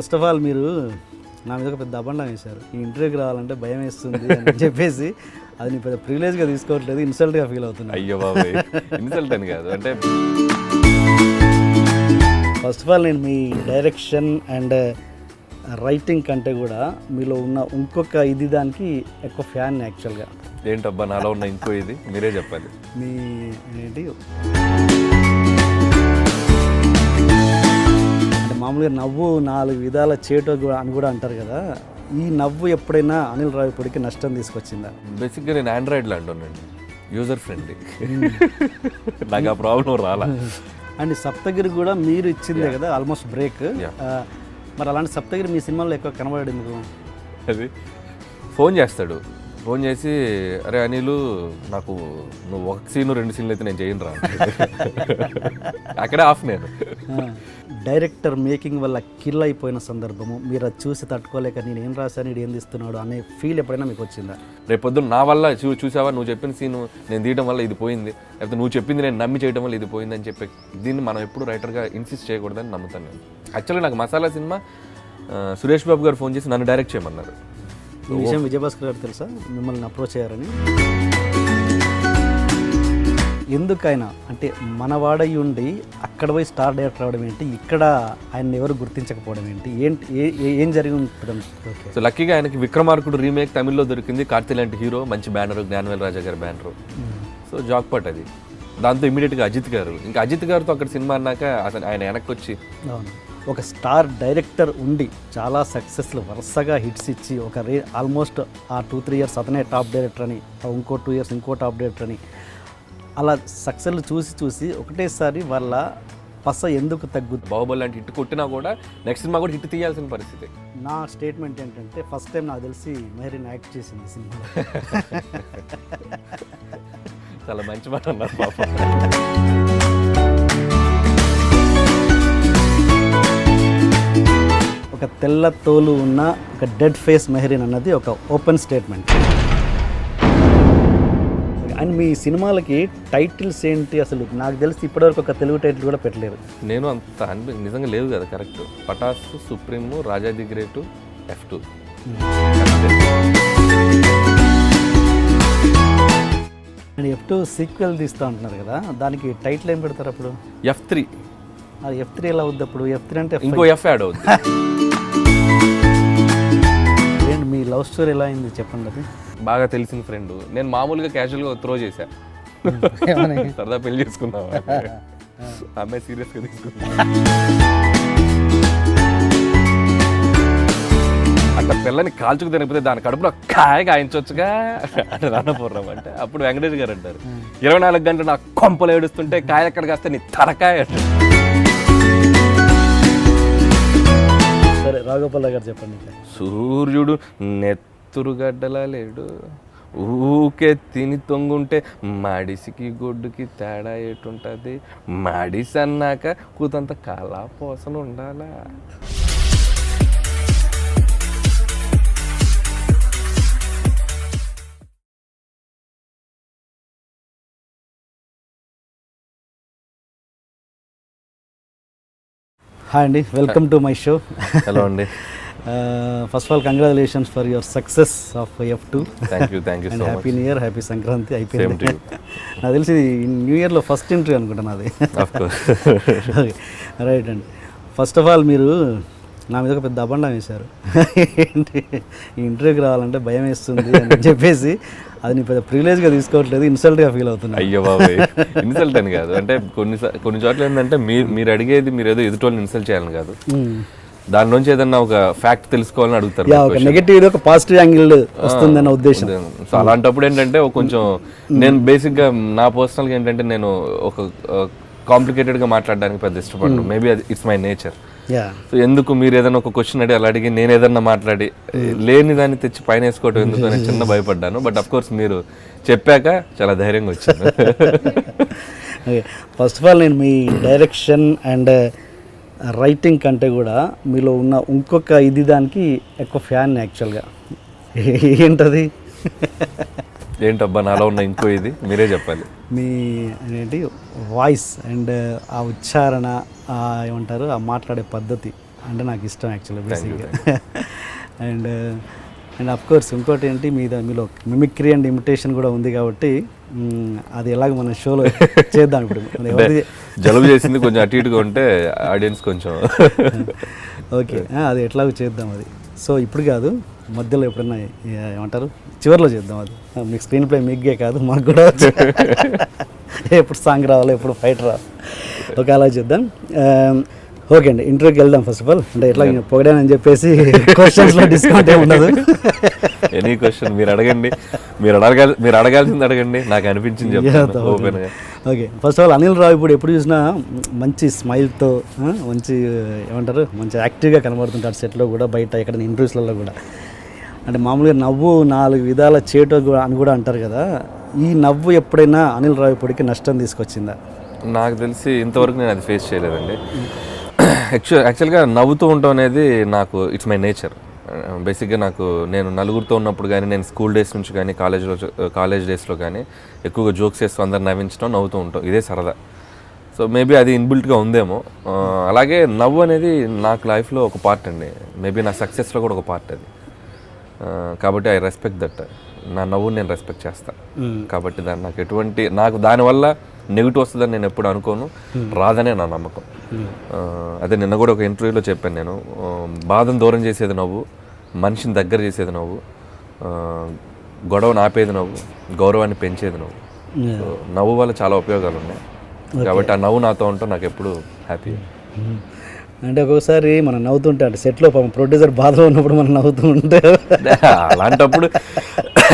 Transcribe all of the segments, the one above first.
First of all మీరు నా మీద ఒక పెద్ద అబండం వేశారు. ఈ ఇంటర్వ్యూకి రావాలంటే భయం వేస్తుంది అని చెప్పేసి అది నీ పెద్ద ప్రివిలేజ్గా తీసుకోవట్లేదు, ఇన్సల్ట్గా ఫీల్ అవుతుంది. అయ్యో బాబాయ్, ఇన్సల్ట్ అని కాదు. అంటే ఫస్ట్ ఆఫ్ ఆల్ నేను మీ డైరెక్షన్ అండ్ రైటింగ్ కంటే కూడా మీలో ఉన్న ఇంకొక ఇది దానికి ఎక్కువ ఫ్యాన్ యాక్చువల్గా. ఏంటబ్బా నాలో ఉన్న ఇంకో ఇది మీరే చెప్పాలి. మీ ఏంటి అంటే మామూలుగా నవ్వు 4 విధాల చేటు అని కూడా అంటారు కదా, ఈ నవ్వు ఎప్పుడైనా అనిల్ రావిపూడికి నష్టం తీసుకొచ్చిందా? బేసిక్గా నేను ఆండ్రాయిడ్లో అంటున్నాండి, యూజర్ ఫ్రెండ్లీ. నాకు ఆ ప్రాబ్లం రాలా. అండ్ సప్తగిరి కూడా మీరు ఇచ్చిందే కదా ఆల్మోస్ట్ బ్రేక్. మరి అలాంటి సప్తగిరి మీ సినిమాలో ఎక్కువ కనబడాడు ఎందుకు? అది ఫోన్ చేస్తాడు, ఫోన్ చేసి అరే అనిలు నాకు నువ్వు 1 సీను 2 సీన్లు అయితే నేను చేయను రా, అక్కడే ఆఫ్. నేను డైరెక్టర్ మేకింగ్ వల్ల కిల్ అయిపోయిన సందర్భము మీరు అది చూసి తట్టుకోలేక నేను ఏం రాశాను ఇది ఏం తీస్తున్నాడు అనే ఫీల్ ఎప్పుడైనా మీకు వచ్చిందా? రేపొద్దున నా వల్ల చూసావా నువ్వు చెప్పిన సీను నేను తీయడం వల్ల ఇది పోయింది, లేకపోతే నువ్వు చెప్పింది నేను నమ్మి చేయడం వల్ల ఇది పోయింది అని చెప్పి దీన్ని మనం ఎప్పుడు రైటర్గా ఇన్సిస్ట్ చేయకూడదని నమ్ముతాను నేను. యాక్చువల్లీ నాకు మసాలా సినిమా సురేష్ బాబు గారు ఫోన్ చేసి నన్ను డైరెక్ట్ చేయమన్నారు. ఈ విషయం విజయభాస్కర్ గారు తెలుసా మిమ్మల్ని అప్రోచ్ అయ్యారని? ఎందుకైనా అంటే మనవాడై ఉండి అక్కడ పోయి స్టార్ డైరెక్టర్ అవడం ఏంటి, ఇక్కడ ఆయన ఎవరు గుర్తించకపోవడం ఏంటి, ఏం జరిగి ఉంటుంది? సో లక్కీగా ఆయనకి విక్రమార్కుడు రీమేక్ తమిళ్లో దొరికింది, కార్తీ లాంటి హీరో, మంచి బ్యానర్, జ్ఞానవేల్ రాజా గారి బ్యానరు. సో జాక్పాట్ అది. దాంతో ఇమీడియట్గా అజిత్ గారు, ఇంకా అజిత్ గారితో అక్కడ సినిమా అన్నాక అసలు ఆయన వెనక్కి వచ్చి ఒక స్టార్ డైరెక్టర్ ఉండి చాలా సక్సెస్లు వరుసగా హిట్స్ ఇచ్చి ఒక ఆల్మోస్ట్ ఆ 2-3 ఇయర్స్ అతనే టాప్ డైరెక్టర్ అని, ఇంకో 2 ఇయర్స్ ఇంకో టాప్ డైరెక్టర్ అని, అలా సక్సెస్లు చూసి ఒకటేసారి వాళ్ళ పస ఎందుకు తగ్గుద్ది? బాహుబలి లాంటి హిట్ కొట్టినా కూడా నెక్స్ట్ సినిమా కూడా హిట్ తీయాల్సిన పరిస్థితి. నా స్టేట్మెంట్ ఏంటంటే ఫస్ట్ టైం నాకు తెలిసి మెహరీన్ యాక్ట్ చేసింది సినిమా. చాలా మంచి మాట అన్నారు పాప. ఒక తెల్ల తోలు ఉన్న ఒక డెడ్ ఫేస్ మెహరీన్ అన్నది ఒక ఓపెన్ స్టేట్మెంట్. అండ్ మీ సినిమాలకి టైటిల్స్ ఏంటి అసలు? నాకు తెలిసి ఇప్పటివరకు ఒక తెలుగు టైటిల్ కూడా పెట్టలేదు. నేను అంత నిజంగా లేవు కదా. Correct, Pataas, Supreme, Raja the great, F2. And F2 sequel తీస్తూ ఉంటున్నారు కదా, దానికి టైటిల్ ఏం పెడతారు అప్పుడు? F3. అది F3 ఎలా అవుద్ది అప్పుడు? F3 అంటే ఇంకో F యాడ్ అవుద్ది. ఏంటి మీ లవ్ స్టోరీ ఎలా అయింది చెప్పండి. అది బాగా తెలిసిన ఫ్రెండ్, నేను మామూలుగా క్యాజువల్గా త్రో చేశా, సరదా పెళ్లి చేసుకున్నాం, అమ్మాయి సీరియస్గా తీసుకున్నా. అట్లా పిల్లని కాల్చుకు తినకపోతే దాని కడుపులో కాయ కాయించవచ్చుగా అంటే రానపూర్ణం అంటే అప్పుడు వెంకటేష్ గారు అంటారు 24 గంటలు నా కొంపలు ఏడుస్తుంటే కాయ ఎక్కడ కాస్తే నీ తలకాయ అంటే. సరే రాఘోపాల్ గారు చెప్పండి. సూర్యుడు నెత్తురుగడ్డలా లేడు, ఊకే తిని తొంగుంటే మడిసికి గొడ్డుకి తేడా ఏటుంటుంది, మడిసి అన్నాక కూతంత కళా పోసన ఉండాలా. హాయ్ అండి, welcome to my show. Hello అండి. First of all congratulations for your success of F2. Thank you so much. Happy new year, happy Sankranti. అయిపోయింది నాకు తెలిసి న్యూ ఇయర్లో ఫస్ట్ ఇంటర్వ్యూ అనుకుంటాను అది. ఓకే రైట్ అండి. ఫస్ట్ ఆఫ్ ఆల్ మీరు నా మీద ఒక పెద్ద అబండం వేశారు. ఏంటి ఈ ఇంటర్వ్యూకి రావాలంటే భయం వేస్తుంది అని చెప్పేసి అది నీ పెద్ద ప్రివిలేజ్గా తీసుకోవట్లేదు, ఇన్సల్ట్గా ఫీల్ అవుతుంది. అయ్యో బాబాయ్, ఇన్సల్ట్ అని కాదు. అంటే కొన్ని చోట్ల ఏంటంటే మీరు అడిగేది మీరు ఏదో ఎదుటోళ్ళని ఇన్సల్ట్ చేయాలని కాదు, దాని నుంచి ఏదన్నా ఒక ఫ్యాక్ట్ తెలుసుకోవాలని అడుగుతారు. ఒక నెగటివ్ ఒక పాజిటివ్ యాంగిల్ వస్తుందన్న ఉద్దేశం. సో అలాంటప్పుడు ఏంటంటే కొంచెం నేను బేసిక్గా నా పర్సనల్గా ఏంటంటే నేను ఒక కాంప్లికేటెడ్గా మాట్లాడడానికి పెద్ద ఇష్టపడను. మేబీ అది ఇట్స్ మై నేచర్. సో ఎందుకు మీరు ఏదైనా ఒక క్వశ్చన్ అలా అడిగి నేను ఏదన్నా మాట్లాడి లేని దాన్ని తెచ్చి పైన వేసుకోవటం ఎందుకు అని చిన్న భయపడ్డాను. బట్ అఫ్ కోర్స్ మీరు చెప్పాక చాలా ధైర్యంగా వచ్చాను. ఫస్ట్ ఆఫ్ ఆల్ నేను మీ డైరెక్షన్ అండ్ రైటింగ్ కంటే కూడా మీలో ఉన్న ఇంకొక ఇది దానికి ఎక్కువ ఫ్యాన్ యాక్చువల్గా. ఏంటది? ఏంటబ్బా నాలో ఉన్న ఇంకో ఇది మీరే చెప్పాలి. మీ ఏంటి వాయిస్ అండ్ ఆ ఉచ్చారణ, ఏమంటారు ఆ మాట్లాడే పద్ధతి, అంటే నాకు ఇష్టం యాక్చువల్లీ బేసిక్గా. అండ్ అండ్ అఫ్ కోర్స్ ఇంకోటి ఏంటి మీలో మిమిక్రీ అండ్ ఇమిటేషన్ కూడా ఉంది కాబట్టి అది ఎలాగ మన షోలో చేద్దాం. ఇప్పుడు జలుబు చేసింది కొంచెం అటు ఇటుగా ఉంటే ఆడియన్స్ కొంచెం ఓకే అది ఎట్లాగో చేద్దాం అది. సో ఇప్పుడు కాదు, మధ్యలో ఎప్పుడన్నా ఏమంటారు చివరిలో చేద్దాం అది. మీకు స్క్రీన్ ప్లే మీకే కాదు మాకు కూడా ఎప్పుడు సాంగ్ రావాలి, ఎప్పుడు ఫైట్ రావాలి. ఓకే అలా చేద్దాం. ఓకే అండి, ఇంటర్వ్యూకి వెళ్దాం. ఫస్ట్ ఆఫ్ ఆల్ అంటే ఎట్లా పొగడానని చెప్పేసి క్వశ్చన్స్లో డిస్కౌంట్ ఏమి ఉండదు. ఎనీ క్వశ్చన్ మీరు అడగండి, మీరు అడగాల్సింది అడగండి, నాకు అనిపించింది ఓపెన్గా. Okay first of all Anil Rao ఇప్పుడు ఎప్పుడు చూసినా మంచి స్మైల్తో మంచి ఏమంటారు మంచి యాక్టివ్గా కనబడుతుంటాడు సెట్లో కూడా, బయట ఎక్కడ ఇంటర్వ్యూస్లలో కూడా. అంటే మామూలుగా నవ్వు 4 విధాల చేటు అని కూడా అంటారు కదా. ఈ నవ్వు ఎప్పుడైనా అనిల్ రావు ఇప్పటికి నష్టం తీసుకొచ్చిందా? నాకు తెలిసి ఇంతవరకు నేను అది ఫేస్ చేయలేదండి. యాక్చువల్గా నవ్వుతూ ఉండటం అనేది నాకు ఇట్స్ మై నేచర్. బేసిక్గా నేను నలుగురితో ఉన్నప్పుడు కానీ, నేను స్కూల్ డేస్ నుంచి కానీ, కాలేజ్ డేస్లో కానీ ఎక్కువగా జోక్స్ చేస్తూ అందరు నవ్వించడం, నవ్వుతూ ఉంటాం, ఇదే సరదా. సో మేబీ అది ఇన్బిల్ట్గా ఉందేమో. అలాగే నవ్వు అనేది నాకు లైఫ్లో ఒక పార్ట్ అండి, మేబీ నా సక్సెస్లో కూడా ఒక పార్ట్ అది. కాబట్టి ఐ రెస్పెక్ట్ దట్. నా నవ్వుని నేను రెస్పెక్ట్ చేస్తాను. కాబట్టి నాకు దానివల్ల నెగిటివ్ వస్తుందని నేను ఎప్పుడు అనుకోను, రాదనే నా నమ్మకం. అదే నిన్న కూడా ఒక ఇంటర్వ్యూలో చెప్పాను నేను, బాధను దూరం చేసేది నవ్వు, మనిషిని దగ్గర చేసేది నవ్వు, గొడవను ఆపేది నవ్వు, గౌరవాన్ని పెంచేది నవ్వు. సో నవ్వు వల్ల చాలా ఉపయోగాలు ఉన్నాయి. కాబట్టి ఆ నవ్వు నాతో ఉంటే నాకు ఎప్పుడు హ్యాపీ. అంటే ఒక్కొక్కసారి మనం నవ్వుతుంటే అంటే సెట్లో ప్రొడ్యూసర్ బాధలో ఉన్నప్పుడు మనం నవ్వుతూ ఉంటే అలాంటప్పుడు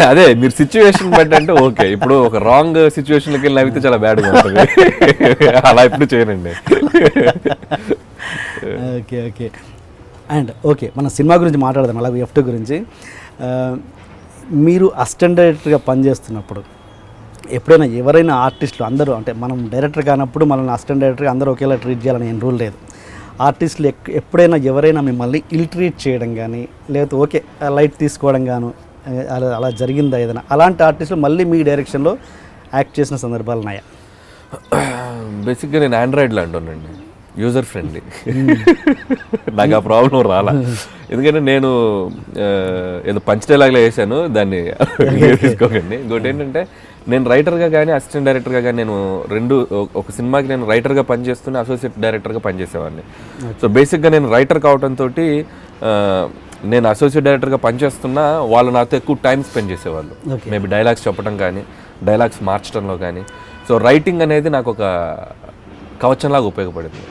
అదే మీరు సిచ్యువేషన్ బట్టి అంటే ఓకే. ఇప్పుడు ఒక రాంగ్ సిచ్యువేషన్కి వెళ్ళి నవ్వితే చాలా బ్యాడ్గా ఉంటుంది, అలా ఎప్పుడు చేయనండి. ఓకే ఓకే అండ్ ఓకే మన సినిమా గురించి మాట్లాడదాం. అలాగే F2 గురించి. మీరు అసిస్టెంట్ డైరెక్టర్గా పనిచేస్తున్నప్పుడు ఎప్పుడైనా ఎవరైనా ఆర్టిస్టులు అందరూ అంటే మనం డైరెక్టర్ కానప్పుడు మనల్ని అసిస్టెంట్ డైరెక్టర్గా అందరూ ఒకేలా ట్రీట్ చేయాలని ఏం రూల్ లేదు. ఆర్టిస్టులు ఎప్పుడైనా ఎవరైనా మిమ్మల్ని ఇల్ ట్రీట్ చేయడం కానీ లేకపోతే ఓకే లైట్ తీసుకోవడం గాను అలా జరిగిందా ఏదైనా? అలాంటి ఆర్టిస్టులు మళ్ళీ మీ డైరెక్షన్లో యాక్ట్ చేసిన సందర్భాలు ఉన్నాయా? బేసిక్గా నేను ఆండ్రాయిడ్లో అంటానండి, యూజర్ ఫ్రెండ్లీ. నాకు ఆ ప్రాబ్లం రాలా, ఎందుకంటే నేను ఏదో పంచ్ డైలాగ్లో వేసాను, దాన్ని తీసుకోకండి. ఇంకోటి ఏంటంటే నేను రైటర్గా కానీ అసిస్టెంట్ డైరెక్టర్గా కానీ నేను ఒక సినిమాకి నేను రైటర్గా పనిచేస్తూనే అసోసియేట్ డైరెక్టర్గా పనిచేసేవాడిని. సో బేసిక్గా నేను రైటర్ కావడంతో నేను అసోసియేట్ డైరెక్టర్గా పనిచేస్తున్నా వాళ్ళు నాతో ఎక్కువ టైం స్పెండ్ చేసేవాళ్ళు, మేబీ డైలాగ్స్ చెప్పడం కానీ డైలాగ్స్ మార్చడంలో కానీ. సో రైటింగ్ అనేది నాకు ఒక కవచంలాగా ఉపయోగపడింది.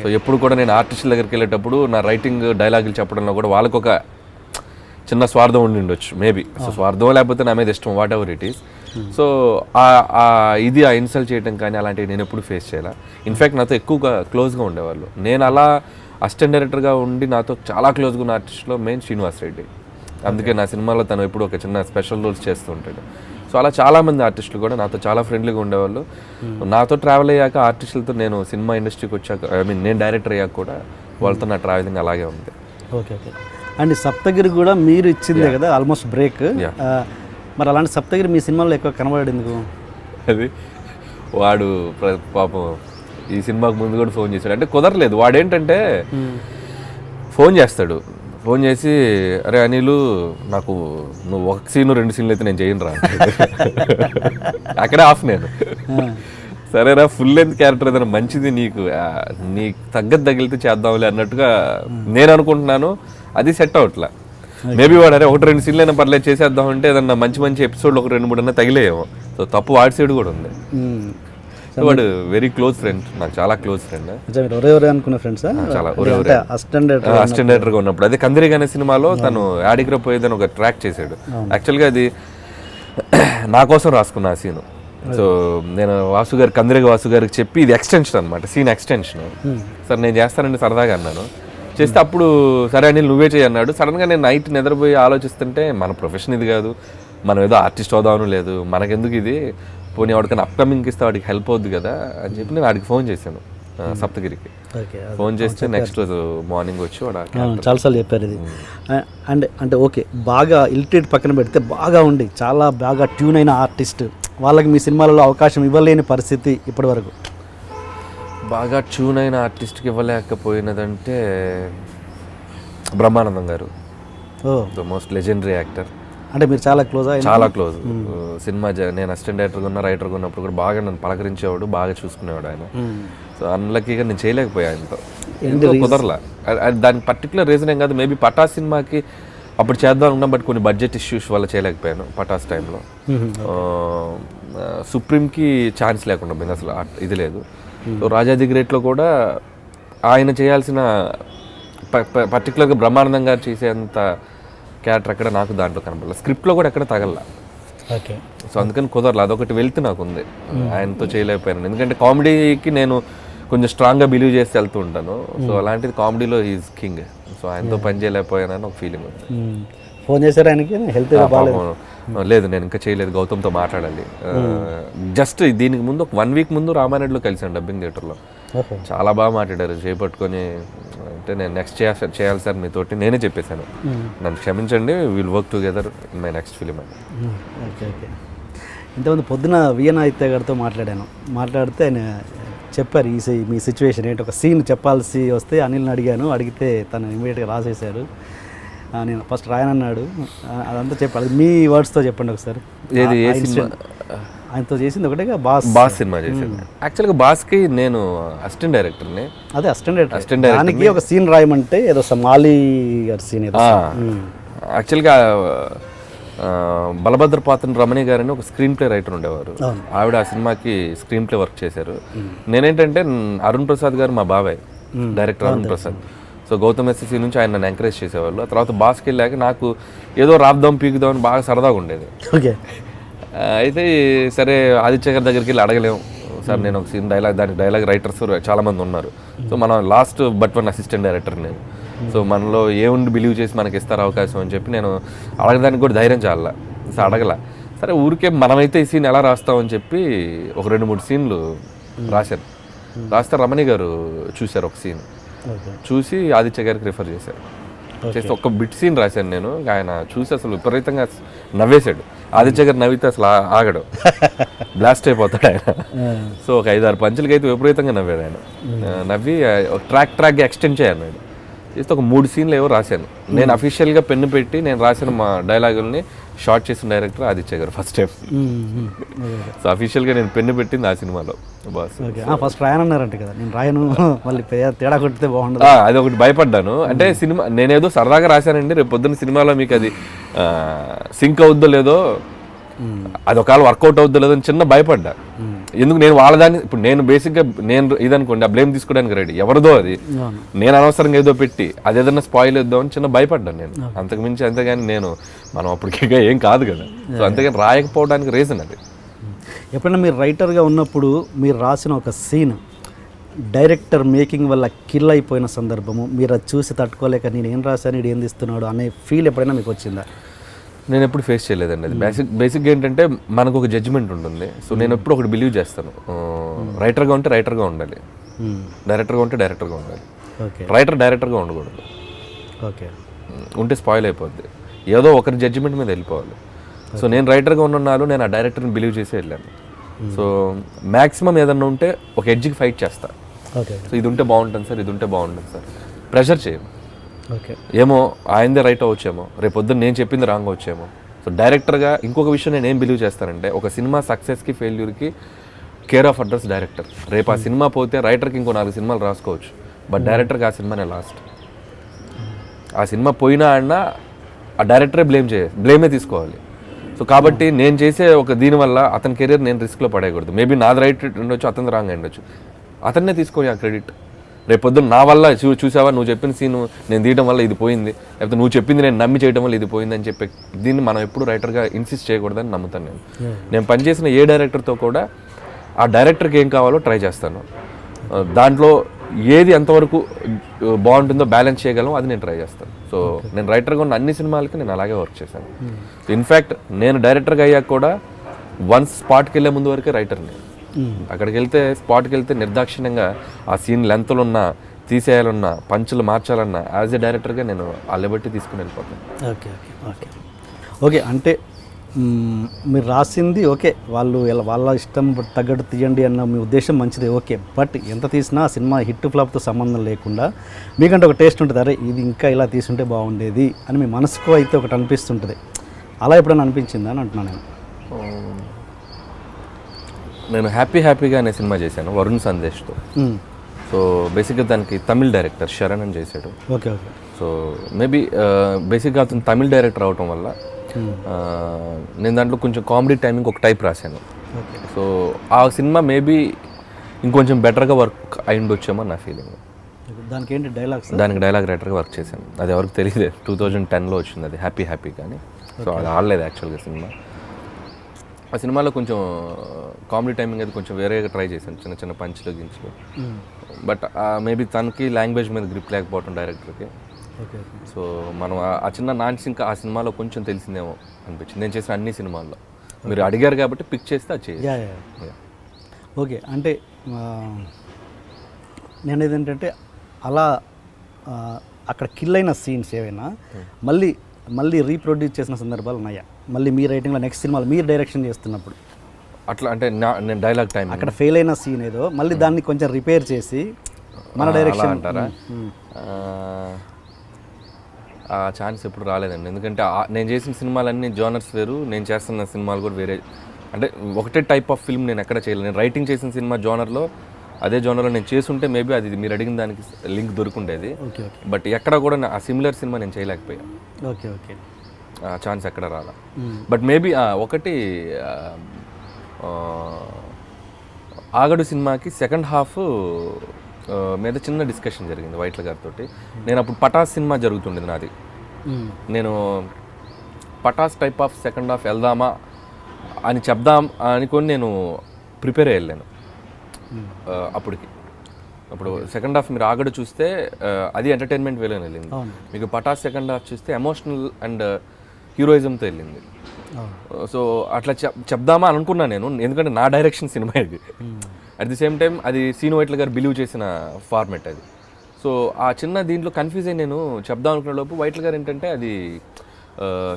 సో ఎప్పుడు కూడా నేను ఆర్టిస్టుల దగ్గరికి వెళ్ళేటప్పుడు నా రైటింగ్ డైలాగులు చెప్పడంలో కూడా వాళ్ళకు ఒక చిన్న స్వార్థం ఉండి ఉండొచ్చు మేబీ. సో స్వార్థం లేకపోతే నా మీద ఇష్టం, what ever it is. So ఇది ఆ ఇన్సల్ట్ చేయడం కానీ అలాంటివి నేను ఎప్పుడు ఫేస్ చేయాల. ఇన్ఫ్యాక్ట్ నాతో ఎక్కువగా క్లోజ్గా ఉండేవాళ్ళు. నేను అలా అసిస్టెంట్ డైరెక్టర్గా ఉండి నాతో చాలా క్లోజ్గా ఉన్న ఆర్టిస్ట్లో మెయిన్ శ్రీనివాస్ రెడ్డి. అందుకే నా సినిమాలో తను ఎప్పుడు ఒక చిన్న స్పెషల్ రోల్స్ చేస్తూ ఉంటాడు. సో అలా చాలామంది ఆర్టిస్టులు కూడా నాతో చాలా ఫ్రెండ్లీగా ఉండేవాళ్ళు. నాతో ట్రావెల్ అయ్యాక ఆర్టిస్టులతో నేను సినిమా ఇండస్ట్రీకి వచ్చాక నేను డైరెక్టర్ అయ్యాక కూడా వాళ్ళతో నా ట్రావెలింగ్ అలాగే ఉంది. ఓకే ఓకే అండ్ సప్తగిరి కూడా మీరు ఇచ్చిందే కదా ఆల్మోస్ట్ బ్రేక్. మరి అలాంటి సప్తగిరి మీ సినిమాలో ఎక్కువ కనబడేందుకు? అది వాడు పాపం ఈ సినిమాకు ముందు కూడా ఫోన్ చేశాడు, అంటే కుదరలేదు. వాడేంటంటే ఫోన్ చేసి అరే అనిలు నాకు నువ్వు 1 సీను 2 సీన్లు అయితే నేను చేయను రా, అక్కడే ఆఫ్. నేను సరేరా ఫుల్ లెంత్ క్యారెక్టర్ ఏదైనా మంచిది నీకు తగ్గట్టు తగిలితే చేద్దాంలే అన్నట్టుగా నేను అనుకుంటున్నాను. అది సెట్ అవట్లా. మేబీ వాడు అరే 1-2 సీన్లు అయినా పర్లేదు చేసేద్దాం అంటే ఏదన్నా మంచి ఎపిసోడ్లు 1-2-3 అన్నా తగిలేమో. సో తప్పు వాడి సైడ్ కూడా ఉంది. వాడు వెరీ క్లోజ్ ఫ్రెండ్, నాకు చాలా క్లోజ్ ఫ్రెండ్. అనుకున్న ఫ్రెండ్స్ చాలా అసిస్టెంట్ డైరెక్టర్గా ఉన్నప్పుడు అదే కందిరి అనే సినిమాలో తను యాడిగ్రా పోయేదని ఒక ట్రాక్ చేశాడు. యాక్చువల్గా అది నా కోసం రాసుకున్న ఆ సీను. సో నేను కందిరిగ వాసు గారికి చెప్పి ఇది ఎక్స్టెన్షన్ అనమాట, సీన్ ఎక్స్టెన్షన్. సార్ నేను చేస్తానండి సరదాగా అన్నాను. చేస్తే అప్పుడు సరే అని నువ్వే చేయి అన్నాడు. సడన్గా నేను నైట్ నిద్రపోయి ఆలోచిస్తుంటే మన ప్రొఫెషన్ ఇది కాదు, మనం ఏదో ఆర్టిస్ట్ అవుదామని లేదు, మనకెందుకు ఇది, పోనీ వాడికన్నా అప్కమింగ్కి ఇస్తే వాడికి హెల్ప్ అవుద్ది కదా అని చెప్పి నేను వాడికి ఫోన్ చేశాను సప్తగిరికి. ఫోన్ చేస్తే నెక్స్ట్ రోజు మార్నింగ్ వచ్చి వాడు చాలాసార్లు చెప్పారు ఇది. అంటే ఓకే బాగా ఇల్ట్రేట్ పక్కన పెడితే బాగా ఉండి చాలా బాగా ట్యూన్ అయిన ఆర్టిస్ట్ వాళ్ళకి మీ సినిమాలలో అవకాశం ఇవ్వలేని పరిస్థితి ఇప్పటి వరకు బాగా ట్యూన్ అయిన ఆర్టిస్ట్కి ఇవ్వలేకపోయినదంటే బ్రహ్మానందం గారు, ఓ ద మోస్ట్ లెజెండరీ యాక్టర్. అంటే మీరు చాలా క్లోజ్ చాలా క్లోజ్. సినిమా నేను అసిస్టెంట్ డైరెక్టర్గా ఉన్నా, రైటర్గా ఉన్నప్పుడు కూడా బాగా నన్ను పలకరించేవాడు, బాగా చూసుకునేవాడు ఆయన. సో అన్లక్కీగా నేను చేయలేకపోయా ఆయనతో, ఎందుకో కుదరలా. దానికి పర్టికులర్ రీజన్ ఏం కాదు, మేబీ పటాస్ సినిమాకి అప్పుడు చేద్దాం అనుకున్నాం, బట్ కొన్ని బడ్జెట్ ఇష్యూస్ వల్ల చేయలేకపోయాను పటాస్ టైంలో. సుప్రీంకి ఛాన్స్ లేకుండా పోయింది, అసలు ఇది లేదు. సో రాజా ది గ్రేట్లో కూడా ఆయన చేయాల్సిన పర్టికులర్గా బ్రహ్మానందం గారు చేసేంత క్యారెక్టర్ అక్కడ నాకు దాంట్లో కనపడలేదు, స్క్రిప్ట్లో కూడా ఎక్కడ తగల. ఓకే. సో అందుకని కుదరలేదు, అదొకటి వెళ్తే నాకు ఉంది, ఆయనతో చేయలేకపోయాను. ఎందుకంటే కామెడీకి నేను కొంచెం స్ట్రాంగ్గా బిలీవ్ చేసి వెళ్తూ ఉంటాను. సో అలాంటిది కామెడీలో ఈజ్ కింగ్. సో ఆయనతో పని చేయలేకపోయానని ఒక ఫీలింగ్ ఉంది. ఫోన్ చేశారు ఆయనకి, హెల్త్ లేదు నేను ఇంకా చేయలేదు, గౌతమ్తో మాట్లాడాలి. జస్ట్ దీనికి ముందు ఒక 1 వీక్ ముందు రామారెడ్డిలో కలిసాను డబ్బింగ్ థియేటర్లో. చాలా బాగా మాట్లాడారు, చేపట్టుకొని. అంటే నేను నెక్స్ట్ చేయాలి సార్ మీతోటి, నేనే చెప్పేశాను, నన్ను క్షమించండి, will work together in my next film అని. Okay okay. ఇంతకుముందు పొద్దున విఎన్ ఆదిత్య గారితో మాట్లాడితే ఆయన చెప్పారు మీ సిచ్యువేషన్ ఏంటి, ఒక సీన్ చెప్పాల్సి వస్తే అనిల్ని అడిగితే తను ఇమీడియట్గా రాసేశారు. నేను ఫస్ట్ రాయనన్నాడు, అదంతా చెప్పాలి, మీ వర్డ్స్తో చెప్పండి ఒకసారి. ఏది ఏ సినిమా? ఆయనతో చేసింది ఒకటే బాస్ సినిమా చేసింది. యాక్చువల్గా బాస్కి నేను అసిస్టెంట్ డైరెక్టర్ని. అదే అసిస్టెంట్ డైరెక్టర్, దానికి ఒక సీన్ రాయమంటే ఏదో మాలి గారి సీన్. యాక్చువల్గా బలభద్ర పాత్ర రమణి గారని ఒక స్క్రీన్ ప్లే రైటర్ ఉండేవారు, ఆవిడ ఆ సినిమాకి స్క్రీన్ ప్లే వర్క్ చేశారు. నేనేంటంటే అరుణ్ ప్రసాద్ గారు మా బాబాయ్, director Arun Prasad. So Gautam SSC నుంచి ఆయన నన్ను ఎంకరేజ్ చేసేవాళ్ళు. ఆ తర్వాత బాస్కి వెళ్ళాక నాకు ఏదో రాద్దాం పీకుదాం అని బాగా సరదాగా ఉండేది. ఓకే. అయితే సరే ఆదిత్య గారి దగ్గరికి వెళ్ళి అడగలేము సార్, నేను ఒక సీన్ దానికి డైలాగ్ రైటర్స్ చాలామంది ఉన్నారు. సో మనం లాస్ట్ బట్ 1 అసిస్టెంట్ డైరెక్టర్ నేను. సో మనలో ఏముండి బిలీవ్ చేసి మనకి ఇస్తారు అవకాశం అని చెప్పి నేను అడగడానికి కూడా ధైర్యం చాలా. సో అడగల, సరే ఊరికే మనమైతే ఈ సీన్ ఎలా రాస్తామని చెప్పి ఒక 2-3 సీన్లు రాశాను. రాస్తే రమణి గారు చూశారు ఒక సీన్, చూసి ఆదిత్య గారికి రిఫర్ చేశారు. చేస్తే ఒక బిట్ సీన్ రాశాను నేను, ఆయన చూసి అసలు విపరీతంగా నవ్వేశాడు. ఆదిత్య గారు నవ్వితే అసలు ఆగడు, బ్లాస్ట్ అయిపోతాడు ఆయన. సో ఒక 5-6 పంచులకి అయితే విపరీతంగా నవ్వాడు ఆయన. నవ్వి ట్రాక్గా ఎక్స్టెండ్ చేయాలి నేను. చేస్తే ఒక 3 సీన్లు ఏవో రాశాను నేను. అఫీషియల్గా పెన్ను పెట్టి నేను రాసిన మా డైలాగుల్ని షార్ట్ చేసిన డైరెక్టర్ ఆదిత్య గారు ఫస్ట్ టైం. సో అఫీషియల్గా నేను పెన్ను పెట్టింది ఆ సినిమాలో. బాస్ ఫస్ట్ రాయనన్నారంట కదా, నేను రాయను మళ్ళీ తేడా కొట్టితే బాగుండదు, అది ఒకటి భయపడ్డాను. అంటే సినిమా నేనేదో సరదాగా రాశానండి, రేపు పొద్దున్న సినిమాలో మీకు అది సింక్ అవుద్దో లేదో, అది ఒకవేళ వర్కౌట్ అవుద్దో లేదో అని చిన్న భయపడ్డా. ఎందుకు నేను వాళ్ళదాన్ని, ఇప్పుడు నేను బేసిక్గా నేను ఇదనుకోండి ఆ బ్లేమ్ తీసుకోవడానికి రెడీ, ఎవరిదో అది, నేను అనవసరంగా ఏదో పెట్టి అది ఏదన్నా స్పాయిల్ వేద్దామని చిన్న భయపడ్డాను నేను. అంతకుమించి అంతేగాని మనం అప్పటికే ఏం కాదు కదా. సో అంతేగాని రాయకపోవడానికి రీజన్ అది. ఎప్పుడైనా మీరు రైటర్గా ఉన్నప్పుడు మీరు రాసిన ఒక సీన్ డైరెక్టర్ మేకింగ్ వల్ల కిల్ అయిపోయిన సందర్భము, మీరు అది చూసి తట్టుకోలేక నేను ఏం రాశాను ఇది ఏం తీస్తున్నాడు అనే ఫీల్ ఎప్పుడైనా మీకు వచ్చిందా? నేను ఎప్పుడు ఫేస్ చేయలేదండి అది. బేసిక్గా ఏంటంటే మనకు ఒక జడ్జిమెంట్ ఉంటుంది. సో నేను ఎప్పుడు ఒకటి బిలీవ్ చేస్తాను, రైటర్గా ఉంటే రైటర్గా ఉండాలి, డైరెక్టర్గా ఉంటే డైరెక్టర్గా ఉండాలి. రైటర్ డైరెక్టర్గా ఉండకూడదు. ఓకే. ఉంటే స్పాయిల్ అయిపోద్ది, ఏదో ఒకరి జడ్జిమెంట్ మీద వెళ్ళిపోవాలి. సో నేను రైటర్గా ఉన్నాను, నేను ఆ డైరెక్టర్ని బిలీవ్ చేసి వెళ్ళాను. సో మ్యాక్సిమం ఏదన్నా ఉంటే ఒక ఎడ్జ్కి ఫైట్ చేస్తా. సో ఇది ఉంటే బాగుంటుంది సార్, ఇది ఉంటే బాగుంటుంది సార్, ప్రెషర్ చేయను. ఓకే. ఏమో ఆయనదే రైట్ అవ్వచ్చేమో, రేపు పొద్దున్న నేను చెప్పింది రాంగ్ వచ్చేమో. సో డైరెక్టర్గా ఇంకొక విషయం నేను ఏం బిలీవ్ చేస్తానంటే, ఒక సినిమా సక్సెస్కి ఫెయిల్యూర్కి కేర్ ఆఫ్ అడ్రస్ డైరెక్టర్. రేపు ఆ సినిమా పోతే రైటర్కి ఇంకో 4 సినిమాలు రాసుకోవచ్చు, బట్ డైరెక్టర్కి ఆ సినిమానే లాస్ట్. ఆ సినిమా పోయినా అన్నా ఆ డైరెక్టరే బ్లేమే తీసుకోవాలి. సో కాబట్టి నేను చేసే ఒక దీనివల్ల అతని కెరీర్ నేను రిస్క్లో పడేయకూడదు. మేబీ నాది రైట్ ఉండొచ్చు, అతని రాంగ్ ఉండొచ్చు, అతన్నే తీసుకొని ఆ క్రెడిట్. రేపు పొద్దున్న నా వల్ల చూసావా నువ్వు చెప్పిన సీను నేను తీయడం వల్ల ఇది పోయింది, లేకపోతే నువ్వు చెప్పింది నేను నమ్మి చేయడం వల్ల ఇది పోయింది అని చెప్పి దీన్ని మనం ఎప్పుడు రైటర్గా ఇన్సిస్ట్ చేయకూడదని నమ్ముతాను నేను. నేను పనిచేసిన ఏ డైరెక్టర్తో కూడా ఆ డైరెక్టర్కి ఏం కావాలో ట్రై చేస్తాను, దాంట్లో ఏది ఎంతవరకు బాగుంటుందో బ్యాలెన్స్ చేయగలం అది నేను ట్రై చేస్తాను. సో నేను రైటర్గా ఉన్న అన్ని సినిమాలకి నేను అలాగే వర్క్ చేశాను. ఇన్ఫ్యాక్ట్ నేను డైరెక్టర్గా అయ్యాక కూడా వన్స్ స్పాట్కి వెళ్ళే ముందు వరకే రైటర్ని. అక్కడికి వెళ్తే స్పాట్కి వెళ్తే నిర్దాక్షిణ్యంగా ఆ సీన్ లెంత్లు ఉన్నా తీసేయాలన్నా పంచులు మార్చాలన్నా యాజ్ ఎ డైరెక్టర్గా నేను ఆ లిబర్టీ తీసుకుని వెళ్ళిపోతాను. Okay okay okay okay. అంటే మీరు రాసింది ఓకే, వాళ్ళు వాళ్ళ ఇష్టం తగ్గట్టు తీయండి అన్న మీ ఉద్దేశం మంచిదే, ఓకే. బట్ ఎంత తీసినా ఆ సినిమా హిట్ ఫ్లాప్తో సంబంధం లేకుండా మీకంటే ఒక టేస్ట్ ఉంటుంది, అరే ఇది ఇంకా ఇలా తీసుంటే బాగుండేది అని మీ మనసుకు అయితే ఒకటి అనిపిస్తుంటుంది. అలా ఎప్పుడైనా అనిపించిందా అని అంటున్నాను నేను. నేను హ్యాపీగా అనే సినిమా చేశాను వరుణ్ సందేశ్తో. సో బేసిక్గా దానికి తమిళ్ డైరెక్టర్ శరణ్ అని చేశాడు. Okay okay. సో మేబీ బేసిక్గా అతను తమిళ్ డైరెక్టర్ అవటం వల్ల నేను దాంట్లో కొంచెం కామెడీ టైమింగ్ ఒక టైప్ రాశాను. సో ఆ సినిమా మేబీ ఇంకొంచెం బెటర్గా వర్క్ అయి ఉండొచ్చేమో నా ఫీలింగ్. దానికి ఏంటి డైలాగ్స్? దానికి డైలాగ్ రైటర్గా వర్క్ చేశాను. అది ఎవరికి తెలియదు, 2010లో వచ్చింది అది, హ్యాపీ కానీ. సో అది ఆడలేదు యాక్చువల్గా సినిమా. ఆ సినిమాలో కొంచెం కామెడీ టైమింగ్ అది కొంచెం వేరేగా ట్రై చేశాను, చిన్న చిన్న పంచ్లు గించులు. బట్ మేబీ తనకి లాంగ్వేజ్ మీద గ్రిప్ లేకపోవటం డైరెక్టర్కి. సో మనం ఆ చిన్న నాన్స్ ఇంకా ఆ సినిమాలో కొంచెం తెలిసిందేమో అనిపించింది. నేను చేసిన అన్ని సినిమాల్లో మీరు అడిగారు కాబట్టి పిక్ చేస్తే అది చేయాలి. ఓకే. అంటే నేను ఏదంటే అలా అక్కడ కిల్ అయిన సీన్స్ ఏవైనా మళ్ళీ రీప్రొడ్యూస్ చేసిన సందర్భాలు ఉన్నాయా? మళ్ళీ మీ రైటింగ్లో నెక్స్ట్ సినిమాలో మీరు డైరెక్షన్ చేస్తున్నప్పుడు అట్లా అంటే నేను డైలాగ్ టైం అక్కడ ఫెయిల్ అయిన సీన్ ఏదో మళ్ళీ దాన్ని కొంచెం రిపేర్ చేసి మన డైరెక్షన్ అంటారా? ఆ ఛాన్స్ ఎప్పుడు రాలేదండి. ఎందుకంటే నేను చేసిన సినిమాలన్నీ జోనర్స్ వేరు, నేను చేస్తున్న సినిమాలు కూడా వేరే. అంటే ఒకటే టైప్ ఆఫ్ ఫిల్మ్ నేను ఎక్కడ చేయలేదు. నేను రైటింగ్ చేసిన సినిమా జోనర్లో అదే జోనర్లో నేను చేసుంటే మేబీ అది మీరు అడిగిన దానికి లింక్ దొరుకుండేది. బట్ ఎక్కడ కూడా ఆ సిమిలర్ సినిమా నేను చేయలేకపోయాను. Okay okay. ఆ ఛాన్స్ ఎక్కడ రాలా. బట్ మేబీ ఒకటి ఆగడు సినిమాకి సెకండ్ హాఫ్ మీద చిన్న డిస్కషన్ జరిగింది వైట్ల గారితో. నేను అప్పుడు పటాస్ సినిమా జరుగుతుండేది నాది. నేను Pataas type of second half వెళ్దామా అని చెప్దాం అనుకొని నేను ప్రిపేర్ అయ్యి వెళ్ళాను అప్పుడు సెకండ్ హాఫ్ మీరు ఆగడు చూస్తే అది ఎంటర్టైన్మెంట్ వేలో వెళ్ళింది. మీకు పటాస్ సెకండ్ హాఫ్ చూస్తే ఎమోషనల్ అండ్ హీరోయిజంతో వెళ్ళింది. సో అట్లా చెప్దామా అనుకున్నా నేను, ఎందుకంటే నా డైరెక్షన్ సినిమా ఇది. అట్ ది సేమ్ టైం అది సీను వైట్ల గారు బిలీవ్ చేసిన ఫార్మెట్ అది. సో ఆ చిన్న దీంట్లో కన్ఫ్యూజ్ అయ్యి నేను చెప్దాం అనుకునే లోపు వైట్ల గారు ఏంటంటే అది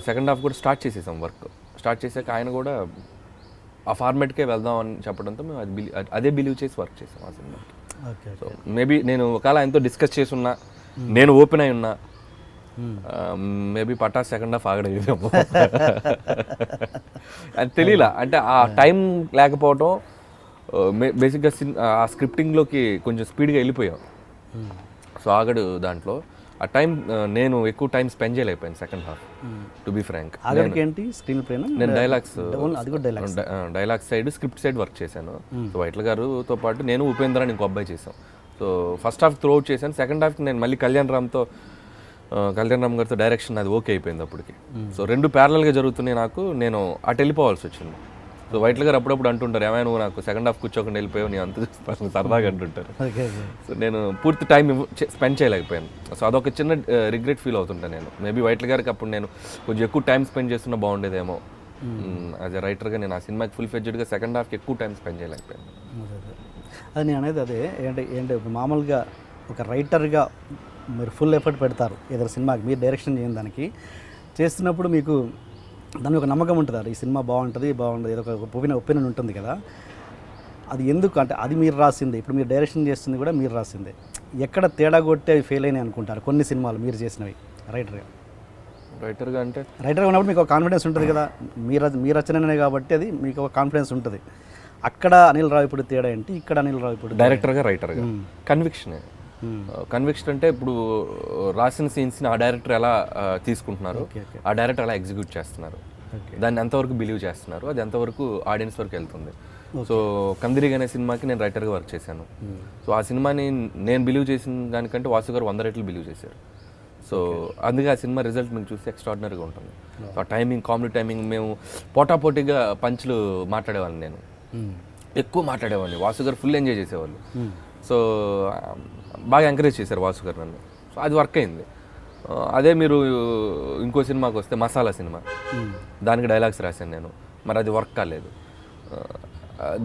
సెకండ్ హాఫ్ కూడా స్టార్ట్ చేసేసాం. వర్క్ స్టార్ట్ చేశాక ఆయన కూడా ఆ ఫార్మెట్కే వెళ్దాం అని చెప్పడంతో మేము అదే బిలీవ్ చేసి వర్క్ చేసాం ఆ సినిమా. సో మేబీ నేను ఒకవేళ ఆయనతో డిస్కస్ చేసి ఉన్నా, నేను ఓపెన్ అయి ఉన్నా, మేబీ పటాస్ సెకండ్ హాఫ్ ఆగడేదేమో. అది తెలియలా, అంటే ఆ టైం లేకపోవడం. బేసిక్గా ఆ స్క్రిప్టింగ్లోకి కొంచెం స్పీడ్గా వెళ్ళిపోయాం. సో ఆగడు దాంట్లో ఆ టైం నేను ఎక్కువ టైం స్పెండ్ చేయలేకపోయాను second half, to be frank. నేను dialogues side script side work చేశాను. సో వైట్ల గారుతో పాటు నేను ఉపేంద్ర అని ఇంకో అబ్బాయి చేశాం. So first half throughout చేశాను. సెకండ్ హాఫ్కి నేను మళ్ళీ కళ్యాణ్ రామ్ గారితో డైరెక్షన్ అది ఓకే అయిపోయింది అప్పటికి. సో రెండు ప్యారలల్గా జరుగుతున్నాయి నాకు, నేను అటు వెళ్ళిపోవాల్సి వచ్చింది. సో వైట్ల గారు అప్పుడప్పుడు అంటుంటారు, ఏమైనా నువ్వు నాకు సెకండ్ హాఫ్ కూర్చోకుండా వెళ్ళిపోయావు, నేను అంత చూస్తాను సరదాగా అంటుంటారు. సో నేను పూర్తి టైం స్పెండ్ చేయలేకపోయాను. సో అదొక చిన్న రిగ్రెట్ ఫీల్ అవుతుంటాను నేను. మేబీ వైట్ల గారికి అప్పుడు నేను కొంచెం ఎక్కువ టైం స్పెండ్ చేస్తున్నా బాగుండేదేమో. యాజ్ ఎ రైటర్గా నేను ఆ సినిమాకి ఫుల్ ఫ్లెడ్జ్డ్గా సెకండ్ హాఫ్కి ఎక్కువ టైం స్పెండ్ చేయలేకపోయాను. అది నేను అనేది అదే ఏంటంటే మామూలుగా ఒక రైటర్గా మీరు ఫుల్ ఎఫర్ట్ పెడతారు ఏదైనా సినిమాకి, మీరు డైరెక్షన్ చేయని దానికి చేస్తున్నప్పుడు మీకు దాని ఒక నమ్మకం ఉంటుంది, ఈ సినిమా బాగుంటుంది ఏదో ఒక ఒపీనియన్ ఉంటుంది కదా. అది ఎందుకు అంటే అది మీరు రాసింది, ఇప్పుడు మీరు డైరెక్షన్ చేస్తుంది కూడా మీరు రాసిందే. ఎక్కడ తేడా కొట్టి అవి ఫెయిల్ అయినాయి అనుకుంటారు కొన్ని సినిమాలు మీరు చేసినవి రైటర్గా అంటే రైటర్గా ఉన్నప్పుడు మీకు ఒక కాన్ఫిడెన్స్ ఉంటుంది కదా, మీ రచననే కాబట్టి అది మీకు ఒక కాన్ఫిడెన్స్ ఉంటుంది. అక్కడ అనిల్ రావిపూడి తేడా ఏంటి, ఇక్కడ అనిల్ రావిపూడి డైరెక్టర్గా రైటర్గా కన్విక్షన్ అంటే ఇప్పుడు రాసిన సీన్స్ని ఆ డైరెక్టర్ ఎలా తీసుకుంటున్నారు, ఆ డైరెక్టర్ ఎలా ఎగ్జిక్యూట్ చేస్తున్నారు, దాన్ని ఎంతవరకు బిలీవ్ చేస్తున్నారు, అది ఎంతవరకు ఆడియన్స్ వరకు వెళ్తుంది. సో కందిరిగ్ అనే సినిమాకి నేను రైటర్గా వర్క్ చేశాను. సో ఆ సినిమాని నేను బిలీవ్ చేసిన దానికంటే వాసు గారు 100 రెట్లు బిలీవ్ చేశారు. సో అందుకే ఆ సినిమా రిజల్ట్ మీకు చూస్తే ఎక్స్ట్రాడినరీగా ఉంటుంది. సో ఆ టైమింగ్, కామెడీ టైమింగ్, మేము పోటాపోటీగా పంచులు మాట్లాడేవాళ్ళని, నేను ఎక్కువ మాట్లాడేవాడిని, వాసు గారు ఫుల్ ఎంజాయ్ చేసేవాళ్ళు. సో బాగా ఎంకరేజ్ చేశారు వాసు గారు నన్ను. సో అది వర్క్ అయింది. అదే మీరు ఇంకో సినిమాకి వస్తే మసాలా సినిమా, దానికి డైలాగ్స్ రాశాను నేను, మరి అది వర్క్ కాలేదు.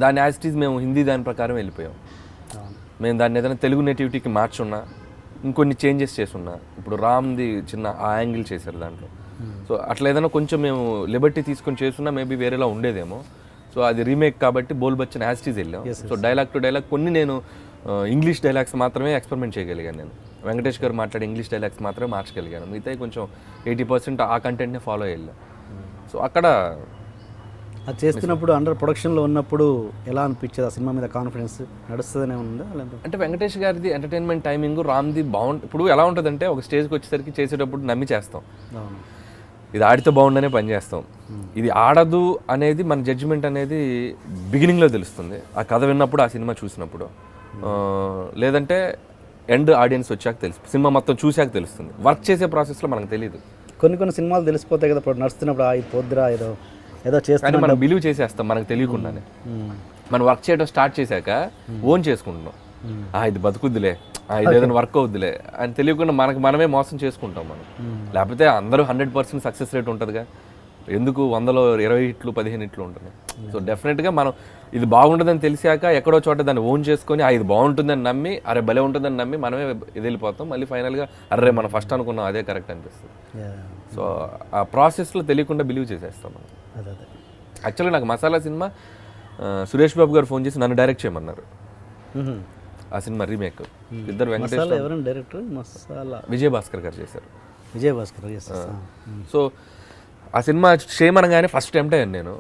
దాని యాజ్ ఇట్ ఈజ్ మేము హిందీ దాని ప్రకారం వెళ్ళిపోయాం. మేము దాన్ని ఏదైనా తెలుగు నేటివిటీకి మార్చున్నా, ఇంకొన్ని చేంజెస్ చేసున్నా. ఇప్పుడు రామ్ది చిన్న ఆ యాంగిల్ చేశారు దాంట్లో. సో అట్లా ఏదైనా కొంచెం మేము లిబర్టీ తీసుకొని చేస్తున్నా మేబీ వేరేలా ఉండేదేమో. సో అది రీమేక్ కాబట్టి బోల్ బచ్చన్ యాస్టీజ్ వెళ్ళాం. సో డైలాగ్ టు డైలాగ్ కొన్ని నేను ఇంగ్లీష్ డైలాగ్స్ మాత్రమే ఎక్స్పెరిమెంట్ చేయగలిగాను. నేను వెంకటేష్ గారు మాట్లాడే ఇంగ్లీష్ డైలాగ్స్ మాత్రమే మార్చగలిగాను. మిగతా కొంచెం 80% ఆ కంటెంట్నే ఫాలో అయ్యాను. సో అక్కడ అది చేస్తున్నప్పుడు అండర్ ప్రొడక్షన్లో ఉన్నప్పుడు ఎలా అనిపించేది? ఆ సినిమా మీద కాన్ఫిడెన్స్ నడుస్తుందనే ఉందా? అంటే వెంకటేష్ గారిది ఎంటర్టైన్మెంట్ టైమింగ్, రామ్ది బాగుంటుంది. ఇప్పుడు ఎలా ఉంటుందంటే ఒక స్టేజ్కి వచ్చేసరికి చేసేటప్పుడు నమ్మి చేస్తాం, ఇది ఆడితే బాగుండనే పని చేస్తాం. ఇది ఆడదు అనేది మన జడ్జిమెంట్ అనేది బిగినింగ్లో తెలుస్తుంది, ఆ కథ విన్నప్పుడు, ఆ సినిమా చూసినప్పుడు. లేదంటే ఎండ్ ఆడియన్స్ వచ్చాక తెలుసు, సినిమా మొత్తం చూశాక తెలుస్తుంది. వర్క్ చేసే ప్రాసెస్లో మనకు తెలియదు. కొన్ని సినిమాలు తెలిసిపోతాయి కదా, ఇప్పుడు నడుస్తున్నప్పుడు ఇది పొద్దురా ఏదో చేస్తాను మనం బిలీవ్ చేసేస్తాం మనకు తెలియకుండానే. మనం వర్క్ చేయడం స్టార్ట్ చేశాక ఓన్ చేసుకుంటున్నాం, ఇది బతుకుద్దులే, ఇది ఏదైనా వర్క్ అవుద్దులే అని తెలియకుండా మనమే మోసం చేసుకుంటాం మనం. లేకపోతే అందరూ 100% సక్సెస్ రేట్ ఉంటుందిగా, ఎందుకు 100లో 20 హిట్లు 15 హిట్లు ఉంటుంది. సో డెఫినెట్గా మనం ఇది బాగుంటుందని తెలిసాక ఎక్కడో చోట దాన్ని ఓన్ చేసుకొని ఇది బాగుంటుందని నమ్మి, అరే భలే ఉంటుందని నమ్మి మనమే ఇది వెళ్ళిపోతాం. మళ్ళీ ఫైనల్గా అరే మనం ఫస్ట్ అనుకున్నాం అదే కరెక్ట్ అనిపిస్తుంది. సో ఆ ప్రాసెస్లో తెలియకుండా బిలీవ్ చేసేస్తాం మనం. యాక్చువల్గా నాకు మసాలా సినిమా సురేష్ బాబు గారు ఫోన్ చేసి నన్ను డైరెక్ట్ చేయమన్నారు. ఆ సినిమా రీమేక్ ఇద్దరు వెంకటేష్ డైరెక్టర్ మసాలా విజయ్ భాస్కర్ గారు చేశారు. విజయ్ భాస్కర్ సో ఆ సినిమా చేయమనగానే ఫస్ట్ అటెంప్ట్ అయ్యాను నేను.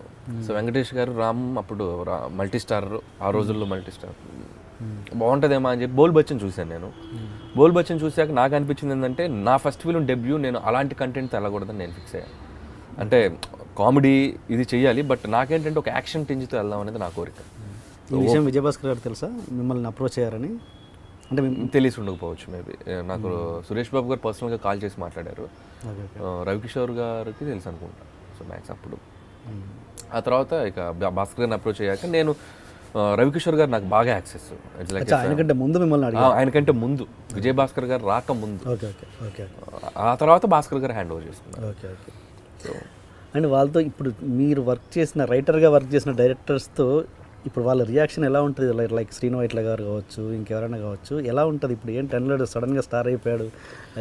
సో వెంకటేష్ గారు రామ్ అప్పుడు మల్టీ స్టార్, ఆ రోజుల్లో మల్టీ స్టార్ బాగుంటుందేమో అని చెప్పి బోల్ బచ్చన్ చూశాను నేను. బోల్ బచ్చన్ చూశాక నాకు అనిపించింది ఏంటంటే నా ఫస్ట్ ఫిల్మ్ డెబ్యూ, నేను అలాంటి కంటెంట్ వెళ్ళకూడదని నేను ఫిక్స్ అయ్యాను. అంటే కామెడీ ఇది చెయ్యాలి, బట్ నాకేంటంటే ఒక యాక్షన్ టింజ్తో వెళ్దాం అనేది నా కోరిక. ఈ విషయం విజయ్ భాస్కర్ గారు తెలుసా మిమ్మల్ని అప్రోచ్ అయ్యారని? అంటే తెలిసి ఉండకపోవచ్చు మేబీ. నాకు సురేష్ బాబు గారు పర్సనల్గా కాల్ చేసి మాట్లాడారు. రవికిషోర్ గారికి తెలుసు అనుకుంటా. సో మ్యాక్స్ అప్పుడు ఆ తర్వాత ఇక భాస్కర్ గారిని అప్రోచ్ అయ్యాక నేను రవికిషోర్ గారు నాకు బాగా యాక్సెస్. ఆయనకంటే ముందు మిమ్మల్ని ఆయనకంటే ముందు విజయ్ భాస్కర్ గారు రాక ముందు, ఆ తర్వాత భాస్కర్ గారు హ్యాండ్ ఓవర్ చేసుకున్నారు. సో అండ్ వాళ్ళతో ఇప్పుడు మీరు వర్క్ చేసిన రైటర్గా వర్క్ చేసిన డైరెక్టర్స్తో ఇప్పుడు వాళ్ళ రియాక్షన్ ఎలా ఉంటుంది? లైక్ శ్రీను వైట్ల గారు కావచ్చు, ఇంకెవరైనా కావచ్చు, ఎలా ఉంటుంది? ఇప్పుడు ఏంటి అన్నుడు సడన్గా స్టార్ అయిపోయాడు,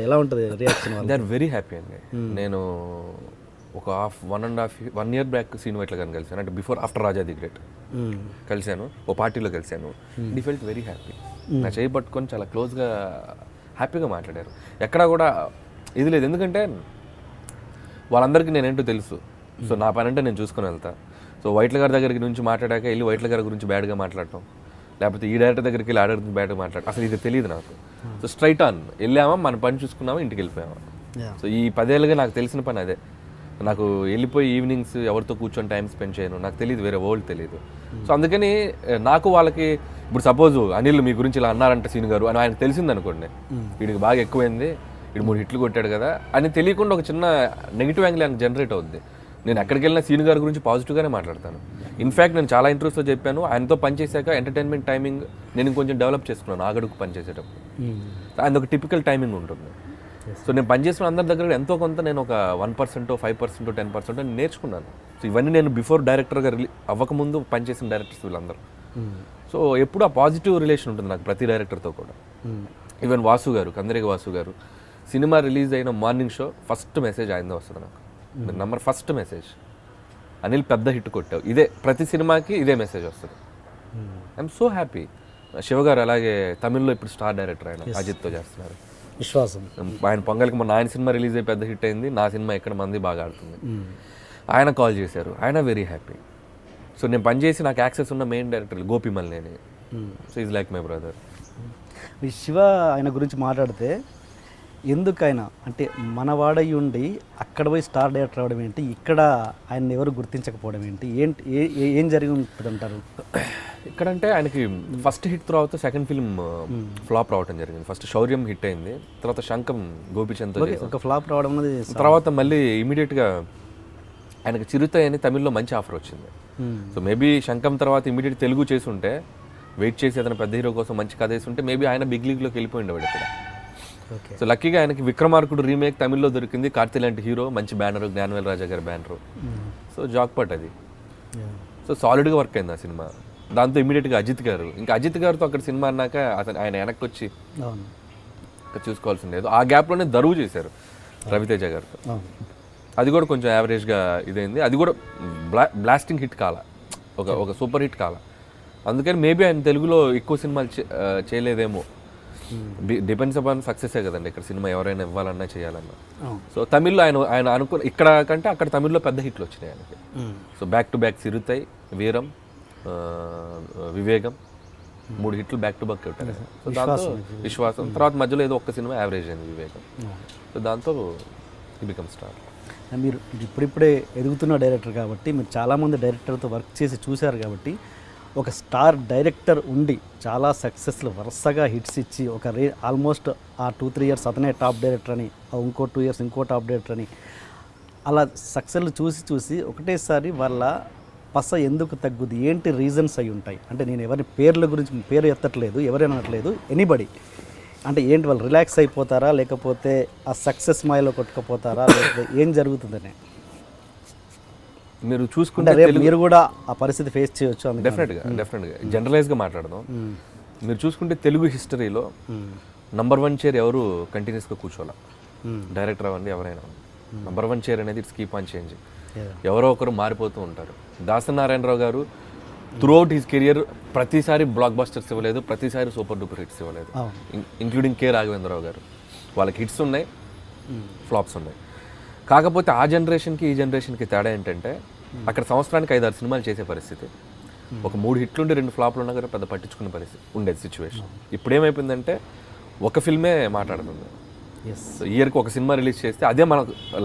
ఎలా ఉంటుంది reaction? They are very happy అండి. నేను ఒక 1.5 year బ్యాక్ శ్రీను వైట్ల గారిని కలిసాను, అంటే before after Raja the great కలిశాను, ఓ పార్టీలో కలిశాను. డి ఫెల్ట్ వెరీ హ్యాపీ. నా చేయి పట్టుకొని చాలా క్లోజ్గా హ్యాపీగా మాట్లాడారు. ఎక్కడా కూడా ఇది లేదు, ఎందుకంటే వాళ్ళందరికీ నేనేంటో తెలుసు. సో నా పని అంటే నేను చూసుకొని వెళ్తా. సో వైట్ల గారి దగ్గరికి నుంచి మాట్లాడాక వెళ్ళి వైట్ల గారి గురించి బ్యాడ్గా మాట్లాడటం, లేకపోతే ఈ డైరెక్టర్ దగ్గరికి వెళ్ళి ఆ డైరెక్టర్ బ్యాడ్గా మాట్లాడటం, అసలు ఇది తెలియదు నాకు. సో స్ట్రైట్ ఆన్ వెళ్ళామా, మన పని చూసుకున్నామా, ఇంటికి వెళ్ళిపోయామా. సో ఈ 10 ఏళ్ళుగా నాకు తెలిసిన పని అదే. నాకు వెళ్ళిపోయి ఈవినింగ్స్ ఎవరితో కూర్చొని టైం స్పెండ్ చేయను, నాకు తెలియదు, వేరే వరల్డ్ తెలియదు. సో అందుకని నాకు వాళ్ళకి ఇప్పుడు సపోజ్ అనిల్ మీ గురించి ఇలా అన్నారంట సీన్ గారు అని ఆయనకు తెలిసింది అనుకోండి, వీడికి బాగా ఎక్కువైంది, వీడు 3 హిట్లు కొట్టాడు కదా అని తెలియకుండా ఒక చిన్న నెగిటివ్ యాంగిల్ ఆయనకు జనరేట్ అవుద్ది. నేను ఎక్కడికి వెళ్ళినా సీన్ గారి గురించి పాజిటివ్గానే మాట్లాడతాను. ఇన్ఫ్యాక్ట్ నేను చాలా ఇంట్రెస్ట్తో చెప్పాను, ఆయనతో పనిచేశాక ఎంటర్టైన్మెంట్ టైమింగ్ నేను కొంచెం డెవలప్ చేసుకున్నాను. ఆగడుకు పనిచేసేటప్పుడు ఆయన ఒక టిపికల్ టైమింగ్ ఉంటుంది. సో నేను పనిచేసిన అందరి దగ్గర ఎంతో కొంత నేను ఒక 1%, 5%, 10% నేర్చుకున్నాను. సో ఇవన్నీ నేను బిఫోర్ డైరెక్టర్గా అవ్వకముందు పనిచేసిన డైరెక్టర్స్ వీళ్ళందరూ. సో ఎప్పుడు ఆ పాజిటివ్ రిలేషన్ ఉంటుంది నాకు ప్రతి డైరెక్టర్తో కూడా. ఈవెన్ వాసు గారు, కందరిగ వాసు గారు, సినిమా రిలీజ్ అయిన మార్నింగ్ షో ఫస్ట్ మెసేజ్ ఆయనదే వస్తుంది నాకు. నంబర్ ఫస్ట్ మెసేజ్, అనిల్ పెద్ద హిట్ కొట్టావు, ఇదే ప్రతి సినిమాకి ఇదే మెసేజ్ వస్తుంది. I'm so happy. శివగారు అలాగే తమిళ్లో ఇప్పుడు స్టార్ డైరెక్టర్, ఆయన అజిత్తో చేస్తున్నారు. విశ్వాసం. ఆయన పొంగల్కి మొన్న ఆయన సినిమా రిలీజ్ అయ్యి పెద్ద హిట్ అయింది, నా సినిమా ఎక్కడ మంది బాగా ఆడుతుంది. ఆయన కాల్ చేశారు, ఆయన వెరీ హ్యాపీ. సో నేను పనిచేసి నాకు యాక్సెస్ ఉన్న మెయిన్ డైరెక్టర్ గోపిమల్లేని. So is like my brother. Siva ఆయన గురించి మాట్లాడితే ఎందుకైనా అంటే మనవాడై ఉండి అక్కడ పోయి స్టార్ డైరెక్టర్ అవ్వడం ఏంటి, ఇక్కడ ఆయన ఎవరు గుర్తించకపోవడం ఏంటి, ఏం జరిగి ఉంటుంది అంటారు? ఇక్కడంటే ఆయనకి ఫస్ట్ హిట్ తర్వాత సెకండ్ ఫిల్మ్ ఫ్లాప్ రావడం జరిగింది. ఫస్ట్ శౌర్యం హిట్ అయింది, తర్వాత శంఖం గోపిచంద్తో ఒక ఫ్లాప్ రావడం అనేది, తర్వాత మళ్ళీ ఇమీడియట్గా ఆయనకి చిరుత అని తమిళ్లో మంచి ఆఫర్ వచ్చింది. సో మేబీ శంఖం తర్వాత ఇమీడియట్ తెలుగు చేసి ఉంటే, వెయిట్ చేసి అతను పెద్ద హీరో కోసం మంచి కథ వేసి ఉంటే మేబీ ఆయన బిగ్ లీగ్లోకి వెళ్ళిపోయిండేవాడు ఇక్కడ. సో లక్కీగా ఆయనకి విక్రమార్కుడు రీమేక్ తమిళ్లో దొరికింది, కార్తీ లాంటి హీరో, మంచి బ్యానరు, జ్ఞానవేల్ రాజా గారి బ్యానరు. సో జాక్పాట్ అది. సో సాలిడ్గా వర్క్ అయింది ఆ సినిమా. దాంతో ఇమీడియట్గా అజిత్ గారు, ఇంకా అజిత్ గారితో అక్కడ సినిమా అన్నాక అతను ఆయన వెనక్కి వచ్చి చూసుకోవాల్సింది లేదు. ఆ గ్యాప్లోనే దరువు చేశారు రవితేజ గారితో. అది కూడా కొంచెం యావరేజ్గా ఇదైంది. అది కూడా బ్లాస్టింగ్ హిట్ కాల, ఒక సూపర్ హిట్ కాల. అందుకని మేబీ ఆయన తెలుగులో ఎక్కువ సినిమాలు చేయలేదేమో. డిపెండ్స్ అపాన్ సక్సెసే కదండి ఇక్కడ సినిమా, ఎవరైనా ఇవ్వాలన్నా చేయాలన్నా. సో తమిళ్లో ఆయన అనుకున్న ఇక్కడ కంటే అక్కడ తమిళ్లో పెద్ద హిట్లు వచ్చినాయి ఆయనకి. So back to back Siruthai, Veeram, Vivegam 3 హిట్లు బ్యాక్ టు బ్యాక్ కొట్టారు. సో దాంతో విశ్వాసం, తర్వాత మధ్యలో ఏదో ఒక్క సినిమా యావరేజ్ అయింది వివేగం. సో దాంతో ఈ బికమ్ స్టార్. మీరు ఇప్పుడిప్పుడే ఎదుగుతున్న డైరెక్టర్ కాబట్టి, మీరు చాలామంది డైరెక్టర్తో వర్క్ చేసి చూశారు కాబట్టి, ఒక స్టార్ డైరెక్టర్ ఉండి చాలా సక్సెస్లు వరుసగా హిట్స్ ఇచ్చి ఆల్మోస్ట్ ఆ 2-3 ఇయర్స్ అతనే టాప్ డైరెక్టర్ అని, ఇంకో 2 ఇయర్స్ ఇంకో టాప్ డైరెక్టర్ అని, అలా సక్సెస్లు చూసి ఒకటేసారి వాళ్ళ పస ఎందుకు తగ్గుద్ది, ఏంటి రీజన్స్ అయి ఉంటాయి? అంటే నేను ఎవరి పేరు ఎత్తట్లేదు, ఎవరైనా అనట్లేదు, ఎనీబడి. అంటే ఏంటి, వాళ్ళు రిలాక్స్ అయిపోతారా, లేకపోతే ఆ సక్సెస్ మాయలో కొట్టుకుపోతారా, లేకపోతే ఏం జరుగుతుందని మీరు చూసుకుంటే మీరు కూడా ఆ పరిస్థితి ఫేస్ చేయొచ్చు. డెఫినెట్గా జనరలైజ్గా మాట్లాడదాం. మీరు చూసుకుంటే తెలుగు హిస్టరీలో నంబర్ 1 చైర్ ఎవరు కంటిన్యూస్గా కూర్చోవాలి, డైరెక్టర్ అవ్వండి ఎవరైనా. నంబర్ 1 చైర్ అనేది ఇట్స్ కీప్ ఆన్ చేంజింగ్. ఎవరో ఒకరు మారిపోతూ ఉంటారు. దాసరి నారాయణరావు గారు త్రూఅవుట్ హిస్ కెరియర్ ప్రతిసారి బ్లాక్ బస్టర్స్ ఇవ్వలేదు, ప్రతిసారి సూపర్ డూపర్ హిట్స్ ఇవ్వలేదు. ఇంక్లూడింగ్ కె రాఘవేంద్రరావు గారు, వాళ్ళకి హిట్స్ ఉన్నాయి, ఫ్లాప్స్ ఉన్నాయి. కాకపోతే ఆ జనరేషన్కి ఈ జనరేషన్కి తేడా ఏంటంటే, అక్కడ సంవత్సరానికి 5-6 సినిమాలు చేసే పరిస్థితి, ఒక 3 హిట్లుండి 2 ఫ్లాప్లు ఉన్నా కూడా పెద్ద పట్టించుకునే పరిస్థితి ఉండేది సిచ్యువేషన్. ఇప్పుడు ఏమైపోయిందంటే ఒక ఫిల్మే మాట్లాడుతుంది. సో ఇయర్కి ఒక సినిమా రిలీజ్ చేస్తే అదే మన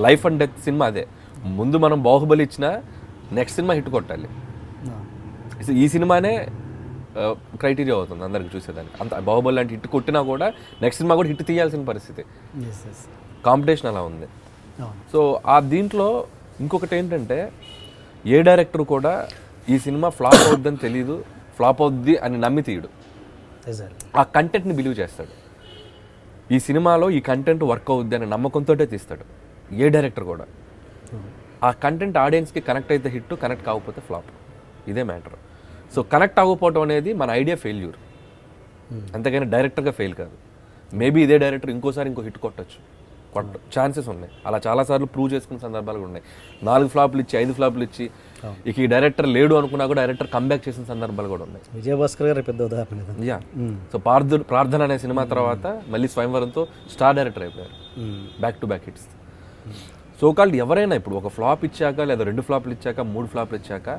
లైఫ్ అండ్ డెత్ సినిమా. అదే ముందు మనం బాహుబలి ఇచ్చినా నెక్స్ట్ సినిమా హిట్ కొట్టాలి. ఈ సినిమానే క్రైటీరియా అవుతుంది అందరికి చూసేదానికి. అంత బాహుబలి లాంటి హిట్ కొట్టినా కూడా నెక్స్ట్ సినిమా కూడా హిట్ తీయాల్సిన పరిస్థితి. కాంపిటీషన్ అలా ఉంది. సో ఆ దీంట్లో ఇంకొకటి ఏంటంటే, ఏ డైరెక్టర్ కూడా ఈ సినిమా ఫ్లాప్ అవుద్దని తెలియదు, ఫ్లాప్ అవుద్ది అని నమ్మి తీయడు. ఆ కంటెంట్ని బిలీవ్ చేస్తాడు. ఈ సినిమాలో ఈ కంటెంట్ వర్క్ అవుద్ది అనే నమ్మకంతో తీస్తాడు ఏ డైరెక్టర్ కూడా. ఆ కంటెంట్ ఆడియన్స్కి కనెక్ట్ అయితే హిట్, కనెక్ట్ కాకపోతే ఫ్లాప్. ఇదే మ్యాటర్. సో కనెక్ట్ అవ్వకపోవడం అనేది మన ఐడియా ఫెయిల్యూర్, అంతేగాని డైరెక్టర్గా ఫెయిల్ కాదు. మేబీ ఇదే డైరెక్టర్ ఇంకోసారి ఇంకో హిట్ కొట్టచ్చు, ఛాన్సెస్ ఉన్నాయి. అలా చాలాసార్లు ప్రూవ్ చేసుకున్న సందర్భాలు ఉన్నాయి. 4 ఫ్లాప్లు ఇచ్చి 5 ఫ్లాప్లు ఇచ్చి ఇక ఈ డైరెక్టర్ లేడు అనుకున్నా కూడా డైరెక్టర్ కంబ్యాక్ చేసిన సందర్భాలు కూడా ఉన్నాయి. విజయభాస్కర్ గారు పెద్ద ఉదాహరణ. యా. సో ప్రార్థన అనే సినిమా తర్వాత మళ్ళీ స్వయంవరంతో స్టార్ డైరెక్టర్ అయిపోయారు, back to back hits. So called ఎవరైనా ఇప్పుడు ఒక ఫ్లాప్ ఇచ్చాక, లేదా 2 ఫ్లాప్లు ఇచ్చాక, 3 ఫ్లాప్లు ఇచ్చాక,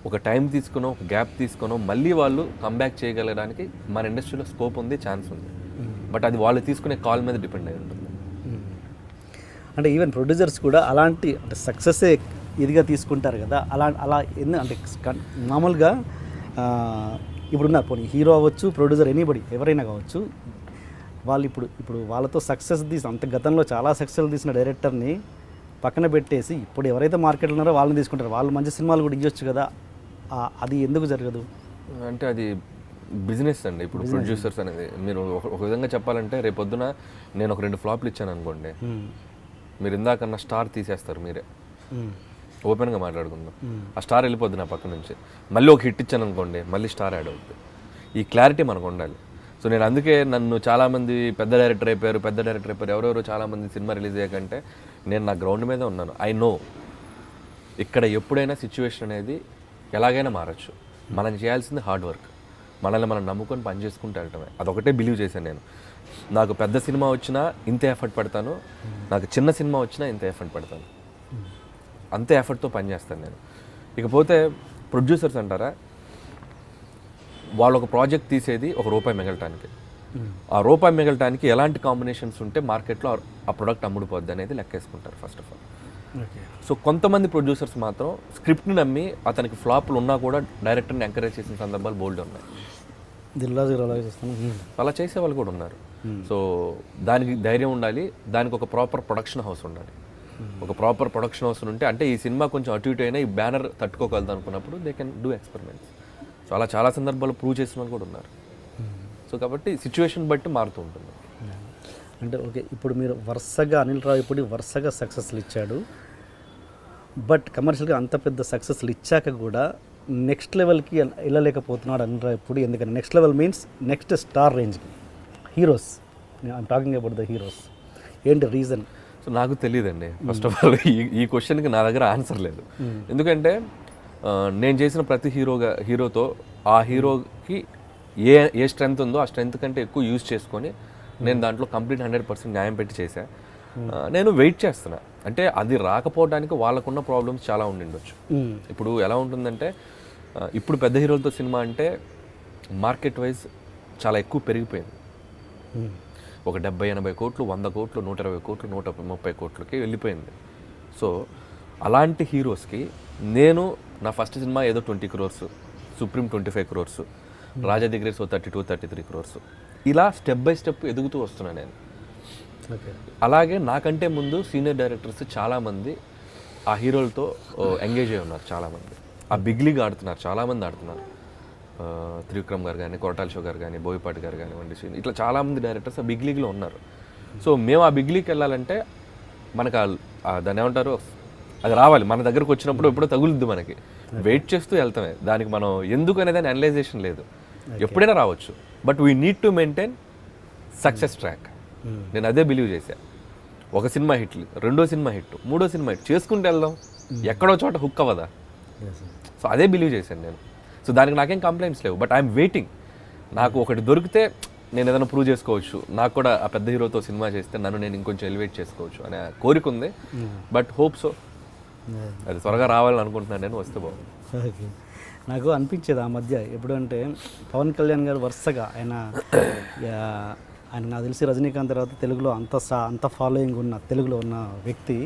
ఒక టైం తీసుకునో, ఒక గ్యాప్ తీసుకునో మళ్ళీ వాళ్ళు కంబ్యాక్ చేయగలడానికి మన ఇండస్ట్రీలో స్కోప్ ఉంది, ఛాన్స్ ఉంది. బట్ అది వాళ్ళు తీసుకునే కాల్ మీద డిపెండ్ అయి ఉంటుంది. అంటే ఈవెన్ ప్రొడ్యూసర్స్ కూడా అలాంటి అంటే సక్సెస్సే ఇదిగా తీసుకుంటారు కదా. అలా అంటే మామూలుగా ఇప్పుడున్నారు, పోనీ హీరో అవ్వచ్చు, ప్రొడ్యూసర్, ఎనీబడి ఎవరైనా కావచ్చు, వాళ్ళు ఇప్పుడు వాళ్ళతో సక్సెస్ అంత గతంలో చాలా సక్సెస్ తీసిన డైరెక్టర్ని పక్కన పెట్టేసి ఇప్పుడు ఎవరైతే మార్కెట్లో ఉన్నారో వాళ్ళని తీసుకుంటారు. వాళ్ళు మంచి సినిమాలు కూడా ఇవ్వచ్చు కదా, అది ఎందుకు జరగదు? అంటే అది బిజినెస్ అండి. ఇప్పుడు ప్రొడ్యూసర్స్ అనేది మీరు ఒక విధంగా చెప్పాలంటే, రేపొద్దున నేను ఒక 2 ఫ్లాప్లు ఇచ్చాను అనుకోండి, మీరు ఇందాకన్నా స్టార్ తీసేస్తారు మీరే. ఓపెన్గా మాట్లాడుకుందాం. ఆ స్టార్ వెళ్ళిపోద్ది నా పక్క నుంచి. మళ్ళీ ఒక హిట్ ఇచ్చాను అనుకోండి, మళ్ళీ స్టార్ యాడ్ అవుతుంది. ఈ క్లారిటీ మనకు ఉండాలి. సో నేను అందుకే నన్ను చాలామంది పెద్ద డైరెక్టర్ అయిపోయారు ఎవరెవరో చాలామంది సినిమా రిలీజ్ అయ్యాకంటే నేను నా గ్రౌండ్ మీద ఉన్నాను. ఐ నో ఇక్కడ ఎప్పుడైనా సిచ్యువేషన్ అనేది ఎలాగైనా మారచ్చు. మనం చేయాల్సింది హార్డ్ వర్క్, మనల్ని మనం నమ్ముకొని పని చేసుకుంటూ వెళ్ళటమే. అదొకటే బిలీవ్ చేశాను నేను. నాకు పెద్ద సినిమా వచ్చినా ఇంతే ఎఫర్ట్ పెడతాను, నాకు చిన్న సినిమా వచ్చినా ఇంత ఎఫర్ట్ పెడతాను, అంతే ఎఫర్ట్తో పనిచేస్తాను నేను. ఇకపోతే ప్రొడ్యూసర్స్ అంటారా, వాళ్ళు ఒక ప్రాజెక్ట్ తీసేది ₹1 మిగలటానికి. ఆ రూపాయి మిగలటానికి ఎలాంటి కాంబినేషన్స్ ఉంటే మార్కెట్లో ఆ ప్రొడక్ట్ అమ్ముడుపోద్ది అనేది లెక్కేసుకుంటారు ఫస్ట్ ఆఫ్ ఆల్. సో కొంతమంది ప్రొడ్యూసర్స్ మాత్రం స్క్రిప్ట్ని నమ్మి అతనికి ఫ్లాప్లు ఉన్నా కూడా డైరెక్టర్ని ఎంకరేజ్ చేసిన సందర్భాలు బోల్డ్ ఉన్నాయి. అలా చేసే వాళ్ళు కూడా ఉన్నారు. సో దానికి ధైర్యం ఉండాలి, దానికి ఒక ప్రాపర్ ప్రొడక్షన్ హౌస్ ఉండాలి. ఒక ప్రాపర్ ప్రొడక్షన్ హౌస్ ఉంటే, అంటే ఈ సినిమా కొంచెం అటు ఇటు అయినా ఈ బ్యానర్ తట్టుకోగలదు అనుకున్నప్పుడు they can do experiments. So అలా చాలా సందర్భాలు ప్రూవ్ చేసిన వాళ్ళు కూడా ఉన్నారు. సో కాబట్టి సిచ్యువేషన్ బట్టి మారుతూ ఉంటుంది. అంటే ఓకే, ఇప్పుడు మీరు వరుసగా అనిల్ రావిపూడి వరుసగా సక్సెస్లు ఇచ్చాడు, బట్ కమర్షియల్గా అంత పెద్ద సక్సెస్లు ఇచ్చాక కూడా నెక్స్ట్ లెవెల్కి వెళ్ళలేకపోతున్నాడు అనిల్ రావిపూడి. ఎందుకంటే next level means next star రేంజ్కి heroes, I'm talking about the heroes. ఏంటి రీజన్? సో నాకు తెలియదండి ఫస్ట్ ఆఫ్ ఆల్ ఈ క్వశ్చన్కి నా దగ్గర ఆన్సర్ లేదు. ఎందుకంటే నేను చేసిన ప్రతి హీరోతో ఆ హీరోకి ఏ స్ట్రెంగ్త్ ఉందో ఆ స్ట్రెంగ్త్ కంటే ఎక్కువ యూజ్ చేసుకొని నేను దాంట్లో కంప్లీట్ 100% న్యాయం పెట్టి చేశా. నేను వెయిట్ చేస్తున్నా, అంటే అది రాకపోవడానికి వాళ్ళకున్న ప్రాబ్లమ్స్ చాలా ఉండిండొచ్చు. ఇప్పుడు ఎలా ఉంటుందంటే ఇప్పుడు పెద్ద హీరోలతో సినిమా అంటే మార్కెట్ వైజ్ చాలా ఎక్కువ పెరిగిపోయింది. ఒక 70-80 కోట్లు, 100 కోట్లు, 120 కోట్లు, 130 కోట్లకి వెళ్ళిపోయింది. సో అలాంటి హీరోస్కి నేను నా ఫస్ట్ సినిమా ఏదో 20 crores, supreme 25 crores, Raja the great 32-33 crores, ఇలా స్టెప్ బై స్టెప్ ఎదుగుతూ వస్తున్నాను నేను. అలాగే నాకంటే ముందు సీనియర్ డైరెక్టర్స్ చాలామంది ఆ హీరోలతో ఎంగేజ్ అయి ఉన్నారు. చాలామంది ఆ బిగ్ లీగ్ ఆడుతున్నారు, చాలామంది ఆడుతున్నారు. త్రివిక్రమ్ గారు కానీ, కొరటాల శివ గారు కానీ, బోయపాటి గారు కానివ్వండి, ఇట్లా చాలామంది డైరెక్టర్స్ ఆ బిగ్ లీగ్లో ఉన్నారు. సో మేము ఆ బిగ్ లీగ్కి వెళ్ళాలంటే మనకు దాన్ని ఏమంటారు, అది రావాలి మన దగ్గరకు వచ్చినప్పుడు ఎప్పుడో తగులుద్ది మనకి. వెయిట్ చేస్తూ వెళ్తామే, దానికి మనం ఎందుకు అనేది అనలైజేషన్ లేదు, ఎప్పుడైనా రావచ్చు. But we need to maintain success track. నేను అదే బిలీవ్ చేశా. ఒక సినిమా హిట్లు, రెండో సినిమా హిట్, మూడో సినిమా హిట్ చేసుకుంటూ వెళ్దాం, ఎక్కడో చోట హుక్ అవ్వదా. సో అదే బిలీవ్ చేశాను నేను. సో దానికి నాకేం కంప్లైంట్స్ లేవు. బట్ ఐఎమ్ వెయిటింగ్, నాకు ఒకటి దొరికితే నేను ఏదైనా ప్రూవ్ చేసుకోవచ్చు, నాకు కూడా ఆ పెద్ద హీరోతో సినిమా చేస్తే నన్ను నేను ఇంకొంచెం ఎలివేట్ చేసుకోవచ్చు అనే కోరిక ఉంది. బట్ హోప్ సో, అది త్వరగా రావాలని అనుకుంటున్నాను నేను, వస్తే బాగుంది. ఓకే, నాకు అనిపించేది ఆ మధ్య ఎప్పుడంటే పవన్ కళ్యాణ్ గారు వరుసగా ఆయన నాకు తెలిసి రజనీకాంత్ తర్వాత తెలుగులో అంత ఫాలోయింగ్ ఉన్న తెలుగులో ఉన్న వ్యక్తి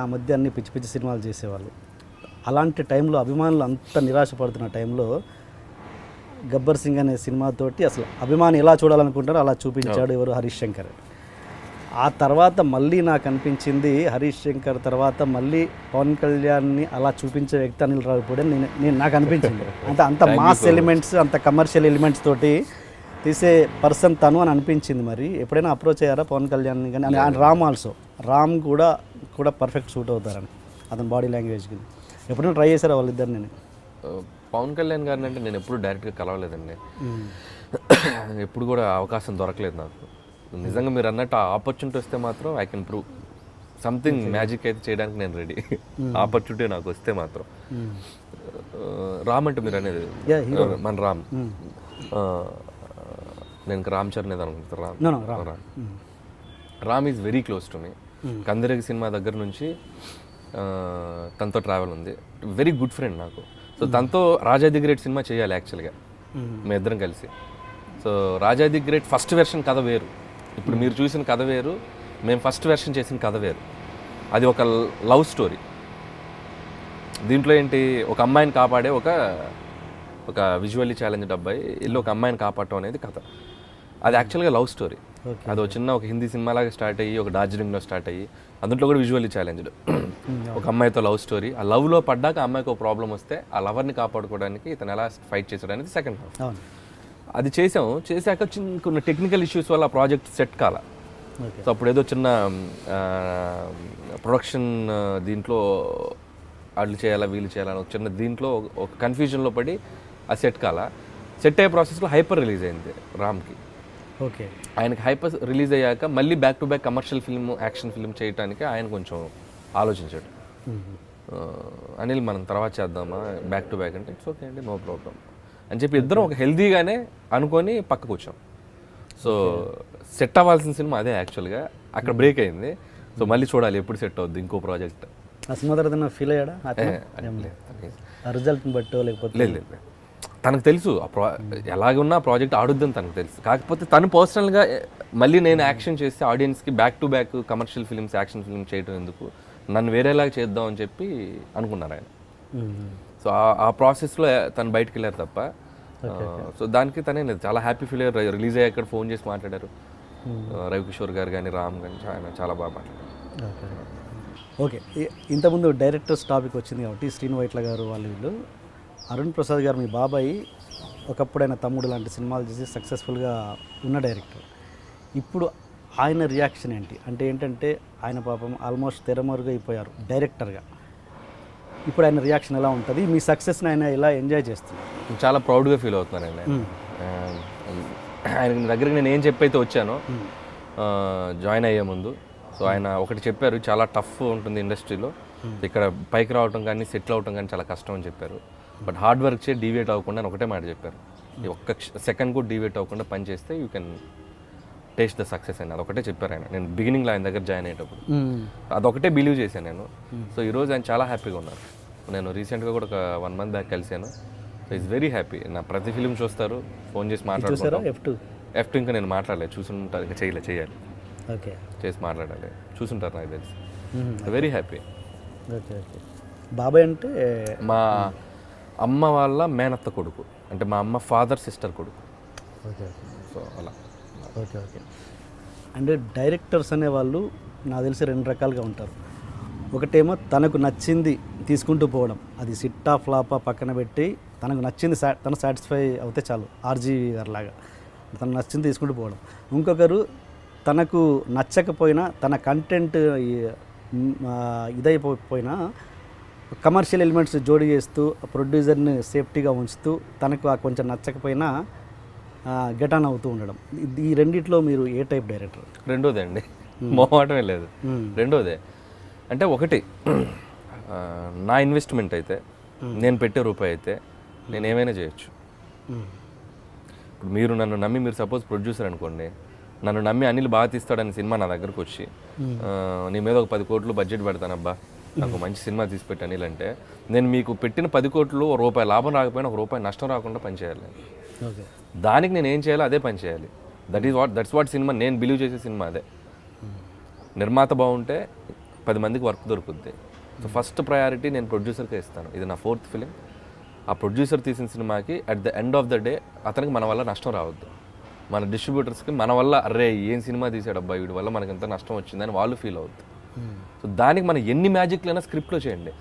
ఆ మధ్య అన్ని పిచ్చి పిచ్చి సినిమాలు చేసేవాళ్ళు. అలాంటి టైంలో అభిమానులు అంత నిరాశపడుతున్న టైంలో గబ్బర్ సింగ్ అనే సినిమాతోటి అసలు అభిమాని ఎలా చూడాలనుకుంటారో అలా చూపించాడు ఎవరు, హరీష్ శంకర్. ఆ తర్వాత మళ్ళీ నాకు అనిపించింది హరీష్ శంకర్ తర్వాత మళ్ళీ పవన్ కళ్యాణ్ని అలా చూపించే వ్యక్తి అనిల్ రావిపూడి నేను నాకు అనిపించింది. అంత మాస్ ఎలిమెంట్స్, అంత కమర్షియల్ ఎలిమెంట్స్ తోటి తీసే పర్సన్ తను అని అనిపించింది. మరి ఎప్పుడైనా అప్రోచ్ అయ్యారా పవన్ కళ్యాణ్ని కానీ? రామ్ ఆల్సో, రామ్ కూడా పర్ఫెక్ట్ సూట్ అవుతారని అతని బాడీ లాంగ్వేజ్కి. ఎప్పుడైనా ట్రై చేశారా వాళ్ళిద్దరు? నేను పవన్ కళ్యాణ్ గారిని అంటే నేను ఎప్పుడు డైరెక్ట్గా కలవలేదండి, ఎప్పుడు కూడా అవకాశం దొరకలేదు నాకు. నిజంగా మీరు అన్నట్టు ఆ ఆపర్చునిటీ వస్తే మాత్రం I can prove something magic అయితే చేయడానికి నేను రెడీ. ఆపర్చునిటీ నాకు వస్తే మాత్రం. రామ్ అంటే మీరు అనేది మన రామ్, నేను రామ్ చరణ్ ఏదో అనుకుంటాను. Ram is very close to me. Kandireega సినిమా దగ్గర నుంచి తనతో ట్రావెల్ ఉంది, వెరీ గుడ్ ఫ్రెండ్ నాకు. సో తనతో రాజా ది గ్రేట్ సినిమా చేయాలి యాక్చువల్గా మేము ఇద్దరం కలిసి. So Raja the great first version కథ వేరు, ఇప్పుడు మీరు చూసిన కథ వేరు, మేము ఫస్ట్ వెర్షన్ చేసిన కథ వేరు. అది ఒక లవ్ స్టోరీ. దీంట్లో ఏంటి, ఒక అమ్మాయిని కాపాడే ఒక విజువల్లీ ఛాలెంజ్డ్ అబ్బాయి ఇల్లు ఒక అమ్మాయిని కాపాడటం అనేది కథ. అది యాక్చువల్గా లవ్ స్టోరీ. అది ఒక హిందీ సినిమాలాగా స్టార్ట్ అయ్యి ఒక డార్జిలింగ్లో స్టార్ట్ అయ్యి అందులో కూడా విజువల్లీ ఛాలెంజ్డ్ ఒక అమ్మాయితో లవ్ స్టోరీ. ఆ లవ్లో పడ్డాక అమ్మాయికి ఒక ప్రాబ్లం వస్తే ఆ లవర్ని కాపాడుకోవడానికి ఇతను ఎలా ఫైట్ చేసాడనేది సెకండ్ హాఫ్. అది చేశాక కొన్ని టెక్నికల్ ఇష్యూస్ వల్ల ఆ ప్రాజెక్ట్ సెట్ కాల. సో అప్పుడు ఏదో చిన్న ప్రొడక్షన్ దీంట్లో వాళ్ళు చేయాలా వీళ్ళు చేయాలని ఒక చిన్న దీంట్లో ఒక కన్ఫ్యూజన్లో పడి ఆ సెట్ అయ్యే ప్రాసెస్లో హైపర్ రిలీజ్ అయింది రామ్కి. ఓకే, ఆయనకి హైపర్ రిలీజ్ అయ్యాక మళ్ళీ back to back commercial film, action film చేయడానికి ఆయన కొంచెం ఆలోచించాడు. అనిల్ మనం తర్వాత చేద్దామా బ్యాక్ టు బ్యాక్ అంటే ఇట్స్ ఓకే అండి, నో ప్రాబ్లం అని చెప్పి ఇద్దరం ఒక హెల్దీగానే అనుకొని పక్కకు వచ్చాం. సో సెట్ అవ్వాల్సిన సినిమా అదే యాక్చువల్గా, అక్కడ బ్రేక్ అయింది. సో మళ్ళీ చూడాలి ఎప్పుడు సెట్ అవుద్ది ఇంకో ప్రాజెక్ట్. ఆ సినిమా తర్వాత ఫీల్ అయ్యాడా రిజల్ట్ని బట్టో లేకపోతే? లేదు, తనకు తెలుసు ఎలాగున్నా ప్రాజెక్ట్ ఆడుద్దని తనకు తెలుసు. కాకపోతే తను పర్సనల్గా మళ్ళీ నేను యాక్షన్ చేస్తే ఆడియన్స్కి back to back commercial films, action film చేయడం ఎందుకు, నన్ను వేరేలాగా చేద్దాం అని చెప్పి అనుకున్నారు ఆయన. సో ఆ ప్రాసెస్లో తను బయటకు వెళ్ళారు తప్ప. సో దానికి తనే చాలా హ్యాపీ ఫీల్ అయ్యారు. రిలీజ్ అయ్యాక ఫోన్ చేసి మాట్లాడారు రవికిషోర్ గారు కానీ, రామ్ కానీ, చాలా బాగా మాట్లాడారు. ఓకే, ఇంతకుముందు డైరెక్టర్స్ టాపిక్ వచ్చింది కాబట్టి శ్రీను వైట్ల గారు వీళ్ళు అరుణ్ ప్రసాద్ గారు మీ బాబాయ్ ఒకప్పుడు ఆయన తమ్ముడు లాంటి సినిమాలు చేసి సక్సెస్ఫుల్గా ఉన్న డైరెక్టర్. ఇప్పుడు ఆయన రియాక్షన్ ఏంటి అంటే ఏంటంటే ఆయన పాపం ఆల్మోస్ట్ తెరమరుగా అయిపోయారు డైరెక్టర్గా. ఇప్పుడు ఆయన రియాక్షన్ ఎలా ఉంటుంది, మీ సక్సెస్ని ఆయన ఎలా ఎంజాయ్ చేస్తున్నారు? చాలా ప్రౌడ్గా ఫీల్ అవుతున్నాను ఆయన దగ్గరికి నేను ఏం చెప్పైతే వచ్చానో జాయిన్ అయ్యే ముందు సో ఆయన ఒకటి చెప్పారు, చాలా టఫ్ ఉంటుంది ఇండస్ట్రీలో, ఇక్కడ పైకి రావటం కానీ సెటిల్ అవటం కానీ చాలా కష్టం అని చెప్పారు. బట్ హార్డ్ వర్క్ చేసి డీవియేట్ అవ్వకుండా అని ఒకటే మాట చెప్పారు, ఈ ఒక్క సెకండ్ కూడా డీవియేట్ అవ్వకుండా పని చేస్తే you can taste the success అని అదొకటే చెప్పారు ఆయన. నేను బిగినింగ్లో ఆయన దగ్గర జాయిన్ అయ్యేటప్పుడు అదొకటే బిలీవ్ చేశాను నేను. సో ఈరోజు ఆయన చాలా హ్యాపీగా ఉన్నారు. నేను రీసెంట్గా కూడా ఒక 1 month బ్యాక్ కలిశాను. So is very happy. నా ప్రతి ఫిలిం చూస్తారు, ఫోన్ చేసి మాట్లాడుతారు. F2 ఇంకా నేను మాట్లాడలేదు, చూసుంటారు, ఇంకా చేయాలి, ఓకే, చేసి మాట్లాడాలి, చూసుంటారు నాకు తెలిసి. Very happy. Okay okay. బాబాయ్ అంటే మా అమ్మ వాళ్ళ మేనత్త కొడుకు, అంటే మా అమ్మ ఫాదర్ సిస్టర్ కొడుకు. ఓకే. సో అలా. Okay okay. అంటే డైరెక్టర్స్ అనేవాళ్ళు నాకు తెలిసి 2 రకాలుగా ఉంటారు. ఒకటేమో తనకు నచ్చింది తీసుకుంటూ పోవడం, అది సిట్టా ఫ్లాపా పక్కన పెట్టి తనకు నచ్చింది తను సాటిస్ఫై అవుతే చాలు, ఆర్జీ గారి లాగా తనకు నచ్చింది తీసుకుంటూ పోవడం. ఇంకొకరు తనకు నచ్చకపోయినా తన కంటెంట్ ఇదైపోయినా కమర్షియల్ ఎలిమెంట్స్ జోడి చేస్తూ ప్రొడ్యూసర్ని సేఫ్టీగా ఉంచుతూ తనకు కొంచెం నచ్చకపోయినా గెట్ ఆన్ అవుతూ ఉండడం. ఈ రెండిట్లో మీరు ఏ టైప్ డైరెక్టర్? రెండోదే అండి, మొహమాటమే లేదు. రెండోదే అంటే ఒకటి నా ఇన్వెస్ట్మెంట్ అయితే, నేను పెట్టే రూపాయి అయితే నేను ఏమైనా చేయొచ్చు. ఇప్పుడు మీరు నన్ను నమ్మి, మీరు సపోజ్ ప్రొడ్యూసర్ అనుకోండి, నన్ను నమ్మి అనిల్ బాగా తీస్తాడని సినిమా నా దగ్గరకు వచ్చి నీ మీద ఒక 10 కోట్లు బడ్జెట్ పెడతానబ్బా, నాకు మంచి సినిమా తీసి పెట్టి అనిల్ అంటే, నేను మీకు పెట్టిన 10 కోట్లు ₹1 లాభం రాకపోయినా ₹1 నష్టం రాకుండా పనిచేయాలి. దానికి నేను ఏం చేయాలో అదే పని చేయాలి. That's what cinema. నేను బిలీవ్ చేసే సినిమా అదే. నిర్మాత బాగుంటే 10 మందికి వర్క్ దొరుకుద్ది. సో ఫస్ట్ ప్రయారిటీ నేను ప్రొడ్యూసర్కే ఇస్తాను. ఇది నా 4th ఫిలిం. ఆ ప్రొడ్యూసర్ తీసిన సినిమాకి at the end of the day అతనికి మన వల్ల నష్టం రావద్దు. మన డిస్ట్రిబ్యూటర్స్కి మన వల్ల అరే ఏం సినిమా తీసాడు అబ్బాయి, వీడి వల్ల మనకి ఎంత నష్టం వచ్చిందని వాళ్ళు ఫీల్ అవుద్ది. సో దానికి మనం ఎన్ని మ్యాజిక్లైనా స్క్రిప్ట్లో చేయండి.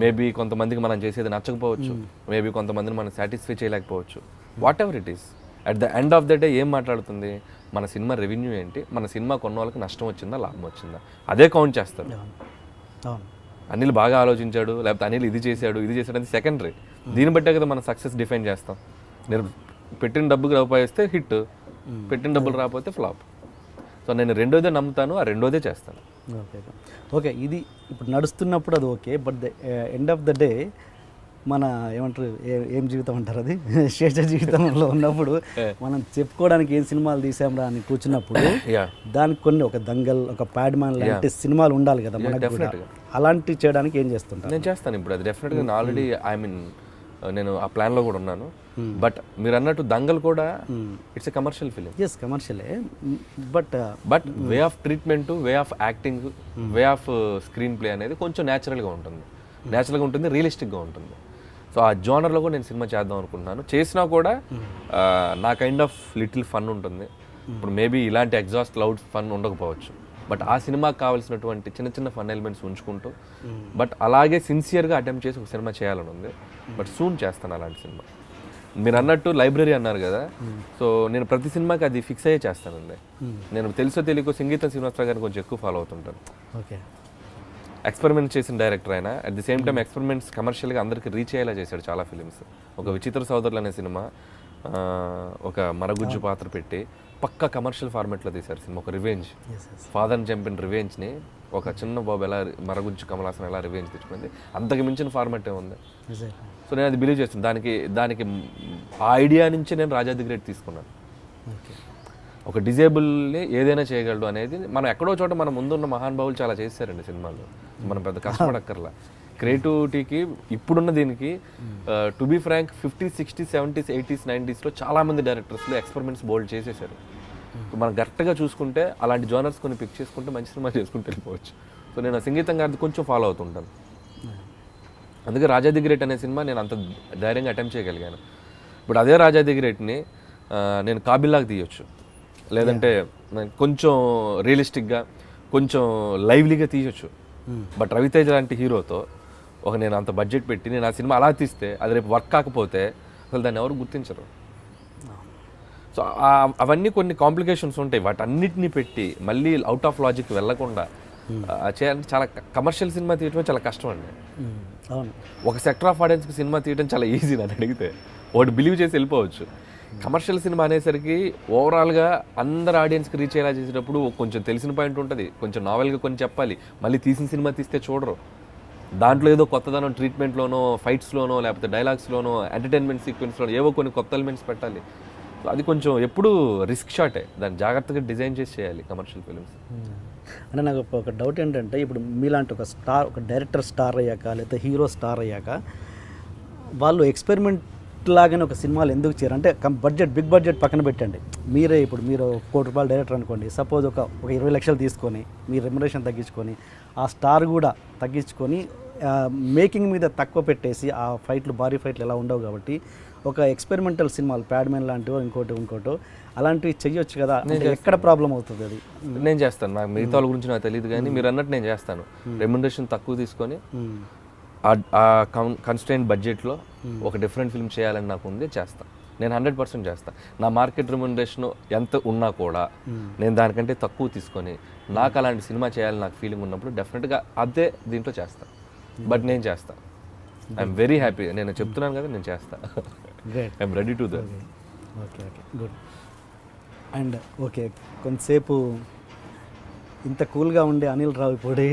మేబీ కొంతమందికి మనం చేసేది నచ్చకపోవచ్చు, మేబీ కొంతమందిని మనం సాటిస్ఫై చేయలేకపోవచ్చు. What ever it is, at the end of the day ఏం మాట్లాడుతుంది, మన సినిమా రెవెన్యూ ఏంటి, మన సినిమా కొన్న వాళ్ళకి నష్టం వచ్చిందా లాభం వచ్చిందా, అదే కౌంట్ చేస్తారు. అనిల్ బాగా ఆలోచించాడు, లేకపోతే అనిల్ ఇది చేశాడు అది సెకండరీ. దీన్ని బట్టే కదా మనం సక్సెస్ డిఫైన్ చేస్తాం. నేను పెట్టిన డబ్బుకి రూపాయి వస్తే హిట్, పెట్టిన డబ్బులు రాకపోతే ఫ్లాప్. సో నేను రెండోదే నమ్ముతాను, ఆ రెండోదే చేస్తాను. Okay okay. ఇది ఇప్పుడు నడుస్తున్నప్పుడు అది okay, but the end of the day మన ఏమంటారు, ఏం జీవితం అంటారు అది, శేష జీవితంలో ఉన్నప్పుడు మనం చెప్పుకోవడానికి ఏం సినిమాలు తీసాంరా అని కూర్చున్నప్పుడు దానికి కొన్ని ఒక దంగల్, ఒక ప్యాడ్ మ్యాన్ లాంటి సినిమాలు ఉండాలి కదా మనకు కూడా. అలాంటివి చేయడానికి ఏం చేస్తుంటాను? నేను చేస్తాను ఇప్పుడు అది డెఫినెట్గా. ఆల్రెడీ నేను ఆ ప్లాన్లో కూడా ఉన్నాను. బట్ మీరు అన్నట్టు దంగల్ కూడా it's a commercial film. Yes, కమర్షియలే. But way of treatment, way of acting, way of screenplay అనేది కొంచెం న్యాచురల్గా ఉంటుంది, రియలిస్టిక్గా ఉంటుంది. సో ఆ జోనర్లో కూడా నేను సినిమా చేద్దాం అనుకుంటున్నాను. చేసినా కూడా నా కైండ్ ఆఫ్ లిటిల్ ఫన్ ఉంటుంది. ఇప్పుడు మేబీ ఇలాంటి ఎగ్జాస్ట్ లౌడ్ ఫన్ ఉండకపోవచ్చు, బట్ ఆ సినిమాకి కావాల్సినటువంటి చిన్న చిన్న ఫన్ ఎలిమెంట్స్ ఉంచుకుంటూ, బట్ అలాగే సిన్సియర్గా అటెంప్ట్ చేసి ఒక సినిమా చేయాలని ఉంది. బట్ సూన్ చేస్తాను అలాంటి సినిమా. మీరు అన్నట్టు లైబ్రరీ అన్నారు కదా, సో నేను ప్రతి సినిమాకి అది ఫిక్స్ అయ్యే చేస్తానండి. నేను తెలుసో తెలియకో సంగీతం శ్రీనివాసరావు గారిని కొంచెం ఎక్కువ ఫాలో అవుతుంటాను. ఓకే. ఎక్స్పెరిమెంట్ చేసిన డైరెక్టర్ ఆయన. At the same time experiments కమర్షియల్గా అందరికీ రీచ్ అయ్యేలా చేశాడు చాలా ఫిలిమ్స్. ఒక విచిత్ర సోదరులు అనే సినిమా ఒక మరగుజ్జు పాత్ర పెట్టి పక్కా కమర్షియల్ ఫార్మాట్లో తీశారు సినిమా. ఒక రివెంజ్, ఫాదర్ని చంపిన రివెంజ్ని ఒక చిన్న బాబు ఎలా మరగుజ్జు కమలాసన్ ఎలా రివెంజ్ తెచ్చుకుంది, అంతకు మించిన ఫార్మాటే ఉంది. సో నేను అది బిలీవ్ చేస్తాను. దానికి ఆ ఐడియా నుంచి నేను రాజా ది గ్రేట్ తీసుకున్నాను. ఒక డిజేబుల్ని ఏదైనా చేయగలడు అనేది మనం ఎక్కడో చోట మన ముందున్న మహానుభావులు చాలా చేశారండి సినిమాలో. మనం పెద్ద కష్టపడక్కర్లా. క్రియేటివిటీకి ఇప్పుడున్న దీనికి to be Frank 50s, 60s, 70s, 80s, 90sలో చాలామంది డైరెక్టర్స్లో ఎక్స్పెరిమెంట్స్ బోల్డ్ చేసేసారు. మనం కరెక్ట్గా చూసుకుంటే అలాంటి జోనర్స్ కొన్ని పిక్ చేసుకుంటే మంచి సినిమా చేసుకుంటూ వెళ్ళిపోవచ్చు. సో నేను సింగీతం గారిది కొంచెం ఫాలో అవుతుంటాను. అందుకే రాజా ది గ్రేట్ అనే సినిమా నేను అంత ధైర్యంగా అటెంప్ట్ చేయగలిగాను. ఇప్పుడు అదే రాజా ది గ్రేట్ని నేను కాబిల్లాగా తీయొచ్చు, లేదంటే కొంచెం రియలిస్టిక్గా కొంచెం లైవ్లీగా తీయొచ్చు. బట్ రవితేజ లాంటి హీరోతో నేను అంత బడ్జెట్ పెట్టి నేను ఆ సినిమా అలా తీస్తే అది రేపు వర్క్ కాకపోతే అసలు దాన్ని ఎవరు గుర్తించరు. సో అవన్నీ కొన్ని కాంప్లికేషన్స్ ఉంటాయి. వాటన్నిటిని పెట్టి మళ్ళీ అవుట్ ఆఫ్ లాజిక్ వెళ్ళకుండా చేయాలంటే చాలా కమర్షియల్ సినిమా తీయటమే చాలా కష్టం అండి. ఒక సెక్టర్ ఆఫ్ ఆడియన్స్కి సినిమా తీయడం చాలా ఈజీ. నన్ను అడిగితే ఒకటి బిలీవ్ చేసి వెళ్ళిపోవచ్చు. కమర్షియల్ సినిమా అనేసరికి ఓవరాల్గా అందరు ఆడియన్స్కి రీచ్ అయ్యేలా చేసేటప్పుడు కొంచెం తెలిసిన పాయింట్ ఉంటుంది, కొంచెం నావెల్గా కొన్ని చెప్పాలి, మళ్ళీ తీసిన సినిమా తీస్తే చూడరు. దాంట్లో ఏదో కొత్తదనం ట్రీట్మెంట్లోనో, ఫైట్స్లోనో, లేకపోతే డైలాగ్స్లోనో, ఎంటర్టైన్మెంట్ సీక్వెన్స్లోనో ఏవో కొన్ని కొత్త ఎలిమెంట్స్ పెట్టాలి. సో అది కొంచెం ఎప్పుడు రిస్క్ షాటే, దాన్ని జాగ్రత్తగా డిజైన్ చేసి చేయాలి కమర్షియల్ ఫిల్మ్స్. అంటే నాకు ఒక డౌట్ ఏంటంటే, ఇప్పుడు మీలాంటి ఒక డైరెక్టర్ స్టార్ అయ్యాక, లేకపోతే హీరో స్టార్ అయ్యాక వాళ్ళు ఎక్స్పెరిమెంట్ లాగానే ఒక సినిమాలు ఎందుకు చేయరు? అంటే బిగ్ బడ్జెట్ పక్కన పెట్టండి, మీరు ₹1 కోటి డైరెక్టర్ అనుకోండి, సపోజ్ ఒక 20 లక్షలు తీసుకొని మీ రెమ్యునరేషన్ తగ్గించుకొని, ఆ స్టార్ కూడా తగ్గించుకొని మేకింగ్ మీద తక్కువ పెట్టేసి, ఆ భారీ ఫైట్లు ఎలా ఉండవు కాబట్టి ఒక ఎక్స్పెరిమెంటల్ సినిమాలు ప్యాడ్మెన్ లాంటివో ఇంకోటో అలాంటివి చెయ్యొచ్చు కదా. ఎక్కడ ప్రాబ్లం అవుతుంది అది? నేను చేస్తాను, నాకు మిగతా వాళ్ళ గురించి నాకు తెలియదు, కానీ మీరు అన్నట్టు నేను చేస్తాను. రెమ్యునరేషన్ తక్కువ తీసుకొని ఆ కన్స్టెంట్ బడ్జెట్లో ఒక డిఫరెంట్ ఫిల్మ్ చేయాలని నాకు ఉంది, చేస్తాను. నేను 100% చేస్తాను. నా మార్కెట్ రెమ్యునరేషన్ ఎంత ఉన్నా కూడా నేను దానికంటే తక్కువ తీసుకొని నాకు అలాంటి సినిమా చేయాలని నాకు ఫీలింగ్ ఉన్నప్పుడు డెఫినెట్గా అదే దీంట్లో చేస్తాను. బట్ నేను చేస్తాను, ఐఎమ్ వెరీ హ్యాపీ. నేను చెప్తున్నాను కదా, నేను చేస్తాను. I'm ready to that. Okay, good. And కొంతసేపు ఇంత కూల్గా ఉండే అనిల్ రావిపూడి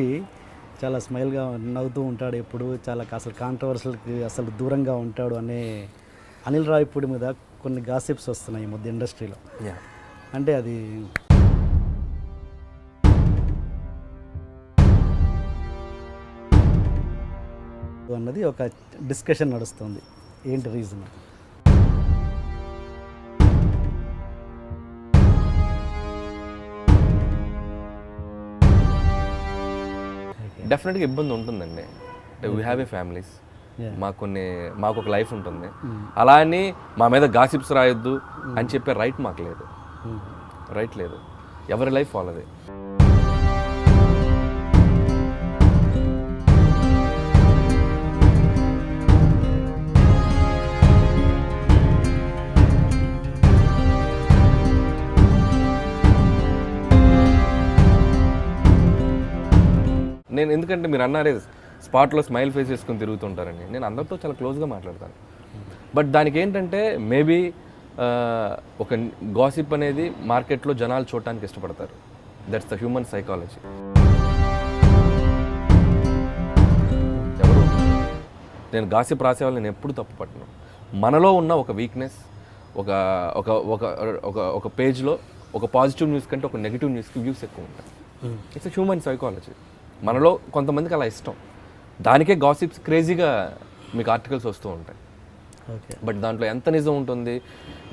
చాలా స్మైల్గా నవ్వుతూ ఉంటాడు ఎప్పుడు, చాలా అసలు కాంట్రవర్షియల్కి అసలు దూరంగా ఉంటాడు అనే అనిల్ రావిపూడి మీద కొన్ని గాసిప్స్ వస్తున్నాయి ఈ మధ్య ఇండస్ట్రీలో. అంటే అది అన్నది ఒక డిస్కషన్ నడుస్తుంది, ఏంటి రీజన్? డెఫినెట్గా ఇబ్బంది ఉంటుందండి. వీ హ్యావ్ ఏ ఫ్యామిలీస్, మాకు ఒక లైఫ్ ఉంటుంది. అలా అని మా మీద గాసిప్స్ రాయొద్దు అని చెప్పే రైట్ మాకు లేదు, రైట్ లేదు. ఎవరి లైఫ్ వాళ్ళది. నేను ఎందుకంటే మీరు అన్నారే స్పాట్లో స్మైల్ ఫేస్ చేసుకుని తిరుగుతుంటారని, నేను అందరితో చాలా క్లోజ్గా మాట్లాడతాను. బట్ దానికి ఏంటంటే మేబీ ఒక గాసిప్ అనేది మార్కెట్లో జనాలు చూడటానికి ఇష్టపడతారు. That's the human psychology. ఎవరు నేను గాసిప్ రాసే వాళ్ళని నేను ఎప్పుడు తప్పు పట్టను. మనలో ఉన్న ఒక వీక్నెస్, ఒక ఒక ఒక ఒక పేజ్లో ఒక పాజిటివ్ న్యూస్ కంటే ఒక నెగిటివ్ న్యూస్కి వ్యూస్ ఎక్కువ ఉంటాయి. It's human psychology. మనలో కొంతమందికి అలా ఇష్టం, దానికే గాసిప్స్ క్రేజీగా మీకు ఆర్టికల్స్ వస్తూ ఉంటాయి. బట్ దాంట్లో ఎంత నిజం ఉంటుంది,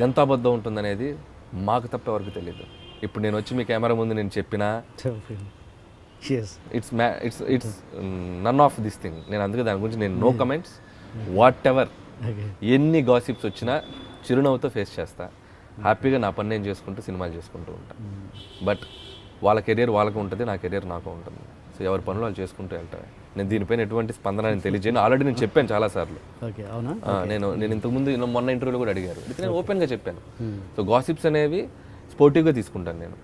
ఎంత అబద్ధం ఉంటుంది అనేది మాకు తప్ప ఎవరికి తెలియదు. ఇప్పుడు నేను వచ్చి మీ కెమెరా ముందు నేను చెప్పినా it's none of this thing. నేను అందుకే దాని గురించి నేను నో కమెంట్స్. వాట్ ఎవర్ ఎన్ని గాసిప్స్ వచ్చినా చిరునవ్వుతో ఫేస్ చేస్తా. హ్యాపీగా నా పని నేను చేసుకుంటూ సినిమాలు చేసుకుంటూ ఉంటాను. బట్ వాళ్ళ కెరీర్ వాళ్ళకు ఉంటుంది, నా కెరీర్ నాకు ఉంటుంది. సో ఎవరి పనులు వాళ్ళు చేసుకుంటూ వెళ్తారు. నేను దీనిపైన ఎటువంటి స్పందన నేను తెలియజేయను. ఆల్రెడీ నేను చెప్పాను చాలాసార్లు. నేను ఇంతకుముందు మొన్న ఇంటర్వ్యూలో కూడా అడిగారు, నేను ఓపెన్గా చెప్పాను. సో గాసిప్స్ అనేవి స్పోర్టివ్గా తీసుకుంటాను నేను.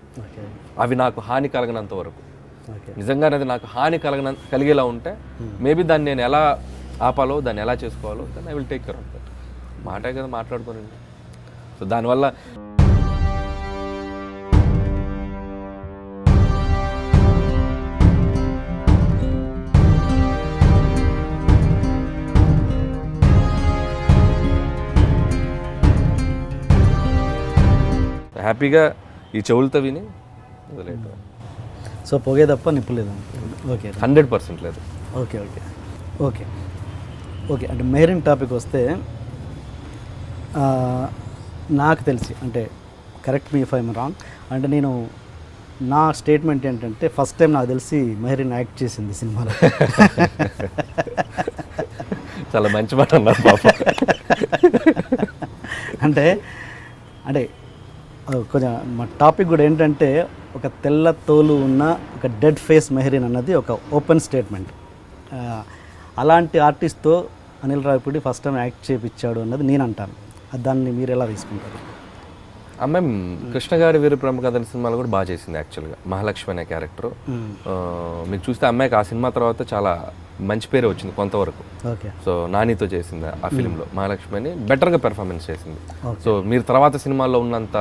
అవి నాకు హాని కలగనంత వరకు, నిజంగా అది నాకు హాని కలిగేలా ఉంటే మేబీ దాన్ని నేను ఎలా ఆపాలో, దాన్ని ఎలా చేసుకోవాలో దాన్ని I will take care of that. మాటే కదా మాట్లాడుకోనండి. సో దానివల్ల హ్యాపీగా ఈ చెవులతో విని వదిలేదు. సో పొగే తప్ప నిప్పు లేదు. ఓకే, 100% లేదు. ఓకే ఓకే ఓకే ఓకే అంటే మెహరీన్ టాపిక్ వస్తే నాకు తెలిసి, అంటే correct me if I'm wrong, అంటే నేను నా స్టేట్మెంట్ ఏంటంటే ఫస్ట్ టైం నాకు తెలిసి మెహరీన్ యాక్ట్ చేసింది సినిమాలో. చాలా మంచి మాట అన్నారు పాప. అంటే అంటే కొంచెం మా టాపిక్ కూడా ఏంటంటే ఒక తెల్ల తోలు ఉన్న ఒక డెడ్ ఫేస్ మెహరీన్ అన్నది ఒక ఓపెన్ స్టేట్మెంట్. అలాంటి ఆర్టిస్ట్తో Anil Ravipudi first time act చేయించాడు అన్నది నేను అంటాను. దాన్ని మీరు ఎలా తీసుకుంటారు? అమ్మాయి కృష్ణ గారి వీర ప్రముఖ కథ సినిమాలో కూడా బాగా చేసింది యాక్చువల్గా. మహాలక్ష్మి అనే క్యారెక్టర్ మీకు చూస్తే అమ్మాయికి ఆ సినిమా తర్వాత చాలా మంచి పేరే వచ్చింది కొంతవరకు. ఓకే. సో నానితో చేసింది ఆ ఫిలింలో మహాలక్ష్మి అని బెటర్గా పెర్ఫార్మెన్స్ చేసింది. సో మీరు తర్వాత సినిమాల్లో ఉన్నంత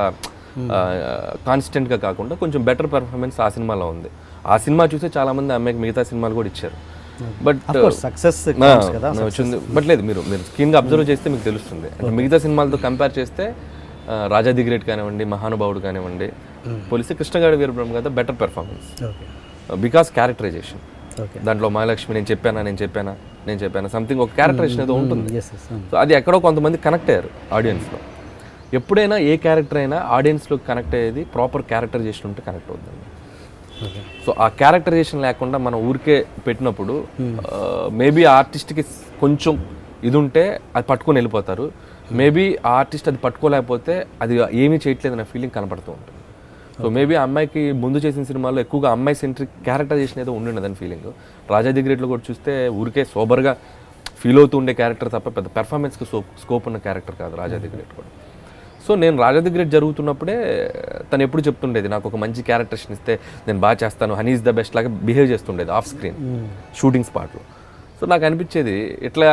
కాన్స్టెంట్గా కాకుండా కొంచెం బెటర్ పెర్ఫార్మెన్స్ ఆ సినిమాలో ఉంది. ఆ సినిమా చూసి చాలామంది అమ్మాయికి మిగతా సినిమాలు కూడా ఇచ్చారు. బట్ సక్సెస్ వచ్చింది. బట్ లేదు, మీరు స్క్రీన్గా అబ్జర్వ్ చేస్తే మీకు తెలుస్తుంది. అంటే మిగతా సినిమాలతో కంపేర్ చేస్తే రాజా ది గ్రేట్ కానివ్వండి, మహానుభావుడు కానివ్వండి, పోలీసు కృష్ణగాడి వీరబ్రహ్మ కదా బెటర్ పెర్ఫార్మెన్స్ బికాస్ క్యారెక్టరైజేషన్. దాంట్లో మహాలక్ష్మి నేను చెప్పానా సంథింగ్ ఒక క్యారెక్టరైజేషన్ ఏదో ఉంటుంది. సో అది ఎక్కడో కొంతమంది కనెక్ట్ అయ్యారు ఆడియన్స్లో. ఎప్పుడైనా ఏ క్యారెక్టర్ అయినా ఆడియన్స్లో కనెక్ట్ అయ్యేది ప్రాపర్ క్యారెక్టరైజేషన్ ఉంటే కనెక్ట్ అవుతుంది. సో ఆ క్యారెక్టరైజేషన్ లేకుండా మనం ఊరికే పెట్టినప్పుడు మేబీ ఆర్టిస్ట్కి కొంచెం ఇది ఉంటే అది పట్టుకొని వెళ్ళిపోతారు. మేబీ ఆ ఆర్టిస్ట్ అది పట్టుకోలేకపోతే అది ఏమీ చేయట్లేదు అనే ఫీలింగ్ కనపడుతూ ఉంటుంది. సో మేబీ ఆ అమ్మాయికి ముందు చేసిన సినిమాల్లో ఎక్కువగా అమ్మాయి సెంట్రిక్ క్యారెక్టరైజేషన్ ఏదో ఉండిండదని ఫీలింగ్. రాజా ది గ్రేట్లో కూడా చూస్తే ఊరికే సోబర్గా ఫీల్ అవుతూ ఉండే క్యారెక్టర్ తప్ప పెద్ద పెర్ఫార్మెన్స్కి స్కోప్ ఉన్న క్యారెక్టర్ కాదు రాజా ది గ్రేట్ కూడా. సో నేను రాజా ది గ్రేట్ జరుగుతున్నప్పుడే తను ఎప్పుడు చెప్తుండేది, నాకు ఒక మంచి క్యారెక్టర్షన్ ఇస్తే నేను బాగా చేస్తాను, హనీ ఈజ్ ద బెస్ట్ లాగా బిహేవ్ చేస్తుండేది ఆఫ్ స్క్రీన్ షూటింగ్ స్పాట్లో. సో నాకు అనిపించేది ఇట్లా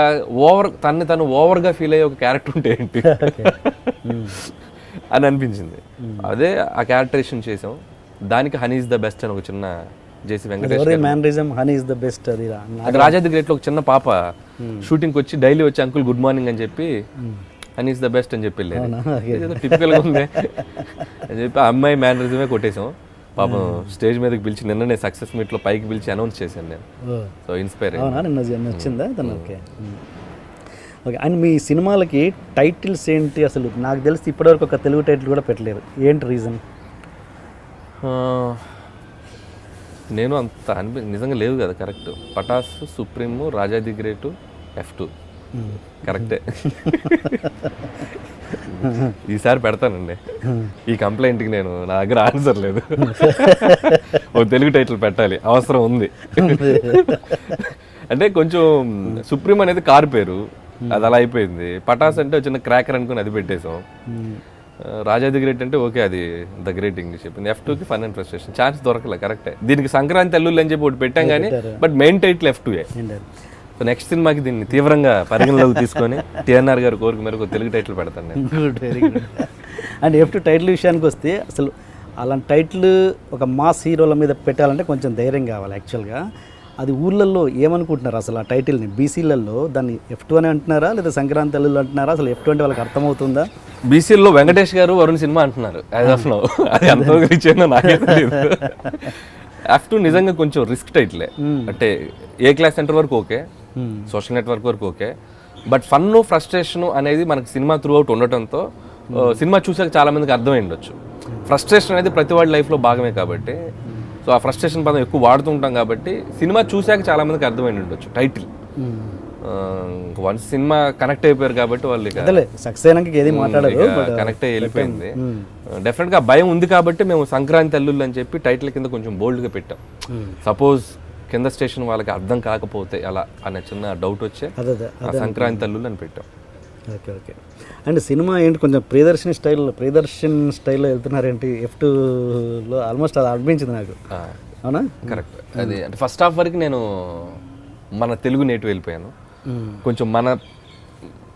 తను ఓవర్గా ఫీల్ అయ్యే ఒక క్యారెక్టర్ ఉంటే ఏంటి అని అనిపించింది. అదే ఆ క్యారెక్టరేషన్ చేసాం. దానికి హనీ ఈజ్ ద బెస్ట్ అని ఒక చిన్న జేసీ వెంకటేష్ రాజా ది గ్రేట్లో ఒక చిన్న పాప షూటింగ్కి వచ్చి డైలీ వచ్చి అంకుల్ గుడ్ మార్నింగ్ అని చెప్పి హనీ ఈజ్ ద బెస్ట్ అని చెప్పి వెళ్ళేది. టిపికల్గా ఉంది అని చెప్పి ఆ అమ్మాయి మేనరిజమే కొట్టేసాం. పాపం స్టేజ్ మీదకి పిలిచి నిన్ననే సక్సెస్ మీట్లో పైకి పిలిచి అనౌన్స్ చేశాను నేను. సో ఇన్స్పైర్ వచ్చిందా తను? Okay okay. అండ్ మీ సినిమాలకి టైటిల్స్ ఏంటి అసలు? నాకు తెలిసి ఇప్పటివరకు ఒక తెలుగు టైటిల్ కూడా పెట్టలేరు, ఏంటి రీజన్? నేను అంత నిజంగా లేవు కదా. Correct, Pataas, Supreme, Raja the great, F2 కరెక్టే. ఈసారి పెడతానండి. ఈ కంప్లైంట్కి నా దగ్గర ఆన్సర్ లేదు. ఓ తెలుగు టైటిల్ పెట్టాలి, అవసరం ఉంది. అంటే కొంచెం సుప్రీం అనేది కారు పేరు, అది అలా అయిపోయింది. పటాస్ అంటే చిన్న క్రాకర్ అనుకుని అది పెట్టేసాం. రాజా ది గ్రేట్ అంటే ఓకే, అది ద గ్రేట్ ఇంగ్లీష్ చెప్పింది. F2కి ఫన్ అండ్ ఫ్రస్ట్రేషన్ ఛాన్స్ దొరకలే. కరెక్టే, దీనికి సంక్రాంతి అల్లుళ్ళు అని చెప్పి ఒకటి పెట్టాం కానీ బట్ మెయిన్ టైటిల్ F2ఏ. సో నెక్స్ట్ సినిమాకి దీన్ని తీవ్రంగా పరిగణలోకి తీసుకొని టిఎన్ఆర్ గారు కోరిక మేరకు తెలుగు టైటిల్ పెడతాను నేను. Good, very good. And F2 title విషయానికి వస్తే అసలు అలాంటి టైటిల్ ఒక మాస్ హీరోల మీద పెట్టాలంటే కొంచెం ధైర్యం కావాలి యాక్చువల్గా. అది ఊళ్ళల్లో ఏమనుకుంటున్నారు అసలు ఆ టైటిల్ని? బీసీలలో దాన్ని F2 అని అంటున్నారా లేదా సంక్రాంతి అల్లుళ్ళు అంటున్నారా? అసలు F2 అంటే వాళ్ళకి అర్థమవుతుందా? బీసీల్లో వెంకటేష్ గారు వరుణ్ సినిమా అంటున్నారు యాజ్ ఆఫ్ నౌ. అది ఎంత రీచ్ అయిందో నాకే తెలియదు. F2 నిజంగా కొంచెం రిస్క్ టైటిలే. అంటే ఏ క్లాస్ సెంటర్ వరకు ఓకే, సోషల్ నెట్వర్క్ వరకు ఓకే, బట్ ఫన్ ఫ్రస్ట్రేషన్ అనేది మనకి సినిమా త్రూ అవుట్ ఉండటంతో సినిమా చూసాక చాలా మందికి అర్థమై ఉండొచ్చు. ఫ్రస్ట్రేషన్ అనేది ప్రతి వాడి లైఫ్లో భాగమే కాబట్టి, సో ఆ ఫ్రస్ట్రేషన్ పదం ఎక్కువ వాడుతూ ఉంటాం కాబట్టి సినిమా చూసాక చాలా మందికి అర్థమై ఉండొచ్చు టైటిల్. వన్స్ సినిమా కనెక్ట్ అయిపోయారు కాబట్టి వాళ్ళు కనెక్ట్ అయ్యి వెళ్ళిపోయింది. డెఫినెట్గా భయం ఉంది కాబట్టి మేము సంక్రాంతి అల్లుళ్ళు అని చెప్పి టైటిల్ కింద కొంచెం బోల్డ్గా పెట్టాం. సపోజ్ కింద స్టేషన్ వాళ్ళకి అర్థం కాకపోతే అలా అనే చిన్న డౌట్ వచ్చే సంక్రాంతి అల్లుళ్ళు అని పెట్టాం. Okay okay. అండ్ సినిమా ఏంటి కొంచెం ప్రియదర్శన్ స్టైల్లో వెళ్తున్నారేంటి? F2లో ఆల్మోస్ట్ అది అనిపించింది నాకు. అవునా? కరెక్ట్. అది అంటే ఫస్ట్ హాఫ్ వరకు నేను మన తెలుగు నేటివ్ వెళ్ళిపోయాను. కొంచెం మన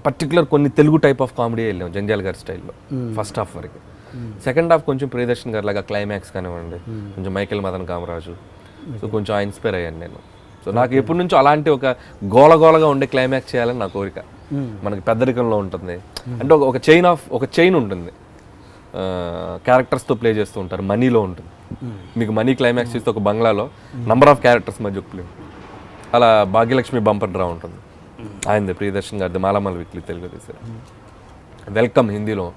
పర్టికులర్ కొన్ని తెలుగు టైప్ ఆఫ్ కామెడీ వెళ్ళాం జంజాల్ గారి స్టైల్లో ఫస్ట్ హాఫ్ వరకు. సెకండ్ హాఫ్ కొంచెం ప్రియదర్శన్ గారి లాగా క్లైమాక్స్ కానివ్వండి, కొంచెం మైకేల్ మదన్ కామరాజు, సో కొంచెం ఇన్స్పైర్ అయ్యాను నేను. సో నాకు ఎప్పటి నుంచో అలాంటి ఒక గోలగోలగా ఉండే క్లైమాక్స్ చేయాలని నా కోరిక. మనకి పెద్దరికంలో ఉంటుంది అంటే ఒక చైన్ ఉంటుంది, క్యారెక్టర్స్తో ప్లే చేస్తూ ఉంటారు. మనీలో ఉంటుంది, మీకు మనీ క్లైమాక్స్ చూస్తే ఒక బంగ్లాలో నంబర్ ఆఫ్ క్యారెక్టర్స్ మధ్య ఒక ప్లే. అలా భాగ్యలక్ష్మి బంపర్ డ్రా ఉంటుంది, ఆయనది ప్రియదర్శన్ గారిది మాలామాల వీక్లీ తెలుగు తీశారు. వెల్కమ్ హిందీలో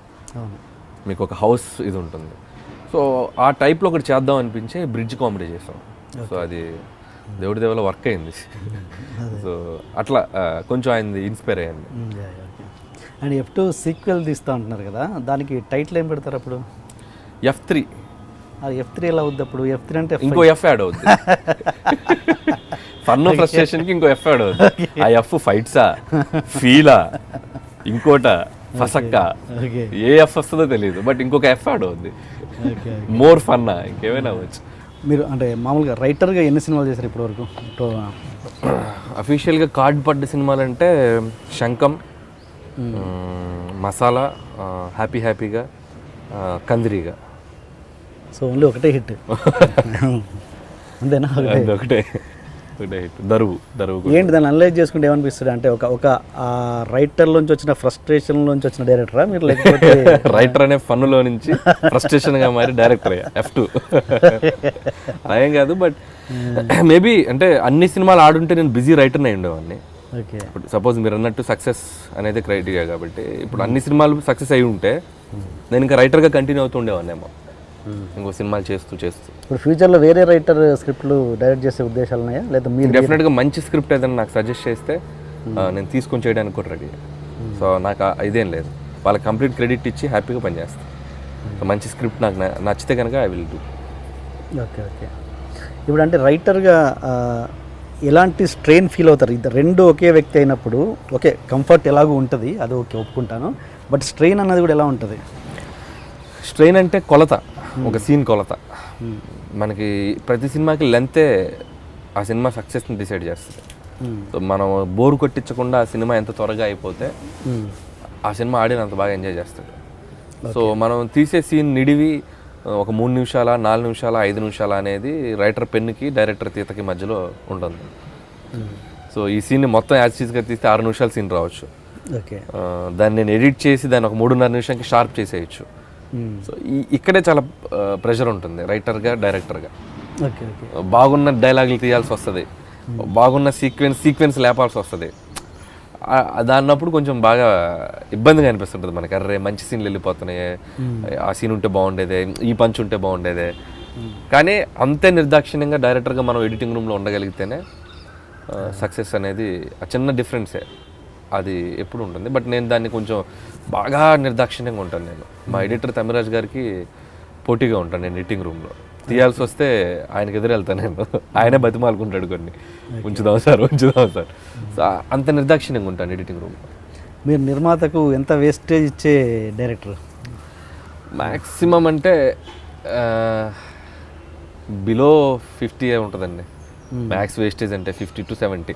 మీకు ఒక హౌస్ ఇది ఉంటుంది. సో ఆ టైప్లో ఒకటి చేద్దాం అనిపించే బ్రిడ్జ్ కామెడీ చేసాం. సో అది దేవుడి దేవుల వర్క్ అయింది. సో అట్లా కొంచెం ఆయనది ఇన్స్పైర్ అయ్యింది. అండ్ F2 సీక్వెల్ తీస్తూ ఉంటున్నారు కదా, దానికి టైటిల్ ఏం పెడతారు అప్పుడు? F3. అది F3 ఎలా అవుద్ది అప్పుడు? F3 అంటే ఇంకో F యాడ్ అవుద్ది. ఫన్ ఫ్రస్ట్రేషన్కి ఇంకో F యాడ్ అవుద్ది. ఆ F ఫైట్సా, ఫీలా, ఇంకోట ఫసక్క, ఏ F వస్తుందో తెలియదు, బట్ ఇంకొక F యాడ్ అవుద్ది. మోర్ ఫన్నా, ఇంకేమైనా అవ్వచ్చు. మీరు అంటే మామూలుగా రైటర్గా ఎన్ని సినిమాలు చేశారు ఇప్పటివరకు? అఫీషియల్గా కార్డ్ పడ్డ సినిమాలు అంటే శంఖం, మసాలా, హ్యాపీ హ్యాపీగా, కందిరీగా. సో ఓన్లీ ఒకటే హిట్ అంతేనా? ఒకటే హిట్. దరువు ఏంటి దాన్ని అనలైజ్ చేసుకుంటే ఏమనిపిస్తుంది అంటే ఒక రైటర్లోంచి వచ్చిన ఫ్రస్ట్రేషన్లోంచి వచ్చిన డైరెక్టరా మీరు, లేకపోతే రైటర్ అనే ఫన్నులో నుంచి ఫ్రస్ట్రేషన్గా మారి డైరెక్టర్ అయ్యా F2 అలా ఏం కాదు. బట్ మేబీ అంటే అన్ని సినిమాలు ఆడుంటే నేను బిజీ రైటర్ని అయి ఉండేవాడిని. ఓకే, ఇప్పుడు సపోజ్ మీరు అన్నట్టు సక్సెస్ అనేది క్రైటీరియా కాబట్టి ఇప్పుడు అన్ని సినిమాలు సక్సెస్ అయి ఉంటే నేను ఇంకా రైటర్గా కంటిన్యూ అవుతూ ఉండేవాడినేమో, ఇంకో సినిమాలు చేస్తూ. ఇప్పుడు ఫ్యూచర్లో వేరే రైటర్ స్క్రిప్ట్లు డైరెక్ట్ చేసే ఉద్దేశాలు ఉన్నాయా, లేదా మీరు డెఫినెట్గా మంచి స్క్రిప్ట్ ఏదైనా నాకు సజెస్ట్ చేస్తే నేను తీసుకొని చేయడానికి కూడా రెడీ. సో నాకు ఇదేం లేదు, వాళ్ళకి కంప్లీట్ క్రెడిట్ ఇచ్చి హ్యాపీగా పనిచేస్తాను. సో మంచి స్క్రిప్ట్ నాకు నచ్చితే కనుక ఐ విల్ డూ. ఓకే. ఇప్పుడు అంటే రైటర్గా ఎలాంటి స్ట్రెయిన్ ఫీల్ అవుతారు? ఇది రెండు ఒకే వ్యక్తి అయినప్పుడు ఓకే, కంఫర్ట్ ఎలాగో ఉంటుంది, అది ఓకే ఒప్పుకుంటాను. బట్ స్ట్రెయిన్ అన్నది కూడా ఎలా ఉంటుంది? స్ట్రెయిన్ అంటే కొలత, ఒక సీన్ కొలత. మనకి ప్రతి సినిమాకి లెంతే ఆ సినిమా సక్సెస్ని డిసైడ్ చేస్తుంది. సో మనం బోర్ కొట్టించకుండా ఆ సినిమా ఎంత త్వరగా అయిపోతే ఆ సినిమా ఆడినంత బాగా ఎంజాయ్ చేస్తాడు. సో మనం తీసే సీన్ నిడివి ఒక 3 నిమిషాల, 4 నిమిషాల, 5 నిమిషాల అనేది రైటర్ పెన్నుకి డైరెక్టర్ తీతకి మధ్యలో ఉంటుంది. సో ఈ సీన్ని మొత్తం యాజ్గా తీస్తే 6 నిమిషాల సీన్ రావచ్చు. ఓకే, దాన్ని నేను ఎడిట్ చేసి దాన్ని ఒక 3.5 నిమిషానికి షార్ప్ చేసేయచ్చు. సో ఇక్కడే చాలా ప్రెషర్ ఉంటుంది రైటర్గా, డైరెక్టర్గా. ఓకే, బాగున్న డైలాగులు తీయాల్సి వస్తుంది, బాగున్న సీక్వెన్స్ లేపాల్సి వస్తుంది. దాన్నప్పుడు కొంచెం బాగా ఇబ్బందిగా అనిపిస్తుంటుంది మనకి. అర్రే మంచి సీన్లు వెళ్ళిపోతున్నాయి, ఆ సీన్ ఉంటే బాగుండేదే, ఈ పంచ్ ఉంటే బాగుండేదే. కానీ అంతే నిర్దాక్షిణ్యంగా డైరెక్టర్గా మనం ఎడిటింగ్ రూమ్లో ఉండగలిగితేనే సక్సెస్ అనేది ఆ చిన్న డిఫరెన్సే అది ఎప్పుడు ఉంటుంది. బట్ నేను దాన్ని కొంచెం బాగా నిర్దాక్షిణ్యంగా ఉంటాను. నేను మా ఎడిటర్ తమిరాజ్ గారికి పోటీగా ఉంటాను. నేను ఎడిటింగ్ రూమ్లో తీయాల్సి వస్తే ఆయనకి ఎదురు వెళ్తాను నేను. ఆయనే బతిమాలుకుంటాడు కొన్ని, ఉంచుదాం సార్. సో అంత నిర్దాక్షిణ్యంగా ఉంటాను ఎడిటింగ్ రూమ్లో. మీరు నిర్మాతకు ఎంత వేస్టేజ్ ఇచ్చే డైరెక్టర్? మ్యాక్సిమం అంటే బిలో 50 ఉంటుందండి మ్యాక్స్ వేస్టేజ్ అంటే, 50 to 70.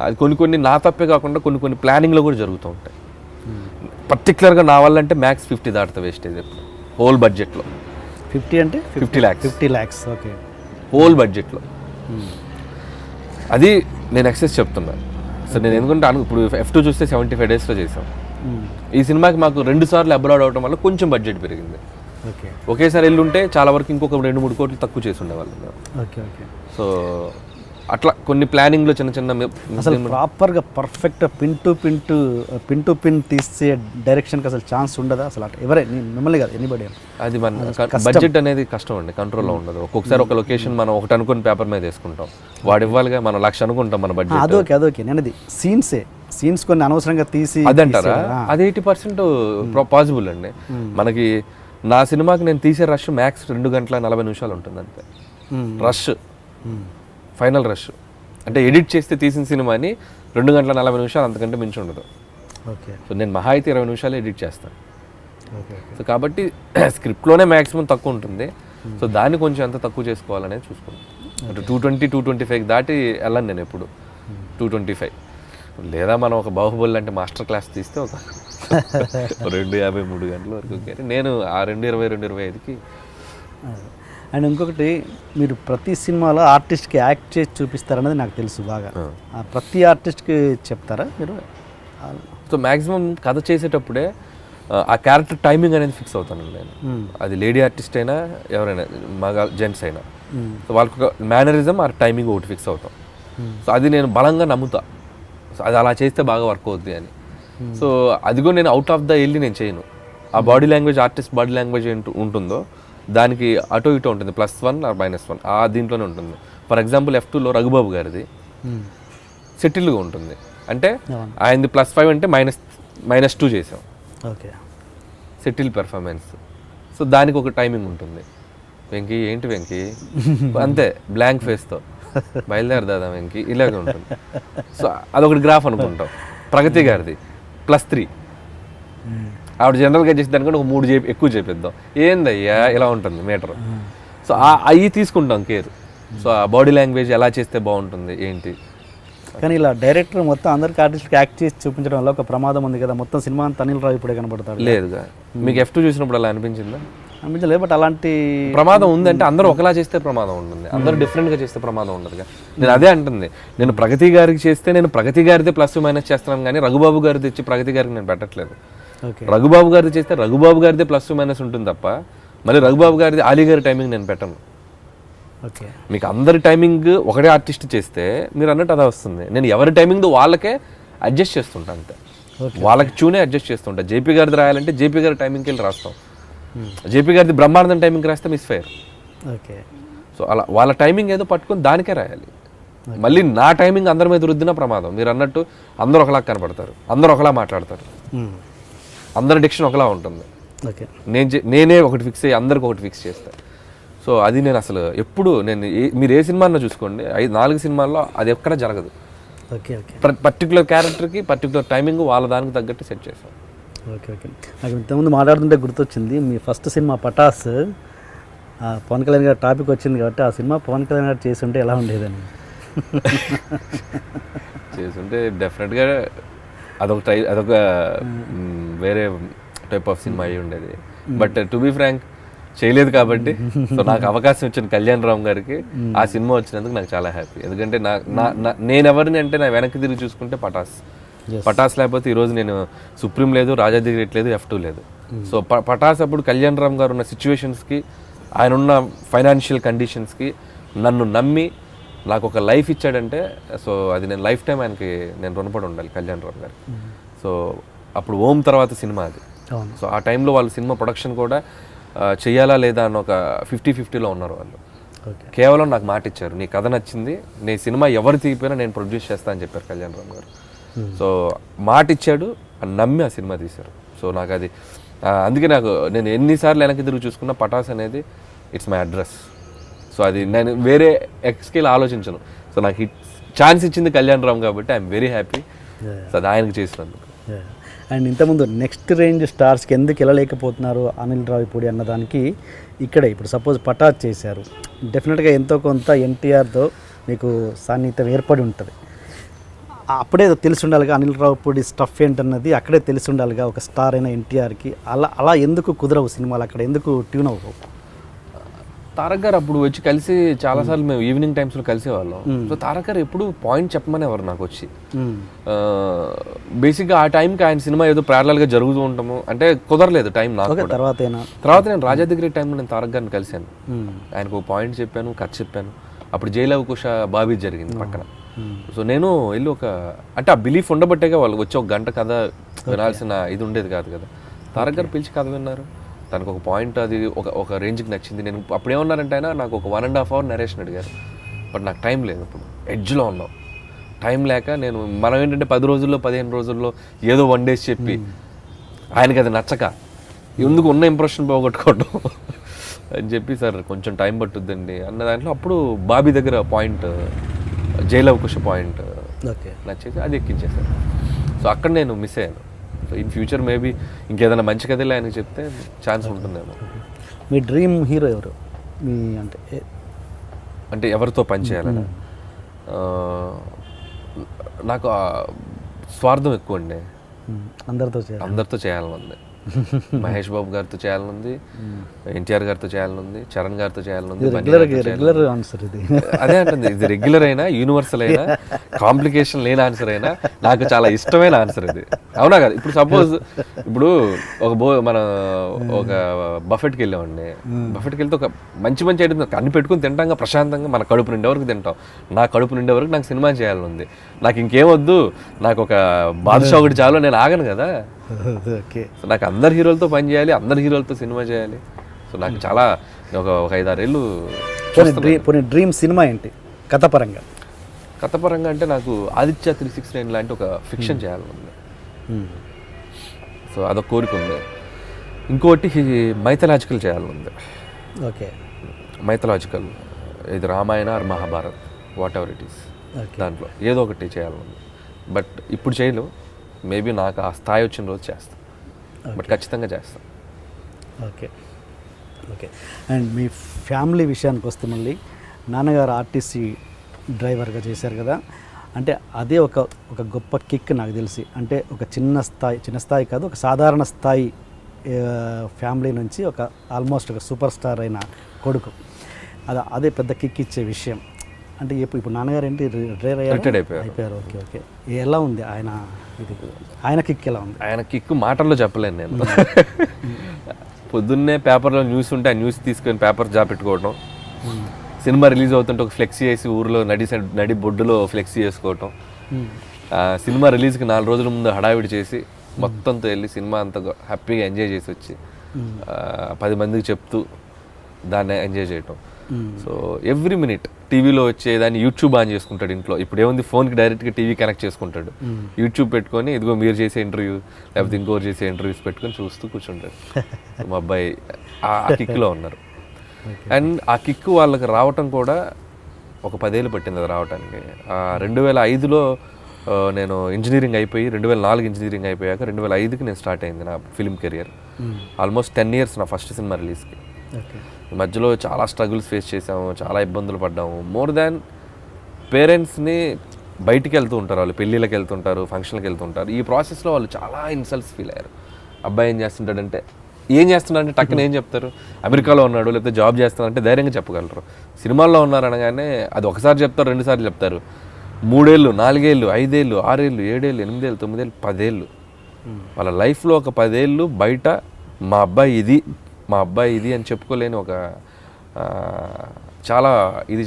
అది కొన్ని నా తప్పే కాకుండా కొన్ని ప్లానింగ్లో కూడా జరుగుతూ ఉంటాయి. పర్టికులర్గా నా వల్ల అంటే మ్యాక్స్ 50 దాటుతా వేస్టేజ్ ఎప్పుడు, హోల్ బడ్జెట్లో. 50 అంటే 50 lakhs. 50 lakhs, ఓకే, హోల్ బడ్జెట్లో. అది నేను ఎక్సెస్ చెప్తున్నాను. సో నేను ఎందుకంటే ఇప్పుడు F2 చూస్తే 75 daysలో చేసాం. ఈ సినిమాకి మాకు 2 సార్లు అబ్రాడ్ అవడం వల్ల కొంచెం బడ్జెట్ పెరిగింది. ఓకే, ఒకేసారి వెళ్ళుంటే చాలా వరకు ఇంకొక 2-3 కోట్లు తక్కువ చేసి ఉండేవాళ్ళు. ఓకే. సో అట్లా కొన్ని ప్లానింగ్లో చిన్న అసలు ప్రాపర్గా పర్ఫెక్ట్ పిన్ టు పిన్ తీసే డైరెక్షన్కి అసలు ఛాన్స్ ఉండదా అసలు? మిమ్మల్ని కాదు, ఎనీబడి. అది మన బడ్జెట్ అనేది కష్టం అండి, కంట్రోల్లో ఉండదు. ఒక్కొక్కసారి ఒక లొకేషన్ మనం ఒకటి అనుకుని పేపర్ మీద వేసుకుంటాం, వాడు ఇవ్వాలిగా, మనం 1,00,000 అనుకుంటాం మన బడ్జెట్. అదోకే నేను అది సీన్స్ కొన్ని అనవసరంగా తీసి అదంటారా? అది 80% పాసిబుల్ అండి. మనకి నా సినిమాకి నేను తీసే రష్ మ్యాక్స్ 2 గంటల 40 నిమిషాలు ఉంటుంది అంతే. రష్, ఫైనల్ రష్ అంటే ఎడిట్ చేస్తే తీసిన సినిమాని 2 గంటల 40 నిమిషాలు అంతకంటే మించి ఉండదు. ఓకే, సో నేను మహా అయితే 20 నిమిషాలు ఎడిట్ చేస్తాను. సో కాబట్టి స్క్రిప్ట్లోనే మ్యాక్సిమం తక్కువ ఉంటుంది. సో దాన్ని కొంచెం ఎంత తక్కువ చేసుకోవాలనేది చూసుకుంటాను. అంటే 220, 225 దాటి వెళ్ళను నేను ఎప్పుడు. 225 లేదా మనం ఒక బాహుబలి అంటే మాస్టర్ క్లాస్ తీస్తే ఒక 2:53 గంటల వరకు. నేను ఆ 2:20, 2:25కి. అండ్ ఇంకొకటి, మీరు ప్రతి సినిమాలో ఆర్టిస్ట్కి యాక్ట్ చేసి చూపిస్తారనేది నాకు తెలుసు బాగా. ప్రతి ఆర్టిస్ట్కి చెప్తారా మీరు? సో మ్యాక్సిమం కథ చేసేటప్పుడే ఆ క్యారెక్టర్ టైమింగ్ అనేది ఫిక్స్ అవుతాను నేను. అది లేడీ ఆర్టిస్ట్ అయినా ఎవరైనా, మగ జెంట్స్ అయినా, సో వాళ్ళకి ఒక మేనరిజం ఆ టైమింగ్ ఒకటి ఫిక్స్ అవుతాం. సో అది నేను బలంగా నమ్ముతా. సో అది అలా చేస్తే బాగా వర్క్ అవుద్ది అని. సో అది కూడా నేను అవుట్ ఆఫ్ ద వెళ్ళి నేను చేయను. ఆ body language, artist body language ఉంటుందో దానికి అటో ఇటో ఉంటుంది, +1 or -1 ఆ దీంట్లోనే ఉంటుంది. ఫర్ ఎగ్జాంపుల్ F2లో రఘుబాబు గారిది సెటిల్గా ఉంటుంది, అంటే ఆయనది +5 అంటే -2 చేసాం. Okay, settle performance. సో దానికి ఒక టైమింగ్ ఉంటుంది. వెంకీ ఏంటి వెంకీ అంతే బ్లాంక్ ఫేస్తో బయలుదేరు దాదా వెంకీ ఇలాగే ఉంటుంది. సో అదొకటి గ్రాఫ్ అనుకుంటాం. ప్రగతి గారిది +3, ఆవిడ జనరల్గా చేసి దానికంటే ఒక 3 ఎక్కువ చేపిద్దాం, ఏందయ్యా ఇలా ఉంటుంది మీటర్. సో అవి తీసుకుంటాం కేర్. సో ఆ బాడీ లాంగ్వేజ్ ఎలా చేస్తే బాగుంటుంది ఏంటి. కానీ ఇలా డైరెక్టర్ మొత్తం అందరికి ఆర్టిస్ట్కి యాక్ట్ చేసి చూపించడం వల్ల ఒక ప్రమాదం ఉంది కదా, మొత్తం సినిమా అంతా అనిల్ రావు ఇప్పుడే కనబడతాడు. లేదుగా మీకు F2 చూసినప్పుడు అలా అనిపించిందా? అనిపించలేదు, బట్ అలాంటి ప్రమాదం ఉందంటే అందరూ ఒకలా చేస్తే ప్రమాదం ఉంటుంది, అందరూ డిఫరెంట్గా చేస్తే ప్రమాదం ఉండదుగా. నేను అదే అంటుంది, నేను ప్రగతి గారికి చేస్తే నేను ప్రగతి గారిదే ప్లస్ మైనస్ చేస్తున్నాను కానీ రఘుబాబు గారి తెచ్చి ప్రగతి గారికి నేను పెట్టట్లేదు. ఓకే, రఘుబాబు గారిది చేస్తే రఘుబాబు గారిదే ప్లస్ మైనస్ ఉంటుంది తప్ప మళ్ళీ రఘుబాబు గారిది ఆలీ గారి టైమింగ్ నేను పెట్టను. ఓకే, మీకు అందరి టైమింగ్ ఒకటే ఆర్టిస్ట్ చేస్తే మీరు అన్నట్టు అదే వస్తుంది. నేను ఎవరి టైమింగ్ వాళ్ళకే అడ్జస్ట్ చేస్తుంటా అంతే, వాళ్ళకి చూనే అడ్జస్ట్ చేస్తుంటా. జేపీ గారిది రాయాలంటే జేపీ గారి టైమింగ్కి వెళ్ళి రాస్తాం, జేపీ గారిది బ్రహ్మానందం టైమింగ్కి రాస్తే మిస్ ఫైర్. ఓకే, సో అలా వాళ్ళ టైమింగ్ ఏదో పట్టుకొని దానికే రాయాలి. మళ్ళీ నా టైమింగ్ అందరి మీద రుద్దిన ప్రమాదం. మీరు అన్నట్టు అందరూ ఒకలా కనపడతారు, అందరూ ఒకలా మాట్లాడతారు, అందరి డిక్షన్ ఒకలా ఉంటుంది. ఓకే, నేనే ఒకటి ఫిక్స్ అయ్యి అందరికి ఒకటి ఫిక్స్ చేస్తాను. సో అది నేను అసలు ఎప్పుడు మీరు ఏ సినిమాలో చూసుకోండి 4 సినిమాల్లో అది ఎక్కడ జరగదు. ఓకే, ఓకే, పర్టికులర్ క్యారెక్టర్కి పర్టికులర్ టైమింగ్ వాళ్ళ దానికి తగ్గట్టు సెట్ చేస్తాం. Okay, okay. నాకు ఇంతకుముందు మాట్లాడుతుంటే గుర్తొచ్చింది మీ ఫస్ట్ సినిమా పటాస్, పవన్ కళ్యాణ్ గారి టాపిక్ వచ్చింది కాబట్టి ఆ సినిమా పవన్ కళ్యాణ్ గారు చేసి ఉంటే ఎలా ఉండేదని. చేస్తుంటే డెఫినెట్గా అదొక వేరే టైప్ ఆఫ్ సినిమా అయ్యి ఉండేది. బట్ టు బీ ఫ్రాంక్ చేయలేదు కాబట్టి సో నాకు అవకాశం ఇచ్చిన కళ్యాణ్ రామ్ గారికి ఆ సినిమా వచ్చినందుకు నాకు చాలా హ్యాపీ. ఎందుకంటే నేను ఎవరిని అంటే నా వెనక్కి తిరిగి చూసుకుంటే పటాస్ లేకపోతే ఈరోజు నేను సుప్రీం లేదు, రాజాది గ్రేట్ లేదు, F2 లేదు. సో పటాస్ అప్పుడు కళ్యాణ్ రామ్ గారు ఉన్న సిచ్యువేషన్స్కి, ఆయన ఉన్న ఫైనాన్షియల్ కండిషన్స్కి నన్ను నమ్మి నాకు ఒక లైఫ్ ఇచ్చాడంటే సో అది నేను లైఫ్ టైం ఆయనకి నేను రుణపడి ఉండాలి కళ్యాణ్ రామ్ గారికి. సో అప్పుడు ఓం తర్వాత సినిమా అది. సో ఆ టైంలో వాళ్ళు సినిమా ప్రొడక్షన్ కూడా చెయ్యాలా లేదా అన్న ఒక 50-50లో ఉన్నారు వాళ్ళు. కేవలం నాకు మాట ఇచ్చారు, నీ కథ నచ్చింది, నీ సినిమా ఎవరు తీపినా నేను ప్రొడ్యూస్ చేస్తా అని చెప్పారు కళ్యాణ్ రామ్ గారు. సో మాట ఇచ్చాడు, నమ్మి ఆ సినిమా తీశారు. సో నాకు అది అందుకే నేను ఎన్నిసార్లు వెనక్కి తిరిగి చూసుకున్నా పటాస్ అనేది ఇట్స్ మై అడ్రస్. సో అది నేను వేరే ఎక్స్కేల్ ఆలోచించను. సో నాకు ఛాన్స్ ఇచ్చింది కళ్యాణ్ రామ్ కాబట్టి ఐఎమ్ వెరీ హ్యాపీ. సో అది ఆయనకు చేసినందుకు. అండ్ ఇంతకుముందు నెక్స్ట్ రేంజ్ స్టార్స్కి ఎందుకు వెళ్ళలేకపోతున్నారు అనిల్ రావిపూడి అన్నదానికి ఇక్కడే ఇప్పుడు సపోజ్ పటాస్ చేశారు, డెఫినెట్గా ఎంతో కొంత ఎన్టీఆర్తో మీకు సాన్నిహిత్యం ఏర్పడి ఉంటుంది. అప్పుడే తెలిసి ఉండాలిగా అనిల్ రావిపూడి స్టఫ్ ఏంటన్నది అక్కడే తెలిసి ఉండాలిగా ఒక స్టార్ అయిన ఎన్టీఆర్కి. అలా ఎందుకు కుదరవు సినిమాలు, అక్కడ ఎందుకు ట్యూన్ అవ్వవు? తారక్ గారు అప్పుడు వచ్చి కలిసి చాలాసార్లు మేము ఈవినింగ్ టైమ్స్లో కలిసేవాళ్ళం. సో తారక్ గారు ఎప్పుడు పాయింట్ చెప్పమనేవారు నాకు వచ్చి. బేసిక్గా ఆ టైంకి ఆయన సినిమా ఏదో ప్యారలల్గా జరుగుతూ ఉంటాము అంటే కుదరలేదు టైం నాకు. తర్వాత నేను రాజా దగ్గర టైంలో నేను తారక్ గారిని కలిశాను, ఆయనకు ఒక పాయింట్ చెప్పాను, కథ చెప్పాను. అప్పుడు జైలవకుశ బాబీ జరిగింది పక్కన. సో నేను వెళ్ళి అంటే ఆ బిలీఫ్ ఉండబట్టేగా వాళ్ళకి వచ్చి ఒక గంట కథ వినాల్సిన ఇది ఉండేది కాదు కదా. తారక్ గారు పిలిచి కథ విన్నారు, తనకు ఒక పాయింట్ అది ఒక రేంజ్కి నచ్చింది. నేను అప్పుడు ఏమన్నారంటే ఆయన నాకు ఒక 1.5 hour నరేషన్ అడిగారు, బట్ నాకు టైం లేదు. ఇప్పుడు ఎడ్జ్లో ఉన్నాం, టైం లేక మనం ఏంటంటే 10 రోజుల్లో 15 రోజుల్లో ఏదో 1 day చెప్పి ఆయనకి అది నచ్చక ఎందుకు ఉన్న ఇంప్రెషన్ పోగొట్టుకోవడం అని చెప్పి సార్ కొంచెం టైం పట్టుద్దండి అన్న దాంట్లో అప్పుడు బాబీ దగ్గర పాయింట్ జైలవకుశ పాయింట్ నచ్చేసి అది ఎక్కించేశారు. సో అక్కడ నేను మిస్ అయ్యాను. సో ఇన్ ఫ్యూచర్ మేబీ ఇంకేదైనా మంచి కథలు ఆయనకి చెప్తే ఛాన్స్ ఉంటుందేమో. మీ డ్రీమ్ హీరో ఎవరు? మీ అంటే ఎవరితో పనిచేయాలని నాకు స్వార్థం ఎక్కువ అండి. అందరితో చేయాలని ఉంది. మహేష్ బాబు గారితో చేయాలని ఉంది, ఎన్టీఆర్ గారితో చేయాలని ఉంది, చరణ్ గారితో చేయాలని ఉంది. అదే అంటుంది, ఇది రెగ్యులర్ అయినా యూనివర్సల్ అయినా కాంప్లికేషన్ లేని ఆన్సర్ అయినా నాకు చాలా ఇష్టమైన ఆన్సర్ ఇది. అవునా కదా? ఇప్పుడు సపోజ్ ఇప్పుడు మన ఒక బఫెట్కి వెళ్ళామండి, బఫెట్కి వెళ్తే ఒక మంచి ఐటమ్ అన్ని పెట్టుకుని తింటాం ప్రశాంతంగా, మన కడుపు నిండే వరకు తింటాం. నా కడుపు నిండే వరకు నాకు సినిమా చేయాలని ఉంది. నాకు ఇంకేమొద్దు, నాకు ఒక బాదుషా ఒకటి చాలు, నేను ఆగను కదా. సో నాకు అందరు హీరోలతో పని చేయాలి, అందరు హీరోలతో సినిమా చేయాలి. సో నాకు చాలా ఒక 5-6 ఏళ్ళు. డ్రీమ్ సినిమా ఏంటి కథపరంగా? కథపరంగా అంటే నాకు ఆదిత్య 369 లాంటి ఒక ఫిక్షన్ చేయాలని ఉంది. సో అదొక కోరిక ఉంది. ఇంకోటి మైథలాజికల్ చేయాలని ఉంది. ఓకే, మైథలాజికల్, ఇది Ramayana or Mahabharat whatever it is, దాంట్లో ఏదో ఒకటి చేయాలని ఉంది. బట్ ఇప్పుడు చేయలేవు, మేబీ నాకు ఆ స్థాయి వచ్చిన రోజు చేస్తాను, బట్ ఖచ్చితంగా చేస్తాను. Okay, okay. And me family విషయానికి వస్తే మళ్ళీ నాన్నగారు ఆర్టీసీ డ్రైవర్గా చేశారు కదా, అంటే అదే ఒక గొప్ప కిక్ నాకు తెలిసి. అంటే ఒక చిన్న స్థాయి కాదు, ఒక సాధారణ స్థాయి ఫ్యామిలీ నుంచి ఒక ఆల్మోస్ట్ ఒక సూపర్ స్టార్ అయిన కొడుకు, అదే పెద్ద కిక్ ఇచ్చే విషయం. అంటే ఇప్పుడు నాన్నగారు ఏంటి రిటైర్డ్ అయిపోయారు. Okay okay. ఎలా ఉంది ఆయన కిక్ ఎలా ఉంది? ఆయన కిక్ మాటల్లో చెప్పలేను నేను. పొద్దున్నే పేపర్లో న్యూస్ ఉంటే ఆ న్యూస్ తీసుకొని పేపర్ పెట్టుకోవడం, సినిమా రిలీజ్ అవుతుంటే ఒక ఫ్లెక్సీ వేసి ఊర్లో నడి బొడ్డులో ఫ్లెక్సీ వేసుకోవటం, సినిమా రిలీజ్కి 4 రోజుల ముందు హడావిడి చేసి మొత్తంతో వెళ్ళి సినిమా అంతా హ్యాపీగా ఎంజాయ్ చేసి వచ్చి 10 మందికి చెప్తూ దాన్ని ఎంజాయ్ చేయటం. సో ఎవ్రీ మినిట్ టీవీలో వచ్చేదాన్ని యూట్యూబ్ ఆన్ చేసుకుంటాడు ఇంట్లో. ఇప్పుడు ఏముంది, ఫోన్కి డైరెక్ట్గా టీవీ కనెక్ట్ చేసుకుంటాడు, యూట్యూబ్ పెట్టుకొని ఇదిగో మీరు చేసే ఇంటర్వ్యూ లేకపోతే ఇంకోరు చేసే ఇంటర్వ్యూస్ పెట్టుకొని చూస్తూ కూర్చుంటాడు. మా అబ్బాయి ఆ కిక్లో ఉన్నారు. అండ్ ఆ కిక్ వాళ్ళకి రావటం కూడా ఒక 10 ఏళ్ళు పట్టింది అది రావడానికి. 2005లో నేను ఇంజనీరింగ్ అయిపోయి 2004 ఇంజనీరింగ్ అయిపోయాక 2005కి నేను స్టార్ట్ అయింది నా ఫిల్మ్ కెరియర్. ఆల్మోస్ట్ 10 ఇయర్స్ నా ఫస్ట్ సినిమా రిలీజ్కి. మధ్యలో చాలా స్ట్రగుల్స్ ఫేస్ చేసాము, చాలా ఇబ్బందులు పడ్డాము. మోర్ దాన్ పేరెంట్స్ని బయటికి వెళ్తూ ఉంటారు, వాళ్ళు పెళ్ళిళ్ళకి వెళ్తుంటారు, ఫంక్షన్కి వెళ్తుంటారు. ఈ ప్రాసెస్లో వాళ్ళు చాలా ఇన్సల్ట్స్ ఫీల్ అయ్యారు. అబ్బాయి ఏం చేస్తుంటాడంటే టక్కున ఏం చెప్తారు, అమెరికాలో ఉన్నాడు లేకపోతే జాబ్ చేస్తానంటే ధైర్యంగా చెప్పగలరు. సినిమాల్లో ఉన్నారు అనగానే అది ఒకసారి చెప్తారు, 2 సార్లు చెప్తారు. 3 ఏళ్ళు, 4 ఏళ్ళు, 5 ఏళ్ళు, 6 ఏళ్ళు, 7 ఏళ్ళు, 8 ఏళ్ళు, 9 ఏళ్ళు, 10 ఏళ్ళు, వాళ్ళ లైఫ్లో ఒక 10 ఏళ్ళు బయట మా అబ్బాయి ఇది అని చెప్పుకోలేని ఒక చాలా ఇది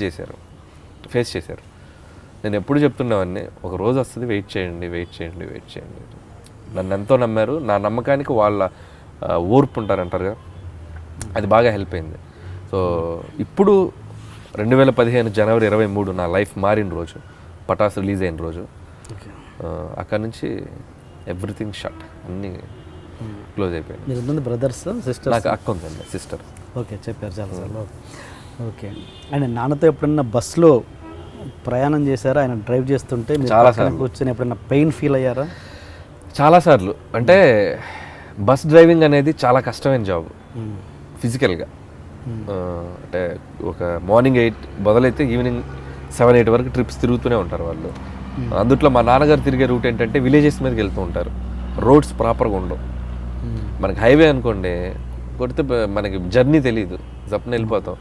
ఫేస్ చేశారు. నేను ఎప్పుడు చెప్తున్నవన్నీ, ఒక రోజు వస్తుంది, వెయిట్ చేయండి. నన్ను ఎంతో నమ్మారు. నా నమ్మకానికి వాళ్ళ ఓర్పు ఉంటారంటారు కదా, అది బాగా హెల్ప్ అయింది. సో ఇప్పుడు 2015 జనవరి 23 నా లైఫ్ మారిన రోజు, పటాస్ రిలీజ్ అయిన రోజు. అక్కడ నుంచి ఎవ్రీథింగ్ షట్, అన్నీ క్లోజ్ అయిపోయింది. మీరు బ్రదర్స్ సిస్టర్? నాకు అక్క ఉందండి, సిస్టర్. ఓకే, చెప్పారు చాలాసార్లు. ఓకే. అండ్ నాన్నతో ఎప్పుడన్నా బస్సులో ప్రయాణం చేశారా? ఆయన డ్రైవ్ చేస్తుంటే చాలాసార్లు కూర్చొని ఎప్పుడన్నా పెయిన్ ఫీల్ అయ్యారా? చాలాసార్లు. అంటే బస్ డ్రైవింగ్ అనేది చాలా కష్టమైన జాబ్ ఫిజికల్గా. అంటే ఒక మార్నింగ్ 8 మొదలైతే ఈవినింగ్ 7-8 వరకు ట్రిప్స్ తిరుగుతూనే ఉంటారు వాళ్ళు. అందుట్లో మా నాన్నగారు తిరిగే రూట్ ఏంటంటే విలేజెస్ మీదకి వెళ్తూ ఉంటారు. రోడ్స్ ప్రాపర్గా ఉండవు. మనకి హైవే అనుకోండి, కొడితే మనకి జర్నీ తెలియదు, జప్న వెళ్ళిపోతాం.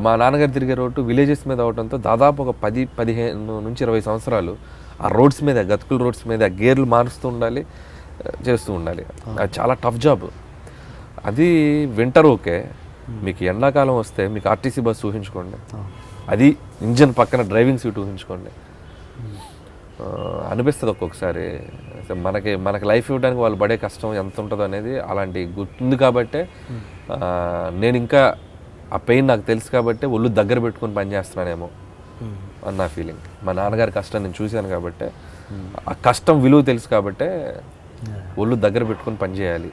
మా నాన్నగారు తిరిగే రోడ్డు విలేజెస్ మీద అవడంతో దాదాపు ఒక 15 నుంచి 20 సంవత్సరాలు ఆ రోడ్స్ మీద, గతుకుల రోడ్స్ మీద గేర్లు మారుస్తూ ఉండాలి, చేస్తూ ఉండాలి. అది చాలా టఫ్ జాబ్. అది వింటర్ ఓకే, మీకు ఎండాకాలం వస్తే మీకు ఆర్టీసీ బస్సు ఊహించుకోండి, అది ఇంజన్ పక్కన డ్రైవింగ్ సీట్ ఊహించుకోండి. అనిపిస్తుంది ఒక్కొక్కసారి మనకి లైఫ్ ఇవ్వడానికి వాళ్ళు పడే కష్టం ఎంత ఉంటుందో అనేది. అలాంటి గుర్తుంది కాబట్టే నేను ఇంకా ఆ పెయిన్ నాకు తెలుసు కాబట్టి ఒళ్ళు దగ్గర పెట్టుకొని పనిచేస్తున్నానేమో అని నా ఫీలింగ్. మా నాన్నగారి కష్టం నేను చూశాను కాబట్టి, ఆ కష్టం విలువ తెలుసు కాబట్టే ఒళ్ళు దగ్గర పెట్టుకొని పనిచేయాలి.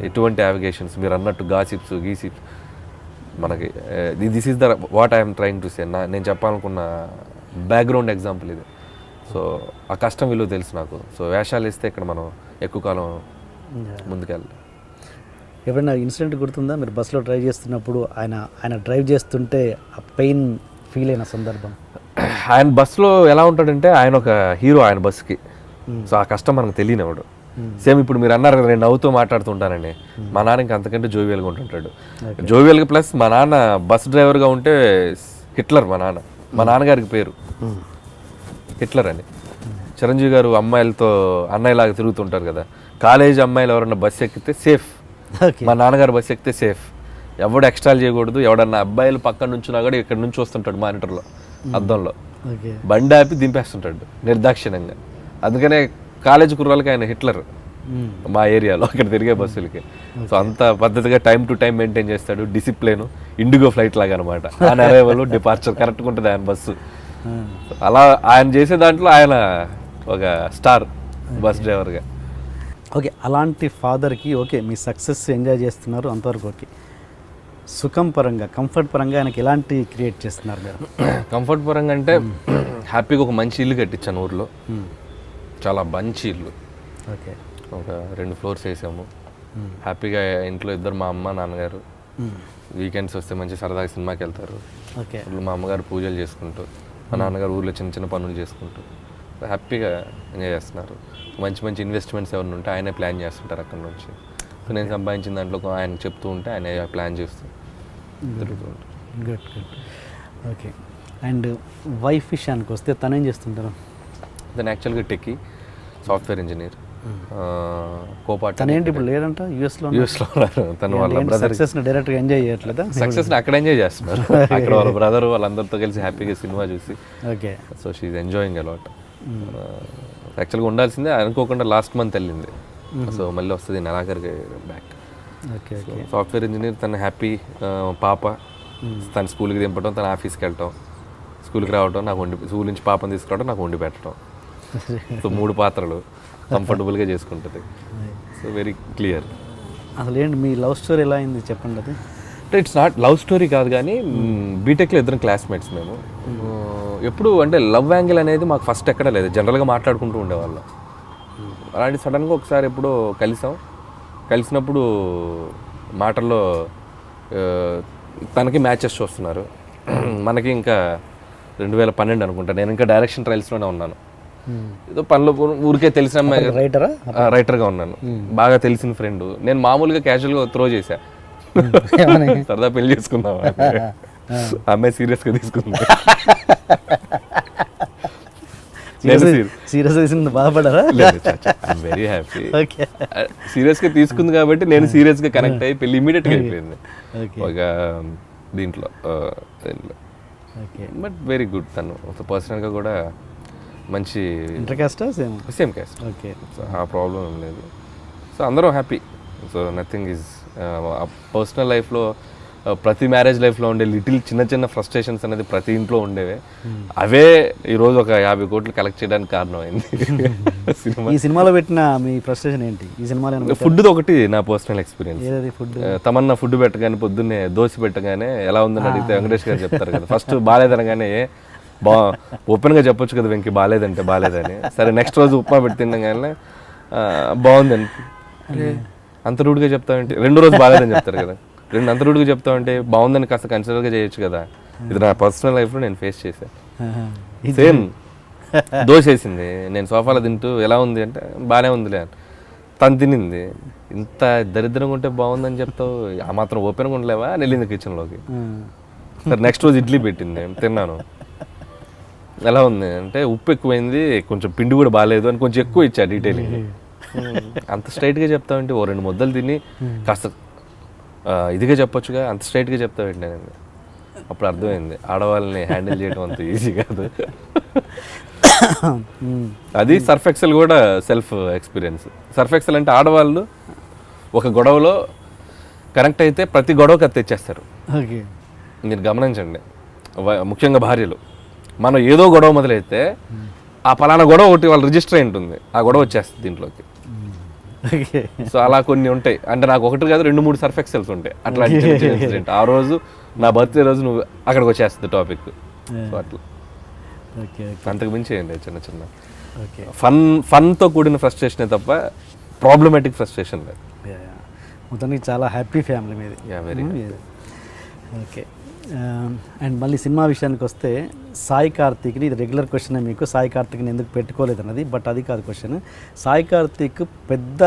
ఎటువంటి యావిగేషన్స్, మీరు అన్నట్టు గాసిప్స్ మనకి this is the what I'm trying to say. నేను చెప్పాలనుకున్న బ్యాక్గ్రౌండ్ ఎగ్జాంపుల్ ఇది. సో ఆ కష్టం విలువ తెలుసు నాకు. సో వేషాలు ఇస్తే ఇక్కడ మనం ఎక్కువ కాలం ముందుకెళ్ళాలి. ఎప్పుడైనా ఇన్సిడెంట్ గుర్తుందా మీరు బస్సులో డ్రైవ్ చేస్తున్నప్పుడు? ఆయన డ్రైవ్ చేస్తుంటే ఆ పెయిన్ ఫీల్ అయిన సందర్భం? ఆయన బస్సులో ఎలా ఉంటాడంటే, ఆయన ఒక హీరో ఆయన బస్సుకి. సో ఆ కష్టం మనకు తెలియనివాడు. సేమ్ ఇప్పుడు మీరు అన్నారు కదా, నేను నవ్వుతూ మాట్లాడుతుంటానండి. మా నాన్న ఇంకా అంతకంటే జోవియల్గా ఉంటుంటాడు. జోవియల్గా ప్లస్ మా నాన్న బస్ డ్రైవర్గా ఉంటే హిట్లర్. మా నాన్నగారికి పేరు హిట్లర్ అని. చిరంజీవి గారు అమ్మాయిలతో అన్నయ్యలాగా తిరుగుతుంటారు కదా, కాలేజ్ అమ్మాయిలు ఎవరన్నా బస్సు ఎక్కితే సేఫ్, మా నాన్నగారు బస్సు ఎక్కితే సేఫ్. ఎవడు ఎక్స్ట్రాలు చేయకూడదు. ఎవడన్నా అబ్బాయిలు పక్కన నుంచున్నా కూడా ఇక్కడ నుంచి వస్తుంటాడు మానిటర్లో, అద్దంలో బండి ఆపి దింపేస్తుంటాడు నిర్దాక్షిణ్యంగా. అందుకనే కాలేజ్ కుర్రాలకి ఆయన హిట్లర్ మా ఏరియాలో అక్కడ తిరిగే బస్సులకి. సో అంత పద్ధతిగా టైం టు టైం మెయింటైన్ చేస్తాడు. డిసిప్లిన్, ఇండిగో ఫ్లైట్ లాగా అనమాట. ఆయన అరైవల్, డిపార్చర్ కరెక్ట్గా ఉంటుంది ఆయన బస్సు. అలా ఆయన చేసే దాంట్లో ఆయన ఒక స్టార్ బస్ డ్రైవర్గా. ఓకే, అలాంటి ఫాదర్కి ఓకే మీ సక్సెస్ ఎంజాయ్ చేస్తున్నారు అంతవరకు ఓకే. సుఖం పరంగా, కంఫర్ట్ పరంగా ఆయనకి ఎలాంటి క్రియేట్ చేస్తున్నారు మీరు? కంఫర్ట్ పరంగా అంటే హ్యాపీగా ఒక మంచి ఇల్లు కట్టించాను ఊర్లో. చాలా మంచి ఇల్లు. ఓకే, ఒక 2 ఫ్లోర్స్ వేసాము. హ్యాపీగా ఇంట్లో ఇద్దరు మా అమ్మ నాన్నగారు వీకెండ్స్ వస్తే మంచి సరదాగా సినిమాకి వెళ్తారు. ఓకే. మా అమ్మగారు పూజలు చేసుకుంటూ మా నాన్నగారు ఊర్లో చిన్న చిన్న పనులు చేసుకుంటూ హ్యాపీగా ఎంజాయ్ చేస్తున్నారు. మంచి మంచి ఇన్వెస్ట్మెంట్స్ ఎవరిని ఉంటే ఆయనే ప్లాన్ చేస్తుంటారు అక్కడ నుంచి. సో నేను సంపాదించిన దాంట్లో ఆయన చెప్తూ ఉంటే ఆయన ప్లాన్ చేస్తూ తిరుగుతూ ఉంటారు. Good good. Okay. And wife విషయానికి వస్తే తను ఏం చేస్తుంటారు? తను యాక్చువల్గా టెక్కి సాఫ్ట్వేర్ ఇంజనీర్, కోపాట. తను ఏంటి ఇప్పుడు లేదంట యూఎస్లో ఉన్నారు. తను వాళ్ళ బ్రదర్ సక్సెస్ని డైరెక్ట్గా ఎంజాయ్ చేయట్లేదా? సక్సెస్ని అక్కడ ఎంజాయ్ చేస్తున్నారు. అక్కడ వాళ్ళ బ్రదర్ వాళ్ళందరితో కలిసి హ్యాపీగా సినిమా చూసి. Okay. So she enjoying a lot. యాక్చువల్గా ఉండాల్సిందే అనుకోకుండా లాస్ట్ మంత్ వెళ్ళింది. సో మళ్ళీ వస్తుంది నెలాఖరికి back. Okay. Okay. Software engineer, తను హ్యాపీ. పాప తన స్కూల్కి దింపడం, తన ఆఫీస్కి వెళ్ళటం, స్కూల్కి రావడం, నాకు స్కూల్ నుంచి పాపని తీసుకురావడం, నాకు వండి పెట్టడం. సో 3 పాత్రలు కంఫర్టబుల్గా చేసుకుంటుంది. So very clear. అసలు ఏంటి మీ లవ్ స్టోరీ ఎలా అయింది చెప్పండి. అది అంటే ఇట్స్ నాట్ లవ్ స్టోరీ కాదు కానీ బీటెక్లో ఇద్దరం క్లాస్మేట్స్ మేము. ఎప్పుడు అంటే లవ్ యాంగిల్ అనేది మాకు ఫస్ట్ ఎక్కడ లేదు, జనరల్గా మాట్లాడుకుంటూ ఉండేవాళ్ళం. అలాంటి సడన్గా ఒకసారి ఎప్పుడో కలిసినప్పుడు మాటల్లో తనకి మ్యాచెస్ చూస్తున్నారు, మనకి ఇంకా 2012 అనుకుంటా. నేను ఇంకా డైరెక్షన్ ట్రయల్స్లోనే ఉన్నాను. ఏదో పనిలో ఊరికే తెలిసిన అమ్మాయి, రైటర్గా ఉన్నాను, బాగా తెలిసిన ఫ్రెండ్. నేను మామూలుగా క్యాజువల్గా త్రో చేశా, సరదా పెళ్లి చేసుకుందాం. అమ్మాయి సీరియస్గా తీసుకుంది. బాధపడారా? Very happy. సీరియస్గా తీసుకుంది కాబట్టి నేను సీరియస్గా కనెక్ట్ అయ్యి పెళ్లి ఇమీడియట్గా అయిపోయింది ఒక దీంట్లో. But very good. తను పర్సనల్గా కూడా మంచి సేమ్ క్యాస్ట్. ఓకే. సో ఆ ప్రాబ్లం ఏం లేదు. సో అందరం happy. So nothing is personal లైఫ్లో ప్రతి మ్యారేజ్ లైఫ్లో ఉండే చిన్న చిన్న ఫ్రస్ట్రేషన్స్ అనేది ప్రతి ఇంట్లో ఉండేవే. అవే ఈరోజు ఒక 50 కోట్లు కలెక్ట్ చేయడానికి కారణమైంది. ఈ సినిమాలో పెట్టిన మీ ఫ్రస్ట్రేషన్ ఏంటి? ఈ సినిమాలో ఫుడ్ ఒకటి నా personal experience. Food Tamannaah food పెట్టగానే పొద్దున్నే దోశ పెట్టగానే ఎలా ఉందని అడిగితే వెంకటేష్ గారు చెప్తారు కదా, ఫస్ట్ బాగాలేదనగానే ఓపెన్గా చెప్పొచ్చు కదా వెంకీ బాగాలేదంటే బాగాలేదని. సరే నెక్స్ట్ రోజు ఉప్మా పెట్టి తినగానే బాగుందని, అంత రూడ్గా చెప్తామంటే 2వ రోజు బాగాలేదని చెప్తారు కదా, అంత రూడ్గా చెప్తామంటే బాగుందని కాస్త కన్సిడర్గా చేయొచ్చు కదా. ఇది నా పర్సనల్ లైఫ్లో నేను ఫేస్ చేశాను. సేమ్ దోశ వేసింది, నేను సోఫాలో తింటూ ఎలా ఉంది అంటే బాగానే ఉందిలే, తను తినింది. ఇంత దరిద్రంగా ఉంటే బాగుందని చెప్తావు, ఆ మాత్రం ఓపెన్గా ఉండలేవా అని వెళ్ళింది కిచెన్లోకి. సరే నెక్స్ట్ రోజు ఇడ్లీ పెట్టింది, తిన్నాను. ఎలా ఉంది అంటే ఉప్పు ఎక్కువైంది, కొంచెం పిండి కూడా బాగాలేదు అని కొంచెం ఎక్కువ ఇచ్చా డీటెయిలింగ్. అంత స్ట్రైట్గా చెప్తావంటే ఓ 2 ముద్దలు తిని కాస్త ఇదిగా చెప్పొచ్చుగా, అంత స్ట్రైట్గా చెప్తావేంటి నేను. అప్పుడు అర్థమైంది ఆడవాళ్ళని హ్యాండిల్ చేయడం అంత ఈజీ కాదు. అది సర్ఫ్ ఎక్సెల్ కూడా సెల్ఫ్ ఎక్స్పీరియన్స్. సర్ఫ్ ఎక్సెల్ అంటే ఆడవాళ్ళు ఒక గొడవలో కనెక్ట్ అయితే ప్రతి గొడవకి అది తెచ్చేస్తారు. మీరు గమనించండి, ముఖ్యంగా భార్యలు. మనం ఏదో గొడవ మొదలైతే ఆ పలానా గొడవ ఒకటి వాళ్ళు రిజిస్టర్ అయి ఉంటుంది, ఆ గొడవ వచ్చేస్తుంది దీంట్లోకి. సో అలా కొన్ని ఉంటాయి. అంటే నాకు ఒకటి కాదు 2-3 సర్ఫ్ ఎక్సెల్స్ ఉంటాయి అట్లా ఇన్సిడెంట్. ఆ రోజు నా బర్త్డే రోజు నువ్వు అక్కడికి వచ్చేస్తుంది టాపిక్. సో అట్లా అంతకు మించి ఏంటి చిన్న చిన్న ఫన్తో కూడిన ఫ్రస్ట్రేషనే తప్ప ప్రాబ్లమాటిక్ ఫ్రస్ట్రేషన్ లేదు. మొత్తానికి చాలా హ్యాపీ ఫ్యామిలీ మీది. వెరీ. ఓకే. అండ్ మళ్ళీ సినిమా విషయానికి వస్తే సాయి కార్తిక్ని, ఇది రెగ్యులర్ క్వశ్చన్ మీకు, సాయి కార్తిక్ని ఎందుకు పెట్టుకోలేదు అన్నది, బట్ అది కాదు క్వశ్చన్. సాయి కార్తిక్ పెద్ద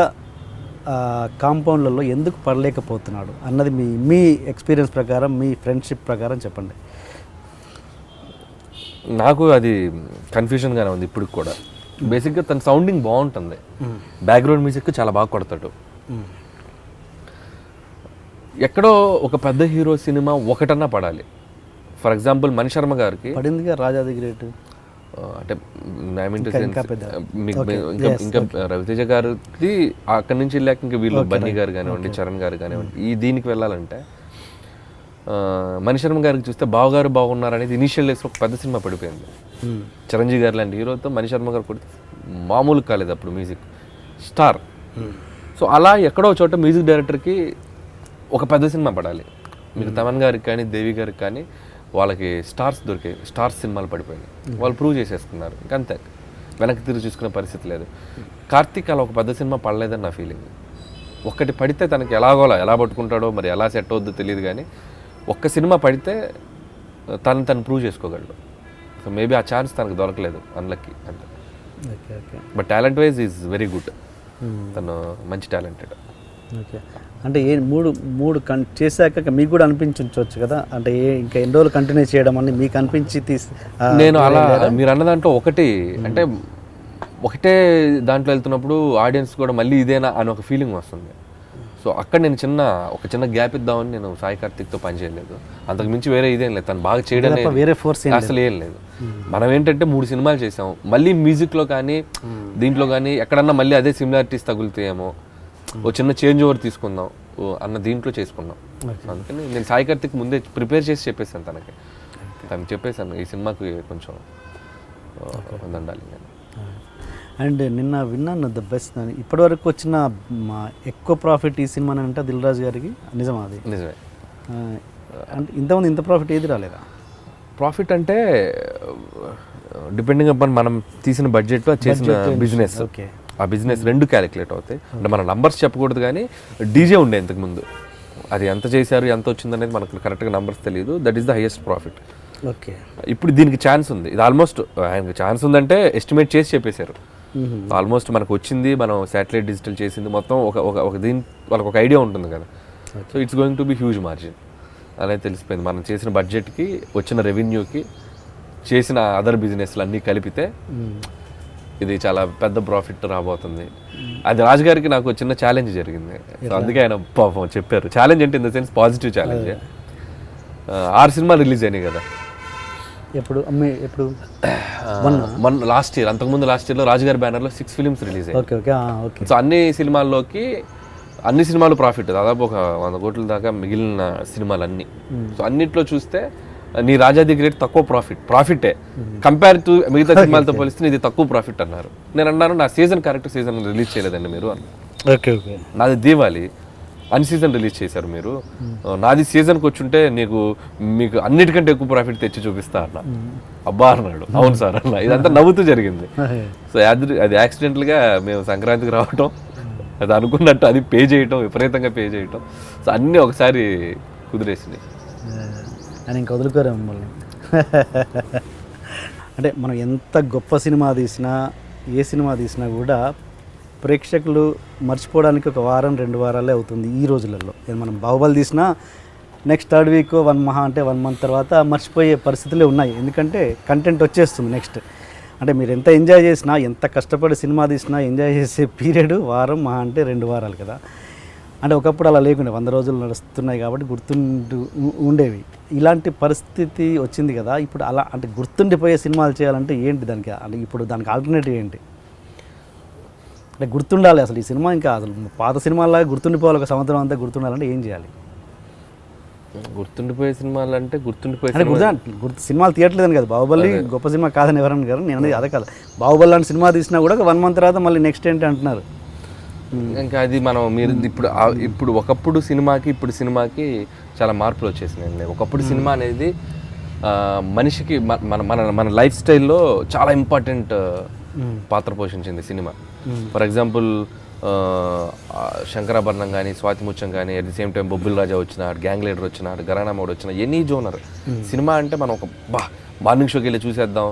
కాంపౌండ్లలో ఎందుకు పడలేకపోతున్నాడు అన్నది మీ ఎక్స్పీరియన్స్ ప్రకారం, మీ ఫ్రెండ్షిప్ ప్రకారం చెప్పండి. నాకు అది కన్ఫ్యూజన్గానే ఉంది ఇప్పుడు కూడా. బేసిక్గా తన సౌండింగ్ బాగుంటుంది, బ్యాక్గ్రౌండ్ మ్యూజిక్ చాలా బాగా కొడతాడు. ఎక్కడో ఒక పెద్ద హీరో సినిమా ఒకటన్నా పడాలి. ఫర్ ఎగ్జాంపుల్ మణిశర్మ గారికి పడిందిగా రాజా ది గ్రేట్. అంటే ఐ మీన్ టు సెన్స్ ఇంకా రవితేజ గారిది అక్కడి నుంచి వెళ్ళాక ఇంకా వీళ్ళు బన్నీ గారు కానివ్వండి, చరణ్ గారు కానివ్వండి, ఈ దీనికి వెళ్ళాలంటే మణిశర్మ గారికి చూస్తే బావగారు బాగున్నారు అనేది ఇనీషియల్ డేస్లో ఒక పెద్ద సినిమా పడిపోయింది. చిరంజీవి గారు లాంటి హీరోతో మణిశర్మ గారు కూడా మామూలు కాలేదు అప్పుడు, మ్యూజిక్ స్టార్. సో అలా ఎక్కడో చోట మ్యూజిక్ డైరెక్టర్కి ఒక పెద్ద సినిమా పడాలి. మీకు తమన్ గారికి కానీ దేవి గారికి కానీ వాళ్ళకి స్టార్స్ దొరికాయి, స్టార్స్ సినిమాలు పడిపోయినాయి, వాళ్ళు ప్రూవ్ చేసేసుకున్నారు. ఇంకంతే, వెనక్కి తిరిగి చూసుకునే పరిస్థితి లేదు. కార్తీక్ అలా ఒక పెద్ద సినిమా పడలేదని నా ఫీలింగ్. ఒక్కటి పడితే తనకి ఎలాగోలా ఎలా పట్టుకుంటాడో మరి ఎలా సెట్ అవుద్దో తెలియదు, కానీ ఒక్క సినిమా పడితే తను ప్రూవ్ చేసుకోగలడు. సో మేబీ ఆ ఛాన్స్ తనకు దొరకలేదు, అన్లక్కీ అంతే. Okay okay. But talent wise is very good, తను మంచి టాలెంటెడ్. ఓకే. అంటే మూడు చేశాక మీకు కూడా అనిపించవచ్చు కదా, అంటే ఇంకా ఎన్ని రోజులు కంటిన్యూ చేయడం అని మీకు అనిపించి నేను అలా మీరు అన్న దాంట్లో ఒకటి అంటే ఒకటే దాంట్లో వెళ్తున్నప్పుడు ఆడియన్స్ కూడా మళ్ళీ ఇదేనా అని ఒక ఫీలింగ్ వస్తుంది. సో అక్కడ నేను ఒక చిన్న గ్యాప్ ఇద్దామని నేను సాయి కార్తిక్తో పని చేయలేదు, అంతకు మించి వేరే ఇదేం లేదు. తను బాగా చేయడం వేరే ఫోర్స్ అసలు ఏం లేదు. మనం ఏంటంటే 3 సినిమాలు చేసాం, మళ్ళీ మ్యూజిక్లో కానీ దీంట్లో కానీ ఎక్కడన్నా మళ్ళీ అదే సిమిలారిటీస్ తగులుతాయేమో, ఓ చిన్న చేంజ్ ఓవర్ తీసుకుందాం అన్న దీంట్లో చేసుకున్నాం. అందుకని నేను సాయి కార్తిక్ ముందే ప్రిపేర్ చేసి చెప్పేసాను తనకు చెప్పేశాను ఈ సినిమాకి కొంచెం ఉండాలి. అండ్ నిన్న విన్నాను ద బెస్ట్ అని ఇప్పటివరకు వచ్చిన ఎక్కువ ప్రాఫిట్ ఈ సినిమా అంటే దిల్ రాజు గారికి, నిజమా? అది నిజమే. అంటే ఇంతకుముందు ఇంత ప్రాఫిట్ ఏది రాలేదా? ప్రాఫిట్ అంటే డిపెండింగ్ అపాన్ మనం తీసిన బడ్జెట్ చేసిన బిజినెస్, ఆ బిజినెస్ 2 క్యాలిక్యులేట్ అవుతాయి. అంటే మన నంబర్స్ చెప్పకూడదు, కానీ డీజే ఉండే ఇంతకుముందు, అది ఎంత చేశారు ఎంత వచ్చింది అనేది మనకు కరెక్ట్గా నంబర్స్ తెలియదు. That is the highest profit. Okay. ఇప్పుడు దీనికి ఛాన్స్ ఉంది, ఇది ఆల్మోస్ట్ ఆయనకి ఛాన్స్ ఉందంటే ఎస్టిమేట్ చేసి చెప్పేశారు. ఆల్మోస్ట్ మనకు వచ్చింది, మనం శాటిలైట్ డిజిటల్ చేసింది మొత్తం ఒక వాళ్ళకి ఒక ఐడియా ఉంటుంది కదా. So it's going to be huge margin అనేది తెలిసిపోయింది. మనం చేసిన బడ్జెట్కి వచ్చిన రెవెన్యూకి చేసిన అదర్ బిజినెస్లు అన్నీ కలిపితే ఇది చాలా పెద్ద ప్రాఫిట్ రాబోతుంది. అది రాజుగారికి నాకు చిన్న ఛాలెంజ్ జరిగింది, సో అందుకే ఆయన పాపం చెప్పారు. ఛాలెంజ్ అంటే in the sense positive challenge. 6 సినిమాలు రిలీజ్ అయినాయి కదా. ఎప్పుడు లాస్ట్ ఇయర్, అంతకుముందు లాస్ట్ ఇయర్లో రాజుగారి బ్యానర్లో 6 ఫిలిమ్స్ రిలీజ్ అయ్యాయి. Okay okay okay. సో అన్ని సినిమాలు ప్రాఫిట్, దాదాపు ఒక 100 కోట్ల దాకా మిగిలిన సినిమాలు అన్నీ. సో అన్నిట్లో చూస్తే నీ రాజాది గ్రేట్ తక్కువ ప్రాఫిటే కంపేర్ టు మిగతా సినిమాలతో పోలిస్తే ఇది తక్కువ ప్రాఫిట్ అన్నారు. నేను అన్నాను నా కరెక్ట్ సీజన్ రిలీజ్ చేయలేదండి మీరు అన్న. Okay okay. నాది దీవాలి అన్ సీజన్ రిలీజ్ చేశారు మీరు, నాది సీజన్కి వచ్చుంటే మీకు అన్నిటికంటే ఎక్కువ ప్రాఫిట్ తెచ్చి చూపిస్తా అన్న. అబ్బా అన్నాడు. అవును సార్ అన్న. ఇదంతా నవ్వుతూ జరిగింది. సో అది యాక్సిడెంటల్గా మేము సంక్రాంతికి రావటం, అది అనుకున్నట్టు అది పే చేయటం, విపరీతంగా పే చేయటం, సో అన్నీ ఒకసారి కుదిరేసినాయి. అని ఇంకా వదులుకోరే మమ్మల్ని. అంటే మనం ఎంత గొప్ప సినిమా తీసినా, ఏ సినిమా తీసినా కూడా ప్రేక్షకులు మర్చిపోవడానికి 1 వారం 2 వారాలే అవుతుంది ఈ రోజులలో. మనం బాహుబలి తీసినా నెక్స్ట్ 3rd వీక్ 1 మంత్ తర్వాత మర్చిపోయే పరిస్థితులే ఉన్నాయి, ఎందుకంటే కంటెంట్ వచ్చేస్తుంది నెక్స్ట్. అంటే మీరు ఎంత ఎంజాయ్ చేసినా, ఎంత కష్టపడి సినిమా తీసినా ఎంజాయ్ చేసే పీరియడ్ వారం మహా అంటే 2 వారాలు కదా. అంటే ఒకప్పుడు అలా లేకుండా 100 రోజులు నడుస్తున్నాయి కాబట్టి ఉండేవి. ఇలాంటి పరిస్థితి వచ్చింది కదా. ఇప్పుడు అలా అంటే గుర్తుండిపోయే సినిమాలు చేయాలంటే ఏంటి దానికి, అంటే ఇప్పుడు దానికి ఆల్టర్నేటివ్ ఏంటి? అంటే గుర్తుండాలి అసలు ఈ సినిమా, ఇంకా అసలు పాత సినిమాలాగా గుర్తుండిపోవాలి, 1 సంవత్సరం అంతా గుర్తుండాలంటే ఏం చేయాలి? గుర్తుండిపోయే సినిమాలు అంటే సినిమాలు తీయట్లేదని కదా. బాహుబలి గొప్ప సినిమా కాదని ఎవరన్నా గారు, నేను అనేది అదే కాదు. బాహుబలి లాంటి సినిమా తీసినా కూడా 1 మంత్ తర్వాత మళ్ళీ నెక్స్ట్ ఏంటి అంటున్నారు. ఇంకా అది మీరు ఇప్పుడు ఒకప్పుడు సినిమాకి ఇప్పుడు సినిమాకి చాలా మార్పులు వచ్చేసినాయండి. ఒకప్పుడు సినిమా అనేది మనిషికి మన లైఫ్ స్టైల్లో చాలా ఇంపార్టెంట్ పాత్ర పోషించింది సినిమా. ఫర్ ఎగ్జాంపుల్ శంకరాభరణం కానీ, స్వాతి ముత్యం కానీ, అట్ ది సేమ్ టైం బొబ్బిల్ రాజా వచ్చినాడు, గ్యాంగ్ లీడర్ వచ్చినాడు, ఘరానా మోడ్ వచ్చిన, ఎనీ జోనర్ సినిమా అంటే మనం ఒక మార్నింగ్ షోకి వెళ్ళి చూసేద్దాం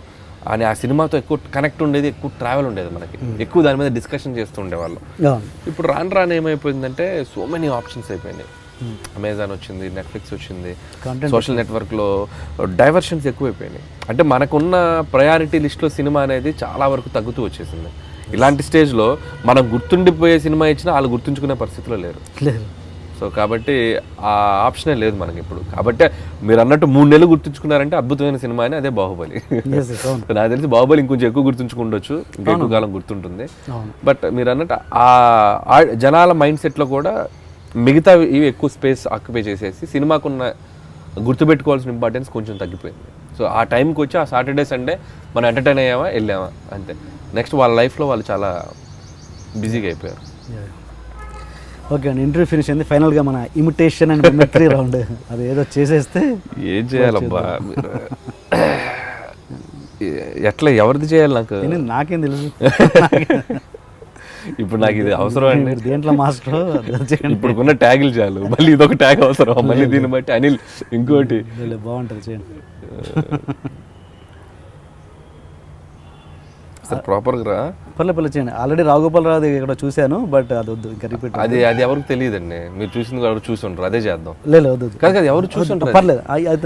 అని ఆ సినిమాతో ఎక్కువ కనెక్ట్ ఉండేది, ఎక్కువ ట్రావెల్ ఉండేది, మనకి ఎక్కువ దాని మీద డిస్కషన్ చేస్తూ ఉండేవాళ్ళం. ఇప్పుడు రాను ఏమైపోయిందంటే సో మెనీ ఆప్షన్స్ అయిపోయినాయి. అమెజాన్ వచ్చింది, నెట్ఫ్లిక్స్ వచ్చింది, సోషల్ నెట్వర్క్లో డైవర్షన్స్ ఎక్కువైపోయినాయి. అంటే మనకున్న ప్రయారిటీ లిస్ట్లో సినిమా అనేది చాలా వరకు తగ్గుతూ వచ్చేసింది. ఇలాంటి స్టేజ్లో మనం గుర్తుండిపోయే సినిమా ఇచ్చినా వాళ్ళు గుర్తుంచుకునే పరిస్థితిలో లేరు. సో కాబట్టి ఆ ఆప్షనే లేదు మనకి ఇప్పుడు. కాబట్టి మీరు అన్నట్టు 3 నెలలు గుర్తుంచుకున్నారంటే అద్భుతమైన సినిమా అని, అదే బాహుబలి. నాకు తెలిసి బాహుబలి ఇంకొంచెం ఎక్కువ గుర్తుంచుకుండొచ్చు, ఇంకా ఎక్కువ కాలం గుర్తుంటుంది. బట్ మీరు అన్నట్టు ఆ జనాల మైండ్ సెట్లో కూడా మిగతా ఇవి ఎక్కువ స్పేస్ ఆక్యుపై చేసేసి సినిమాకున్న గుర్తుపెట్టుకోవాల్సిన ఇంపార్టెన్స్ కొంచెం తగ్గిపోయింది. సో ఆ టైంకి వచ్చి ఆ సాటర్డే సండే మనం ఎంటర్టైన్ అయ్యామా, వెళ్ళామా అంతే. నెక్స్ట్ వాళ్ళ లైఫ్లో వాళ్ళు చాలా బిజీగా అయిపోయారు. ఓకే అండి, ఇంటర్వ్యూ ఫినిష్ అయింది. ఫైనల్గా మన ఇమిటేషన్ అండ్ మిమిక్రీ రౌండ్ అది ఏదో చేసేస్తే ఏం చేయాలబ్బా, ఎట్లా ఎవరిది చేయాలి నాకేం తెలుసు. ఇప్పుడు నాకు ఇది అవసరం అండి. మీరు దేంట్లో మాస్టర్ ఇప్పుడున్న ట్యాగులు చాలు, మళ్ళీ ఇదొక ట్యాగ్ అవసరం, మళ్ళీ దీన్ని బట్టి అనిల్ ఇంకోటి బాగుంటుంది చేయండి. సార్ ప్రాపర్గా రా పర్లే చేయండి. ఆల్రెడీ రావుగోపాల్ రావు ఇక్కడ చూశాను, బట్ అది వద్దు ఇంకా రిపీట్. అది ఎవరికి తెలియదండి, మీరు చూసింది ఎవరు చూసి ఉంటారు, అదే చేద్దాం. లేదు వద్దు కాదు కదా, ఎవరు చూసి ఉంటారు, పర్లేదు.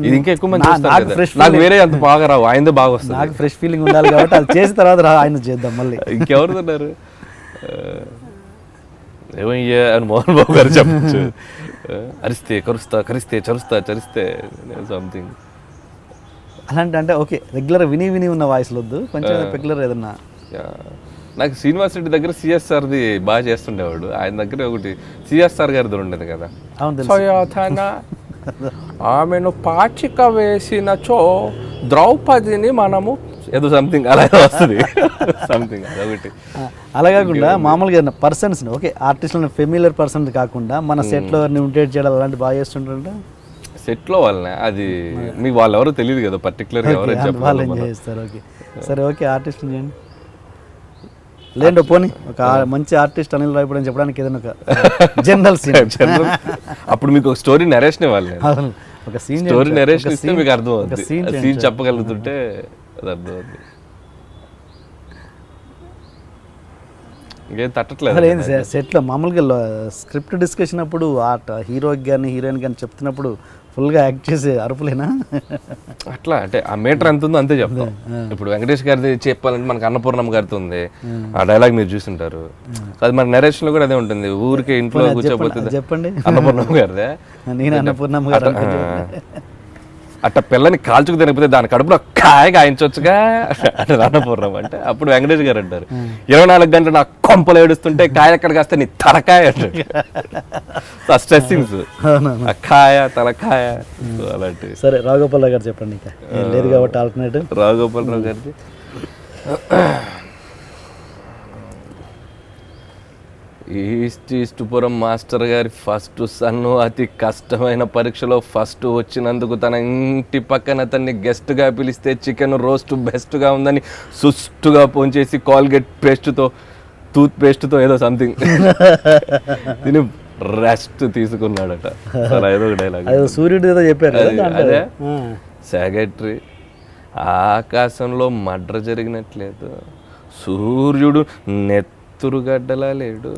ఇది ఇంకా ఎక్కువ మంది చూస్తారు కదా. నాకు వేరే అంత బాగా రావు, ఆయనదే బాగా వస్తుంది. నాకు ఫ్రెష్ ఫీలింగ్ ఉండాలి కాబట్టి అది చేసిన తర్వాత ఆయన చేద్దాం మళ్ళీ. ఇంకెవరు ఉన్నారు ఏమయ్యా అని మోహన్ బాబు గారు చెప్పచ్చు. అరిస్తే కరుస్తా, కరిస్తే చరుస్తా, చరిస్తే సంథింగ్ అలాంటి. అంటే ఓకే, రెగ్యులర్ విని ఉన్న వాయిస్లు వద్దు, కొంచెం రెగ్యులర్ ఏదన్నా. నాకు శ్రీనివాస్ రెడ్డి దగ్గర సిఎస్ఆర్ది బాగా చేస్తుండేవాడు, ఆయన దగ్గర ఒకటి సిఎస్ఆర్ గారిది ఉండేది కదా. ఆమెను పాచిక వేసినచో ద్రౌపదిని మనము ఏదో సంథింగ్ అలా వస్తుంది, సంథింగ్ అదొకటి. అలా కాకుండా మామూలుగా పర్సన్స్ ఓకే, ఆర్టిస్టులను ఫెమిలియర్ పర్సన్ కాకుండా మన సెట్లో ఇమిటేట్ చేయడం అలాంటి బాగా చేస్తుంటారంటే సెట్లో వాళ్ళనే, అది మీకు వాళ్ళు ఎవరో తెలియదు కదా పర్టికులర్ ఎవరో వాళ్ళు ఎంజాయ్ చేస్తారు. ఓకే సరే, ఓకే ఆర్టిస్ట్ చేయండి. లేండి పోనీ ఒక మంచి ఆర్టిస్ట్ అనిల్ రావిపూడి అని చెప్పడానికి ఏదైనా ఒక జనరల్ సీన్. అప్పుడు మీకు ఒక స్టోరీ నరేషన్ ఇవ్వాలి, ఒక సీన్ స్టోరీ నరేషన్ ఇస్తే మీకు అర్థం అవుతుంది, సీన్ చెప్పగలుగుతుంటే అది అర్థం అవుతుంది. ఇంకేం తట్టట్లేదు ఏంది సెట్లో మామూలుగా స్క్రిప్ట్ డిస్కషన్ అప్పుడు హీరోకి కానీ హీరోయిన్ కానీ చెప్తున్నప్పుడు ఫుల్గా యాక్ట్ చేసే అరుపులేనా? అట్లా అంటే ఆ మీటర్ ఎంత ఉందో అంతే చెప్తాం. ఇప్పుడు వెంకటేష్ గారిది చెప్పాలంటే మనకు అన్నపూర్ణమ్మ గారితో ఉంది, ఆ డైలాగ్ మీరు చూసింటారు. అది మన నరేషన్ లో కూడా అదే ఉంటుంది, ఊరికే ఇంట్లో కూర్చోపోతుంది. చెప్పండి అన్నపూర్ణమ్మ గారిదే. నేను అన్నపూర్ణమ్మ గారు అట్ట పిల్లని కాల్చుకు తినకపోతే దాని కడుపులో కాయ గాయించవచ్చుగా అంటే అన్నపూర్ణమ్మ అంటే. అప్పుడు వెంకటేష్ గారు అంటారు 24 గంటలు నా కొంపలు ఏడుస్తుంటే కాయ ఎక్కడ కాస్తే నీ తలకాయ అంటారు. స్ట్రెస్సింగ్స్ కాయ తలకాయ అలాంటి. సరే రావుగోపాల్ గారు చెప్పండి, ఇంకా లేదు కాబట్టి ఆల్టర్నేటివ్. రావుగోపాలరావు గారిది ఈస్ట్పురం మాస్టర్ గారి ఫస్ట్ సన్ను అతి కష్టమైన పరీక్షలో ఫస్ట్ వచ్చినందుకు తన ఇంటి పక్కన అతన్ని గెస్ట్గా పిలిస్తే చికెన్ రోస్ట్ బెస్ట్గా ఉందని సుష్టుగా పోంచేసి కాల్గేట్ పేస్ట్తో టూత్ పేస్ట్తో ఏదో సంథింగ్ తిని రెస్ట్ తీసుకున్నాడట. ఏదో ఒక డైలాగ్ సూర్యుడు ఏదో చెప్పారు అదే, సెక్రటరీ ఆకాశంలో మడ్ర జరిగినట్లేదు, సూర్యుడు నెత్తురుగడ్డలా లేడు,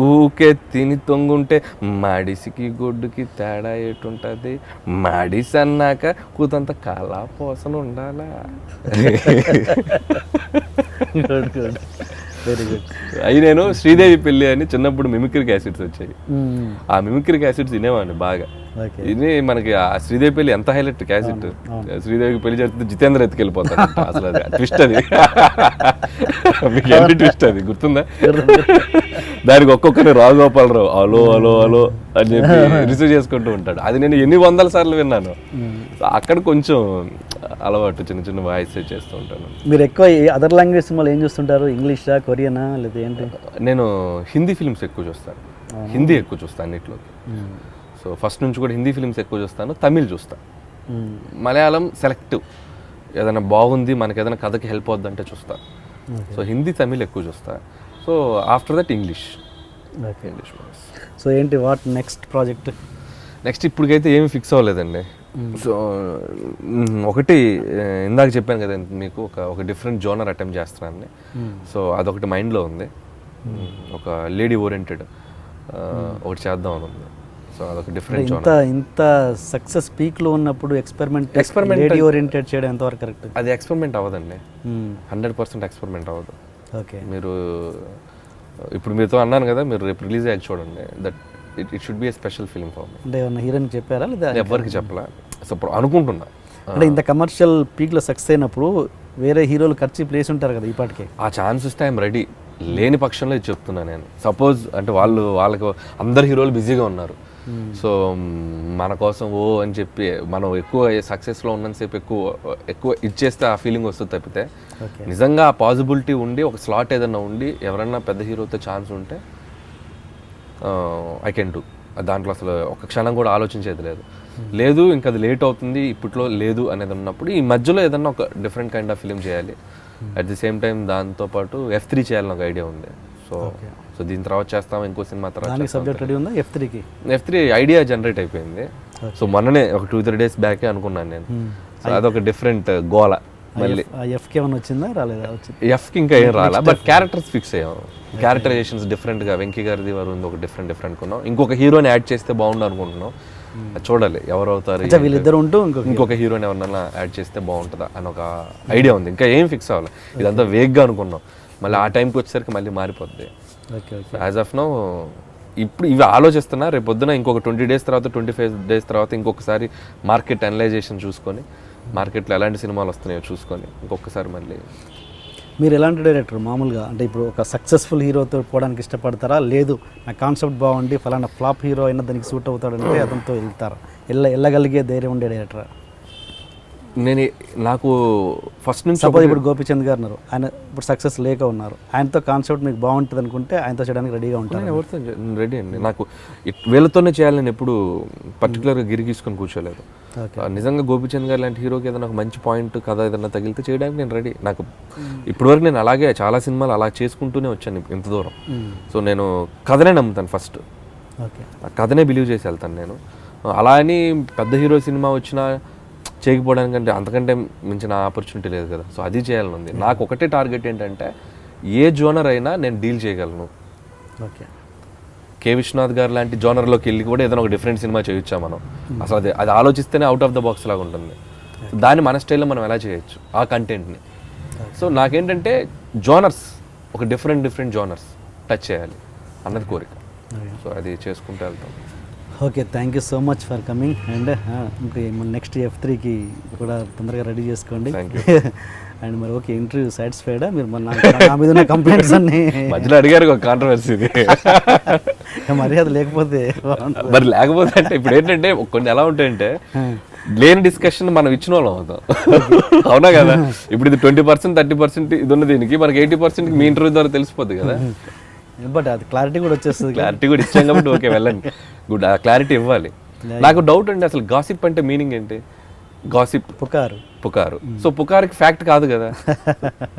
ఊకే తిని తొంగుంటే మడిసికి గొడ్డుకి తేడా ఏటుంటుంది, మడిసి అన్నాక కూతంత కళా పోసన ఉండాలా. Very good. అవి నేను శ్రీదేవి పెళ్ళి అని చిన్నప్పుడు మిమిక్రీ క్యాసెట్స్ వచ్చాయి, ఆ మిమిక్రీ క్యాసెట్స్ వినేవాడిని బాగా. ఇది మనకి ఆ శ్రీదేవి పెళ్లి ఎంత హైలైట్ క్యాసెట్, శ్రీదేవికి పెళ్లి చేస్తే జితేంద్ర ఎత్తుకెళ్ళిపోతాడు అసలు, అది ట్విస్ట్, అది మీకు ఎంత ట్విస్ట్ అది గుర్తుందా? దానికి ఒక్కొక్కరిని రావుగోపాలరావు అలో అలో అలో అని చెప్పి రిసీవ్ చేసుకుంటూ ఉంటాడు. అది నేను ఎన్ని 100 సార్లు విన్నాను. అక్కడ కొంచెం అలవాటు, చిన్న చిన్న వాయిస్ చేస్తూ ఉంటాను. మీరు ఎక్కువ అదర్ లాంగ్వేజ్ సినిమాలు ఏం చూస్తుంటారు? ఇంగ్లీషా, కొరియనా, లేదా ఏంటి? నేను హిందీ ఫిల్మ్స్ ఎక్కువ చూస్తాను, హిందీ ఎక్కువ చూస్తాను అన్నిట్లోకి. సో ఫస్ట్ నుంచి కూడా హిందీ ఫిల్మ్స్ ఎక్కువ చూస్తాను, తమిళ్ చూస్తాను, మలయాళం సెలెక్టివ్, ఏదైనా బాగుంది మనకి ఏదైనా కథకి హెల్ప్ అవుద్దంటే చూస్తాను. సో హిందీ తమిళ్ ఎక్కువ చూస్తాను. So after that English. English. So ఏంటి వాట్ నెక్స్ట్ ప్రాజెక్ట్? నెక్స్ట్ ఇప్పటికైతే ఏమి ఫిక్స్ అవ్వలేదండి. సో ఒకటి ఇందాక చెప్పాను కదా మీకు, ఒక డిఫరెంట్ జోనర్ అటెంప్ట్ చేస్తున్నాను. సో అదొకటి మైండ్లో ఉంది, ఒక లేడీ ఓరియంటెడ్ ఒకటి చేద్దాం అని ఉంది. సో అదొక డిఫరెంట్ జోనర్. ఇంత సక్సెస్ పీక్లో ఉన్నప్పుడు ఎక్స్పెరిమెంట్ లేడీ ఓరియంటెడ్ చేయడం ఎంతవరకు కరెక్ట్? అది ఎక్స్పెరిమెంట్ అవ్వదండి, 100% ఎక్స్పెరిమెంట్ అవ్వదు. ఓకే, మీరు ఇప్పుడు మీతో అన్నాను కదా, మీరు రేపు రిలీజ్ అయ్యాక చూడండి, that it should be A special film for me. అంటే ఏమన్నా హీరోయిన్ చెప్పారా లేదా? ఎవరికి చెప్పలా. సో అనుకుంటున్నా, అంటే ఇంత కమర్షియల్ పీక్లో సక్సెస్ అయినప్పుడు వేరే హీరోలు ఖర్చు ప్లేస్ ఉంటారు కదా, ఈ పాటికి ఆ ఛాన్స్ ఇస్తే ఐఎమ్ రెడీ. లేని పక్షంలో ఇది చెప్తున్నాను నేను. సపోజ్ అంటే వాళ్ళకి అందరు హీరోలు బిజీగా ఉన్నారు, సో మన కోసం ఓ అని చెప్పి మనం ఎక్కువ సక్సెస్లో ఉన్నంతసేపు ఎక్కువ ఇచ్చేస్తే ఆ ఫీలింగ్ వస్తుంది తప్పితే, నిజంగా ఆ పాసిబిలిటీ ఉండి ఒక స్లాట్ ఏదైనా ఉండి ఎవరన్నా పెద్ద హీరోతో ఛాన్స్ ఉంటే ఐ కెన్ డూ. దాంట్లో అసలు ఒక క్షణం కూడా ఆలోచించేది లేదు. లేదు ఇంకా అది లేట్ అవుతుంది ఇప్పట్లో లేదు అనేది ఉన్నప్పుడు ఈ మధ్యలో ఏదన్నా ఒక డిఫరెంట్ కైండ్ ఆఫ్ ఫిలిం చేయాలి. అట్ ది సేమ్ టైం దాంతోపాటు F3 చేయాలని ఒక ఐడియా ఉంది. సో దీని తర్వాత చేస్తాం ఇంకో సినిమా తర్వాత దానికి సబ్జెక్ట్ రెడీ ఉందా F3కి? F3 ఐడియా జనరేట్ అయిపోయింది. సో మొన్ననే ఒక 2-3 days బ్యాకే అనుకున్నాను నేను. సో అదొక డిఫరెంట్ గోల. మళ్ళీ Fకి ఏమైనా వచ్చిందా రాలేదా? వచ్చింది. Fకి ఇంకా ఏం రాలా, బట్ క్యారెక్టర్స్ ఫిక్స్ అయ్యాం. క్యారెక్టరైజేషన్స్ డిఫరెంట్గా వెంకీ గారిది వరుణ్ ఒక డిఫరెంట్ కొన్నాం. ఇంకొక హీరోని యాడ్ చేస్తే బాగుండు అనుకుంటున్నాం. చూడాలి ఎవరు అవుతారు. వీళ్ళిద్దరు ఉంటూ ఇంకొక హీరోని ఎవరన్నా యాడ్ చేస్తే బాగుంటుందా అని ఒక ఐడియా ఉంది. ఇంకా ఏం ఫిక్స్ అవ్వాలి, ఇదంతా వేగ్గా అనుకున్నాం. మళ్ళీ ఆ టైంకి వచ్చేసరికి మళ్ళీ మారిపోద్ది. యాజ్ ఆఫ్ నో ఇప్పుడు ఇవి ఆలోచిస్తున్నా. రేపు పొద్దున ఇంకొక 20 days తర్వాత 25 days తర్వాత ఇంకొకసారి మార్కెట్ అనలైజేషన్ చూసుకొని, మార్కెట్లో ఎలాంటి సినిమాలు వస్తున్నాయో చూసుకొని ఇంకొకసారి మళ్ళీ. మీరు ఎలాంటి డైరెక్టర్ మామూలుగా? అంటే ఇప్పుడు ఒక సక్సెస్ఫుల్ హీరోతో పోవడానికి ఇష్టపడతారా, లేదు నా కాన్సెప్ట్ బాగుండి ఫలానా ఫ్లాప్ హీరో అయినా దానికి సూట్ అవుతాడంటే అతనితో వెళ్తారా? వెళ్ళగలిగే ధైర్యం ఉండే డైరెక్టర్? నాకు ఫస్ట్ నుంచి సపోజ్ ఇప్పుడు గోపీచంద్ గారు ఉన్నారు, ఆయన ఇప్పుడు సక్సెస్ లేక ఉన్నారు, ఆయనతో కాన్సెప్ట్ మీకు బాగుంటుంది అనుకుంటే ఆయనతో చేయడానికి రెడీగా ఉంటాను. ఎవరితో రెడీ అండి. నాకు వీళ్ళతోనే చేయాలని నేను ఎప్పుడు పర్టికులర్గా గిరిగీసుకొని కూర్చోలేదు. నిజంగా గోపీచంద్ గారు లాంటి హీరోకి ఏదైనా ఒక మంచి పాయింట్ కథ ఏదైనా తగిలితే చేయడానికి నేను రెడీ. నాకు ఇప్పటివరకు నేను అలాగే చాలా సినిమాలు అలా చేసుకుంటూనే వచ్చాను ఇంత దూరం. సో నేను కథనే నమ్ముతాను ఫస్ట్, ఆ కథనే బిలీవ్ చేసి వెళ్తాను నేను. అలా అని పెద్ద హీరో సినిమా వచ్చినా చేయకపోవడానికంటే అంతకంటే మించిన ఆపర్చునిటీ లేదు కదా. సో అది చేయాలని ఉంది నాకు. ఒకటే టార్గెట్ ఏంటంటే ఏ జోనర్ అయినా నేను డీల్ చేయగలను. కే విశ్వనాథ్ గారు లాంటి జోనర్లోకి వెళ్ళి కూడా ఏదైనా ఒక డిఫరెంట్ సినిమా చేయొచ్చా మనం? అసలు అది ఆలోచిస్తేనే అవుట్ ఆఫ్ ద బాక్స్ లాగా ఉంటుంది. దాన్ని మన స్టైల్లో మనం ఎలా చేయొచ్చు ఆ కంటెంట్ని. సో నాకేంటంటే జోనర్స్, ఒక డిఫరెంట్ జోనర్స్ టచ్ చేయాలి అన్నది కోరిక. సో అది చేసుకుంటూ వెళ్తాం. Okay, thank you so much for coming. And next F3కి కూడా తొందరగా రెడీ చేసుకోండి. అండ్ మరి ఓకే, ఇంటర్వ్యూ సాటిస్ఫైడా? మీరు మన నా మీద ఉన్న కంప్లైంట్స్ అన్ని మధ్యలో అడిగారు, ఒక కాంట్రవర్సీ. మర్యాద లేకపోతే మరి లేకపోతే అంటే ఇప్పుడు ఏంటంటే కొన్ని ఎలా ఉంటాయంటే లేని డిస్కషన్ మనం ఇచ్చిన వాళ్ళం అవుతాం. అవునా కదా? ఇప్పుడు ఇది 20% 30% ఇది ఉన్న దీనికి మనకి 80% మీ ఇంటర్వ్యూ ద్వారా తెలిసిపోద్ది కదా. బట్ అది క్లారిటీ కూడా వచ్చేస్తుంది. క్లారిటీ కూడా ఇచ్చాం కాబట్టి ఓకే వెళ్ళండి. గుడ్, ఆ క్లారిటీ ఇవ్వాలి. నాకు డౌట్ అండి, అసలు గాసిప్ అంటే మీనింగ్ ఏంటి? గాసిప్ పుకారు. సో పుకారుకి ఫ్యాక్ట్ కాదు కదా.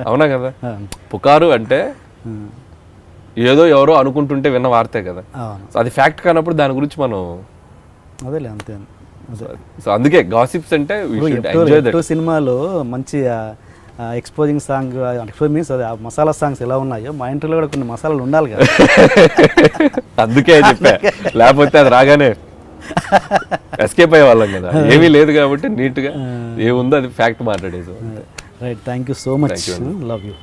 అవునా కదా? పుకారు అంటే ఏదో ఎవరో అనుకుంటుంటే విన్న వార్తే కదా. సో అది ఫ్యాక్ట్ కానప్పుడు దాని గురించి మనం అదేలే అంతే. సో అందుకే గాసిప్స్ అంటే సినిమాలో మంచి ఎక్స్పోజింగ్ సాంగ్, ఎక్స్పోజ్ మీన్స్ అది మసాలా సాంగ్స్ ఎలా ఉన్నాయో మా ఇంటర్లో కూడా కొన్ని మసాలాలు ఉండాలి కదా. అందుకే చెప్పా, లేకపోతే అది రాగానే ఎస్కేప్ అయ్యే వాళ్ళం కదా. ఏమీ లేదు కాబట్టి నీట్గా ఏముందో అది ఫ్యాక్ట్ మాట్లాడేది. Right, thank you so much. Love you.